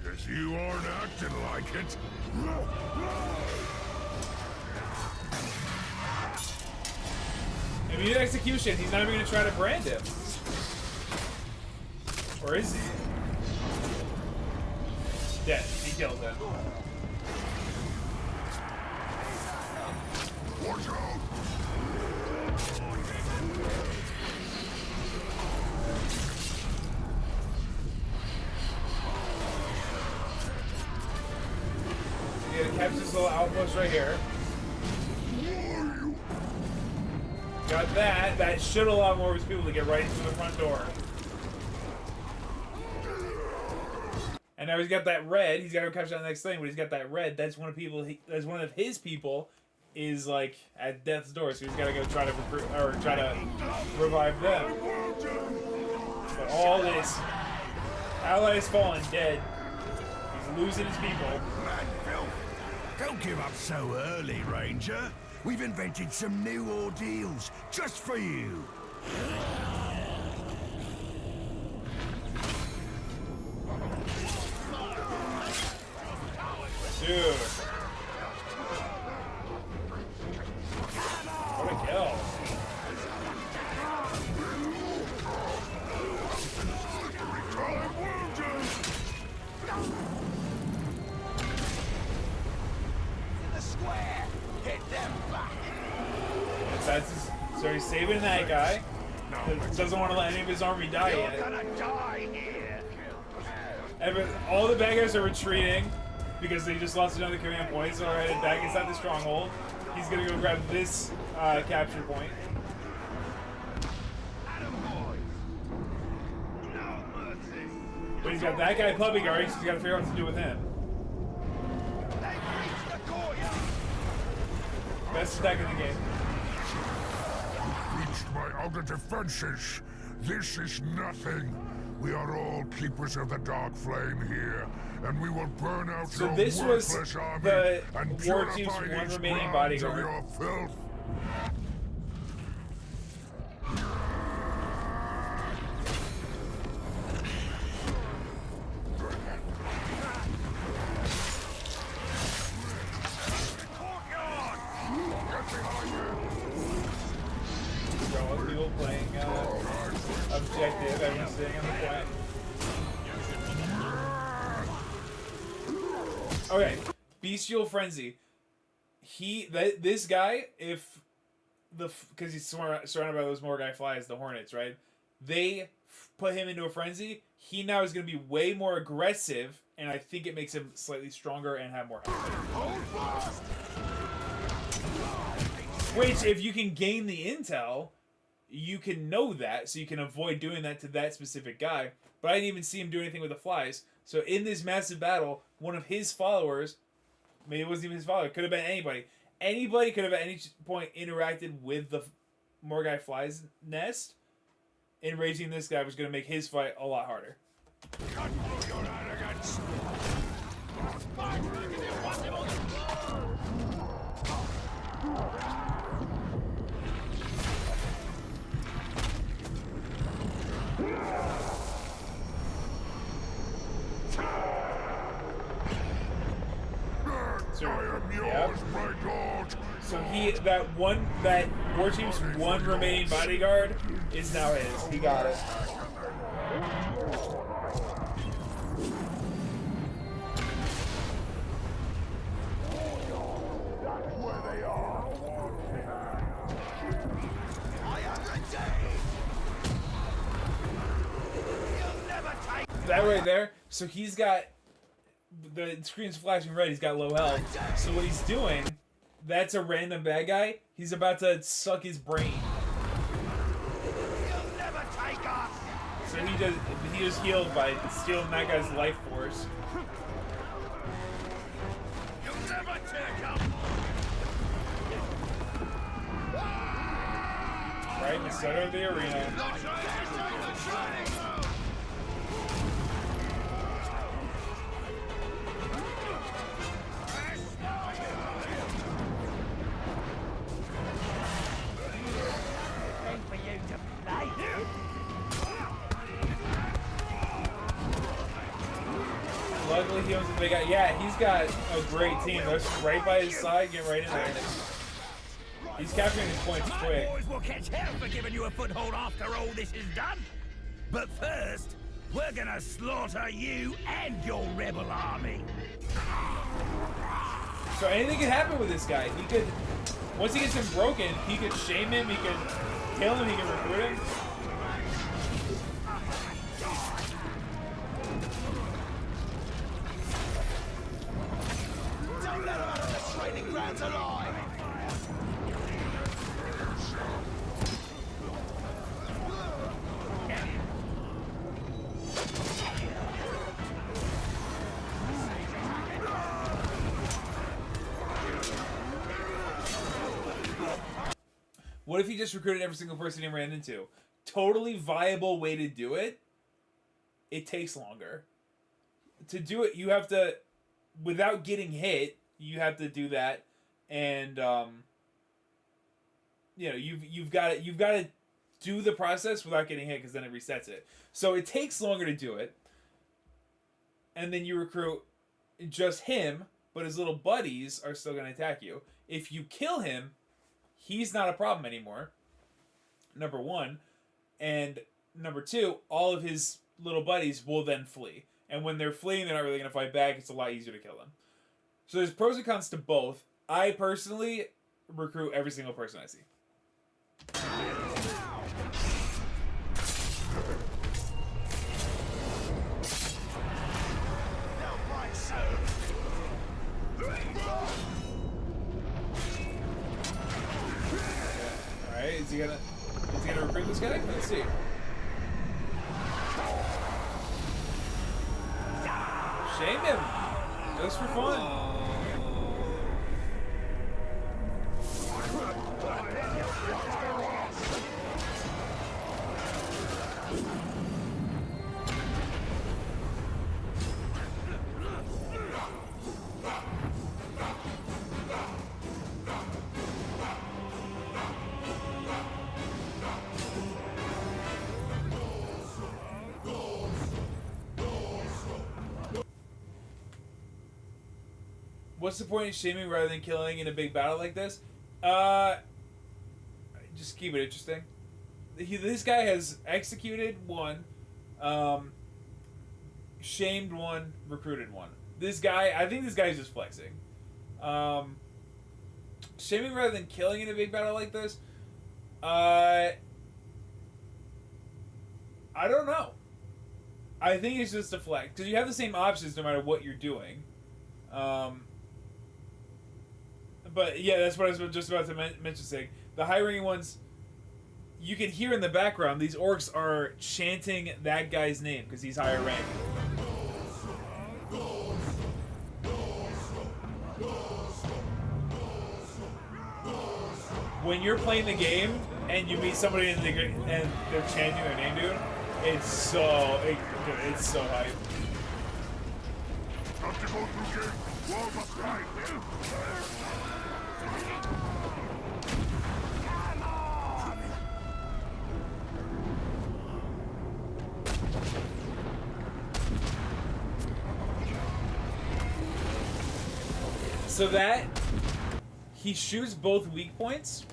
[SPEAKER 15] Because you aren't acting like it.
[SPEAKER 1] Immediate execution. He's not even going to try to brand him. Or is he? Dead. He killed him.
[SPEAKER 15] Watch out!
[SPEAKER 1] Yeah, catch this little outpost right here. Got that. That should allow more of his people to get right into the front door. And now he's got that red. He's got to catch that next thing, but he's got that red. That's one of people. That's one of his people. Is like at death's door, so he's got to go try to recruit or try to revive them. But all this, ally has fallen dead. He's losing his people.
[SPEAKER 9] Don't give up so early, Ranger. We've invented some new ordeals just for you.
[SPEAKER 1] Dude. What a kill.
[SPEAKER 9] The square. Hit them back.
[SPEAKER 1] That's his, so he's saving that guy. Doesn't want to let any of his army die yet.
[SPEAKER 9] You're gonna die here.
[SPEAKER 1] All the bad guys are retreating because they just lost another command point. So right back inside the stronghold. He's gonna go grab this capture point. But he's got that guy puppy guarding, so he's got to figure out what to do with him. Best attack in the game.
[SPEAKER 15] Reached my outer defenses. This is nothing. We are all keepers of the dark flame here, and we will burn out
[SPEAKER 1] So
[SPEAKER 15] your
[SPEAKER 1] this was
[SPEAKER 15] worthless army
[SPEAKER 1] the
[SPEAKER 15] and
[SPEAKER 1] War Chief's
[SPEAKER 15] purify
[SPEAKER 1] one
[SPEAKER 15] these
[SPEAKER 1] remaining
[SPEAKER 15] grounds of
[SPEAKER 1] bodyguard.
[SPEAKER 15] your filth.
[SPEAKER 1] People playing objective, everyone's sitting on the point. Okay, Bestial Frenzy. This guy, because he's surrounded by those Morgai flies, the Hornets, right? They put him into a frenzy. He now is going to be way more aggressive, and I think it makes him slightly stronger and have more health. Which, if you can gain the intel, you can know that, so you can avoid doing that to that specific guy. But I didn't even see him do anything with the flies. So in this massive battle, one of his followers, maybe it wasn't even his follower, could have been anybody. Anybody could have at any point interacted with the Morgai flies nest. Enraging this guy was going to make his fight a lot harder. So that War Chief's one remaining bodyguard is now his. He got it. That right there. So he's got the screen's flashing red. He's got low health. So what he's doing, that's a random bad guy. He's about to suck his brain. So he just healed by stealing that guy's life force. Right in the center of the arena. Luckily he owns the big guy. Yeah, he's got a great team. They're right by his side, getting right in there. He's capturing his points quick.
[SPEAKER 9] Boys will catch hell for giving you a foothold after all this is done. But first, we're gonna slaughter you and your rebel army.
[SPEAKER 1] So anything could happen with this guy. He could, once he gets him broken, he could shame him, he could kill him, he can recruit him.
[SPEAKER 9] Don't let him out of the training grounds alive.
[SPEAKER 1] What if he just recruited every single person he ran into? Totally viable way to do it. It takes longer. To do it, you have to, without getting hit, you have to do that, and you know, you've got to do the process without getting hit, because then it resets it. So it takes longer to do it, and then you recruit just him, but his little buddies are still going to attack you. If you kill him, he's not a problem anymore, number one. And number two, all of his little buddies will then flee. And when they're fleeing, they're not really going to fight back. It's a lot easier to kill them. So there's pros and cons to both. I personally recruit every single person I see. Alright, is he gonna recruit this guy? Let's see. Shame him. Just for fun. What's the point in shaming rather than killing in a big battle like this? Just keep it interesting. This guy has executed one. shamed one, recruited one. This guy, I think this guy's just flexing. Shaming rather than killing in a big battle like this? I don't know. I think it's just a flex. Because you have the same options no matter what you're doing. But yeah, that's what I was just about to mention. Saying the high-ranking ones, you can hear in the background, these orcs are chanting that guy's name because he's higher rank. When you're playing the game and you meet somebody and they're chanting their name, dude, it's so hype.
[SPEAKER 15] Have to go through gate. Wall must ride.
[SPEAKER 1] So that he shoots both weak points,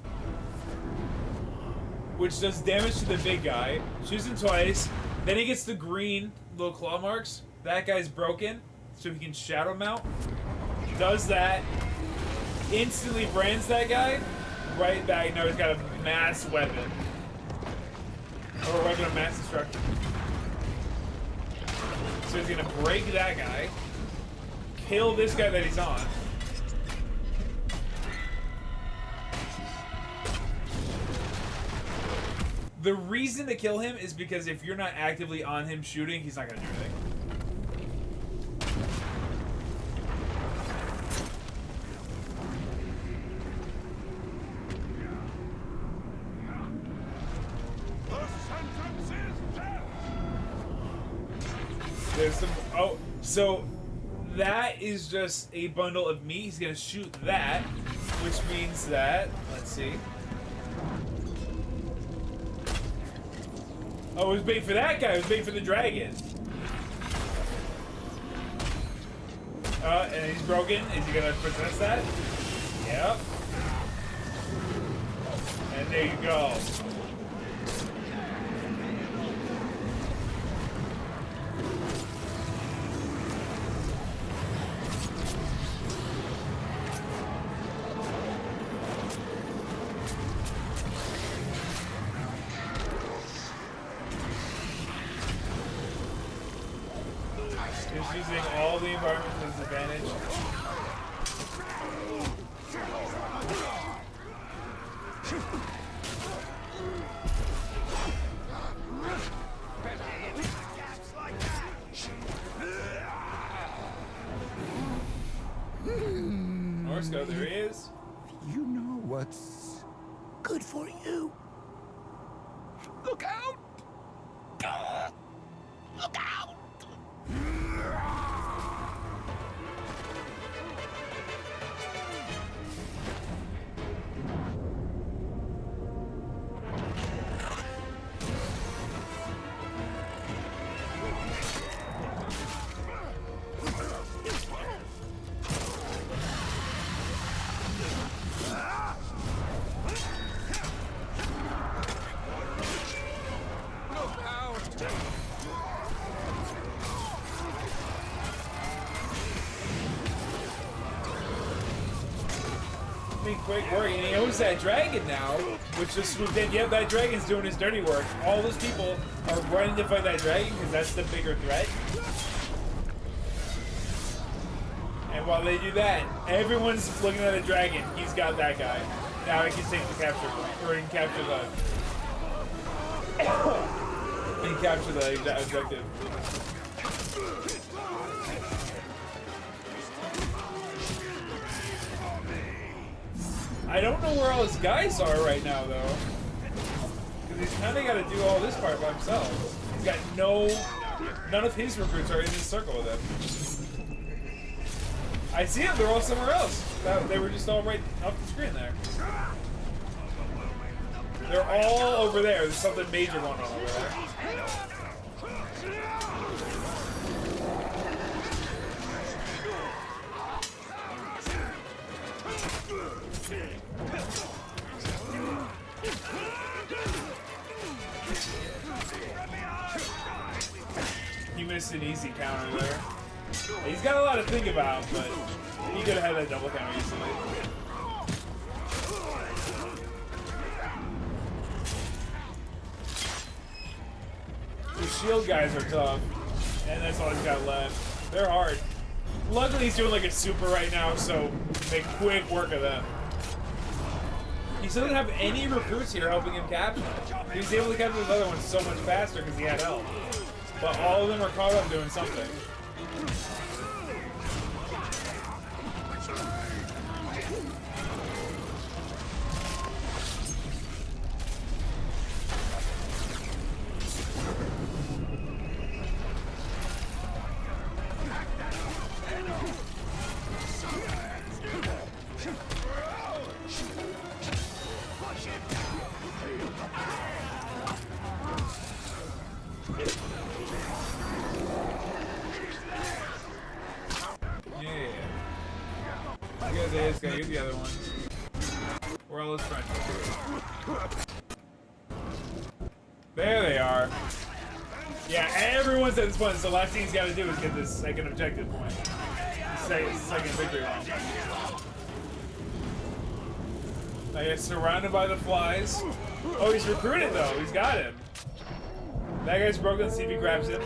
[SPEAKER 1] which does damage to the big guy. Shoots him twice. Then he gets the green little claw marks. That guy's broken, so he can shadow mount. Does that. Instantly brands that guy. Right back. Now he's got a mass weapon. Or a weapon of mass destruction. So he's gonna break that guy. Kill this guy that he's on. The reason to kill him is because if you're not actively on him shooting, he's not gonna do anything. There's some. Oh, so that is just a bundle of meat. He's gonna shoot that, which means that. Let's see. Oh, I was waiting for that guy. I was waiting for the dragon. And he's broken. Is he gonna possess that? Yep. And there you go. Just using all the environment to his advantage. Norsco, there he is.
[SPEAKER 9] You know what's good for you. Look out! Look out!
[SPEAKER 1] Quick work, and he owns that dragon now, which just swooped in. Yep, that dragon's doing his dirty work. All those people are running to fight that dragon because that's the bigger threat. And while they do that, everyone's looking at a dragon. He's got that guy. Now he can take the capture point, or he can capture the. He can capture the objective. I don't know where all his guys are right now, though. Because he's kind of got to do all this part by himself. He's got none of his recruits are in this circle with him. I see them, they're all somewhere else. They were just all right up the screen there. They're all over there. There's something major going on over there. Just an easy counter there. He's got a lot to think about, but he could have had that double counter easily. The shield guys are tough, and that's all he's got left. They're hard. Luckily, he's doing like a super right now, so make quick work of them. He still doesn't have any recruits here helping him capture them. He's able to capture the other ones so much faster because he had help. But all of them are caught up doing something. Get the other one. Where are all his friends? There they are. Yeah, everyone's at this point, so the last thing he's got to do is get this second objective point. Second victory line. Now he's surrounded by the flies. Oh, he's recruited though. He's got him. That guy's broken. Let's see if he grabs him.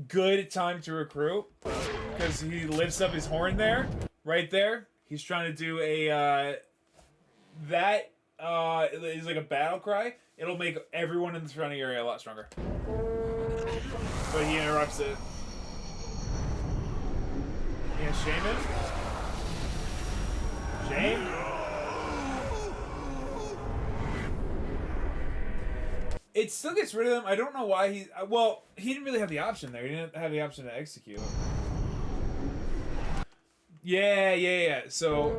[SPEAKER 1] Good time to recruit because he lifts up his horn there. Right there, he's trying to do a, that is like a battle cry. It'll make everyone in the surrounding area a lot stronger. But he interrupts it. You gonna shame him? Shame? It still gets rid of them. I don't know why he, well, he didn't really have the option there. He didn't have the option to execute. Yeah. So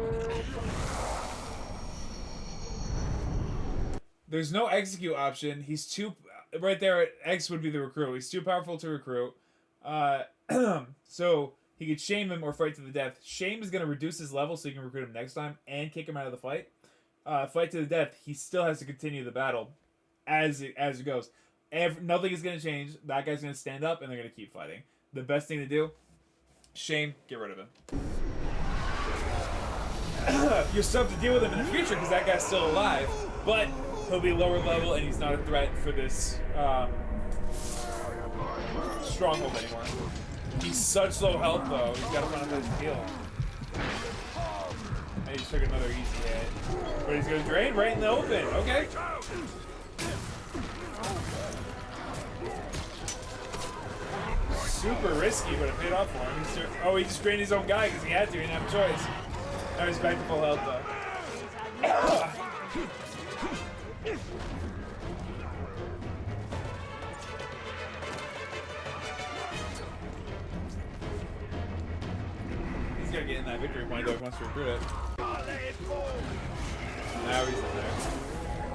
[SPEAKER 1] there's no execute option. He's too right there. X would be the recruit. He's too powerful to recruit. So he could shame him or fight to the death. Shame is gonna reduce his level so you can recruit him next time and kick him out of the fight. Fight to the death. He still has to continue the battle as it goes. Nothing is gonna change. That guy's gonna stand up and they're gonna keep fighting. The best thing to do. Shame. Get rid of him. You'll still have to deal with him in the future because that guy's still alive, but he'll be lower level and he's not a threat for this stronghold anymore. He's such low health though, he's gotta find a place to heal. And he just took another easy hit. But he's gonna drain right in the open, okay. Super risky, but it paid off for him. He just drained his own guy because he had to, he didn't have a choice. Now he's back to full health though. He's gotta get in that victory point though if he wants to recruit it. Now he's in there.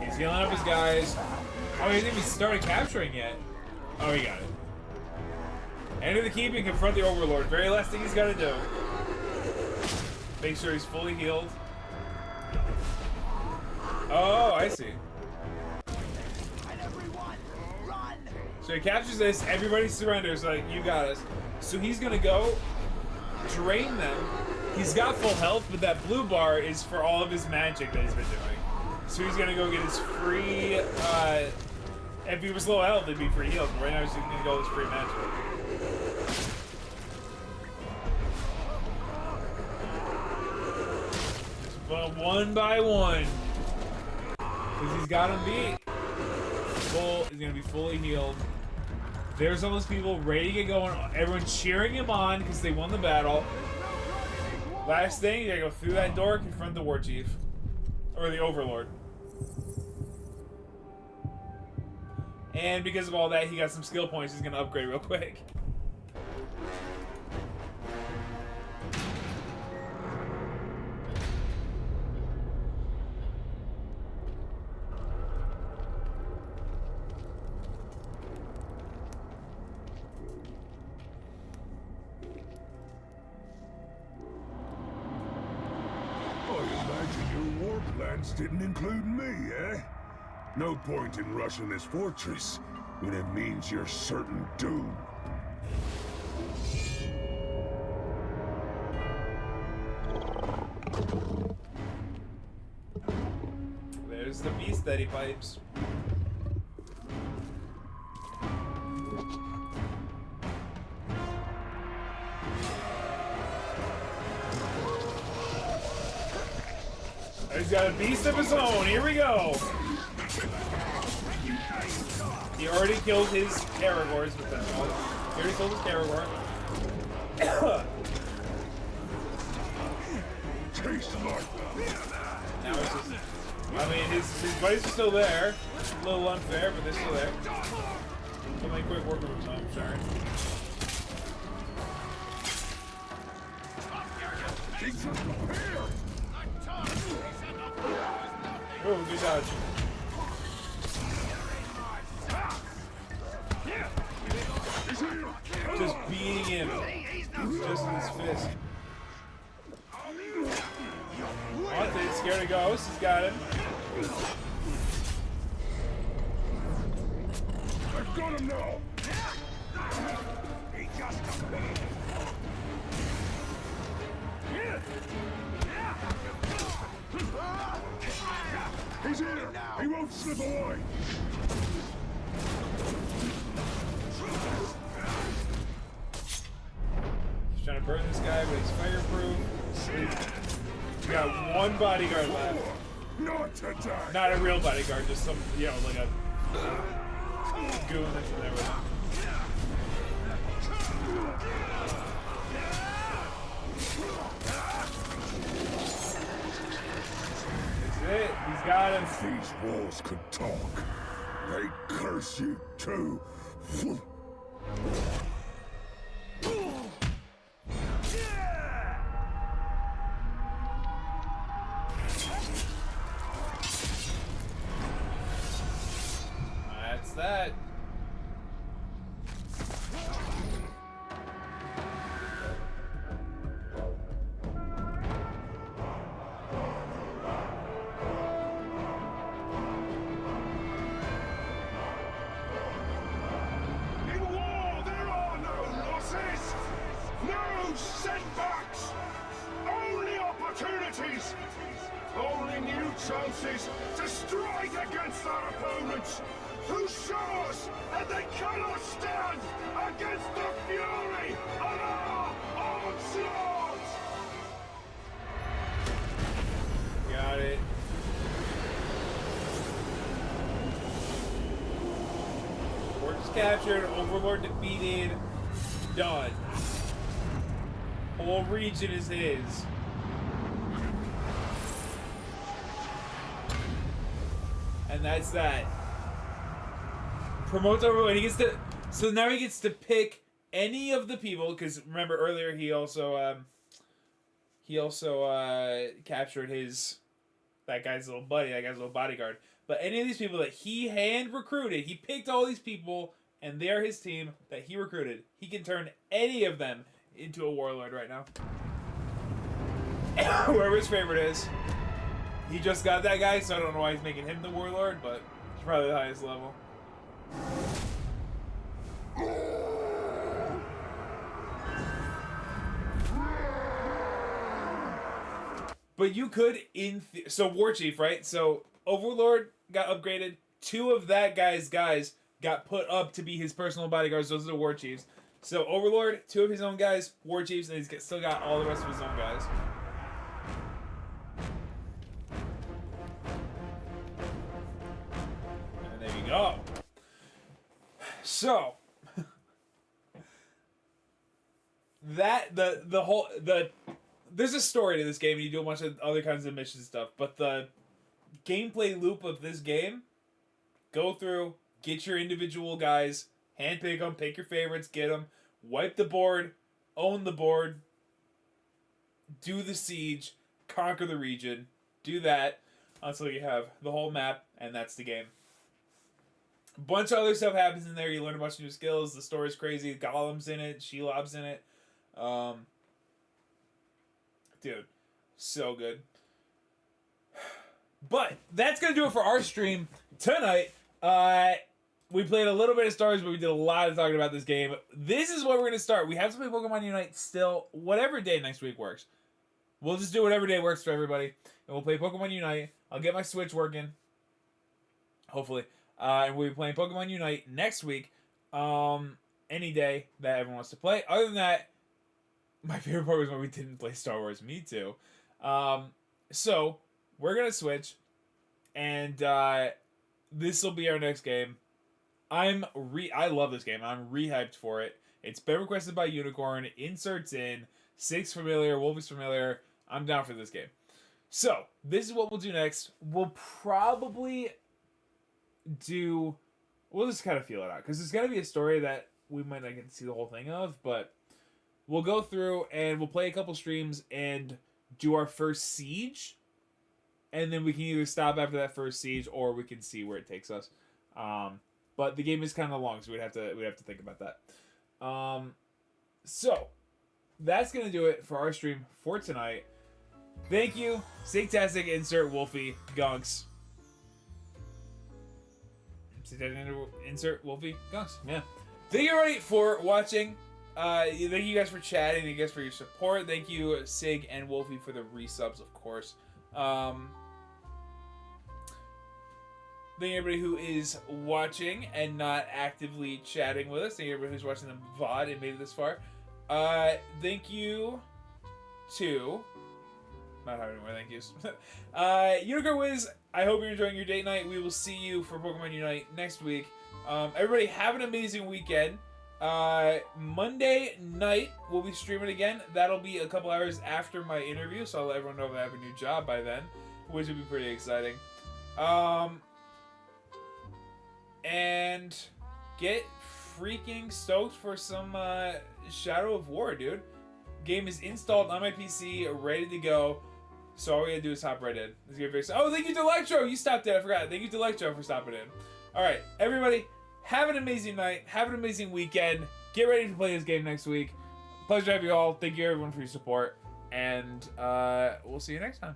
[SPEAKER 1] He's healing up his guys. Oh, he hasn't even started capturing yet. Oh, he got it. Enter the keep and confront the Overlord. Very last thing he's gotta do. Make sure he's fully healed. Oh, I see. So he captures this, everybody surrenders, like, you got us. So he's gonna go, drain them. He's got full health, but that blue bar is for all of his magic that he's been doing. So he's gonna go get his free, if he was low health, it'd be free healed. But right now he's gonna go with his free magic. But one by one, because he's got him beat. He's gonna be fully healed. There's all those people ready to get going. Everyone cheering him on because they won the battle. Last thing, you gotta go through that door, confront the war chief or the overlord. And because of all that, he got some skill points. He's gonna upgrade real quick.
[SPEAKER 15] Didn't include me, eh? No point in rushing this fortress. when it means your certain doom.
[SPEAKER 1] There's the beast that he pipes. He's got a beast of his own. Here we go. He already killed his Caragors with that. He already killed his Caragor. Now it's just. I mean, his buddies are still there. A little unfair, but they're still there. Somebody quit working with them, I'm sorry. Oh, good dodge. Just beating him. Just in his fist. Haunted, scared of ghosts. He's got him.
[SPEAKER 15] I've got him now.
[SPEAKER 9] He just appeared.
[SPEAKER 15] He's here. He won't slip away.
[SPEAKER 1] He's trying to burn this guy, but he's fireproof. He's got one bodyguard left.
[SPEAKER 15] Not today.
[SPEAKER 1] Not a real bodyguard, just some, you know, like a goon that's in there with him. That's it. He's got him.
[SPEAKER 15] If these walls could talk, they'd curse you too.
[SPEAKER 1] That's that.
[SPEAKER 15] In war, there are no losses, no setbacks, only opportunities, only new chances to strike against our opponents, who show us that they cannot stand against the fury of our onslaught!
[SPEAKER 1] Got it. Fortress captured, Overlord defeated, done. Whole region is his. And that's that. Promotes Overlord. He gets to, so now he gets to pick any of the people, because remember earlier he also captured that guy's little buddy, that guy's little bodyguard. But any of these people that he hand recruited, he picked all these people, and they're his team that he recruited. He can turn any of them into a warlord right now. Whoever his favorite is. He just got that guy, so I don't know why he's making him the warlord, but he's probably the highest level. But you could, so War Chief, right? So Overlord got upgraded. 2 of that guy's guys got put up to be his personal bodyguards. Those are the War Chiefs. So Overlord, 2 of his own guys, War Chiefs, and he's still got all the rest of his own guys. And there you go. So that there's a story to this game, and you do a bunch of other kinds of mission stuff, but the gameplay loop of this game, go through, get your individual guys, handpick them, pick your favorites, get them, wipe the board, own the board, do the siege, conquer the region, do that until you have the whole map, and that's the game. A bunch of other stuff happens in there. You learn a bunch of new skills. The story's crazy. Golem's in it. Shelob's in it. Dude, so good. But that's going to do it for our stream tonight. We played a little bit of Star Wars, but we did a lot of talking about this game. This is what we're going to start. We have to play Pokemon Unite still, whatever day next week works. We'll just do whatever day works for everybody. And we'll play Pokemon Unite. I'll get my Switch working. Hopefully. And we'll be playing Pokemon Unite next week. Any day that everyone wants to play. Other than that, my favorite part was when we didn't play Star Wars. Me too. So, we're going to switch. And this will be our next game. I love this game. I'm re-hyped for it. It's been requested by Unicorn. Inserts in. Sig's familiar. Wolf is familiar. I'm down for this game. So, this is what we'll do next. We'll probably do... We'll just kind of feel it out. Because it's going to be a story that we might not get to see the whole thing of. But we'll go through and we'll play a couple streams and do our first siege. And then we can either stop after that first siege or we can see where it takes us. But the game is kind of long, so we'd have to think about that. So that's gonna do it for our stream for tonight. Thank you, Sigtastic, insert Wolfie, Gunks. Insert Wolfie, Gunks. Yeah. Thank you everybody for watching. Thank you guys for chatting. Thank you guys for your support. Thank you, Sig and Wolfie, for the resubs, of course. Thank you everybody who is watching and not actively chatting with us. Thank you everybody who's watching the VOD and made it this far. Thank you to... Not having any more thank yous. Unicorn Wiz, I hope you're enjoying your date night. We will see you for Pokemon Unite next week. Everybody have an amazing weekend. Monday night we'll be streaming again. That'll be a couple hours after my interview, so I'll let everyone know that I have a new job by then, which will be pretty exciting. And get freaking stoked for some Shadow of War, dude. Game is installed on my PC, ready to go. So all we gotta do is hop right in. Let's get fixed. Oh, thank you to Electro! You stopped it, I forgot. Thank you to Electro for stopping in. Alright, everybody, have an amazing night. Have an amazing weekend. Get ready to play this game next week. Pleasure to have you all. Thank you everyone for your support. And we'll see you next time.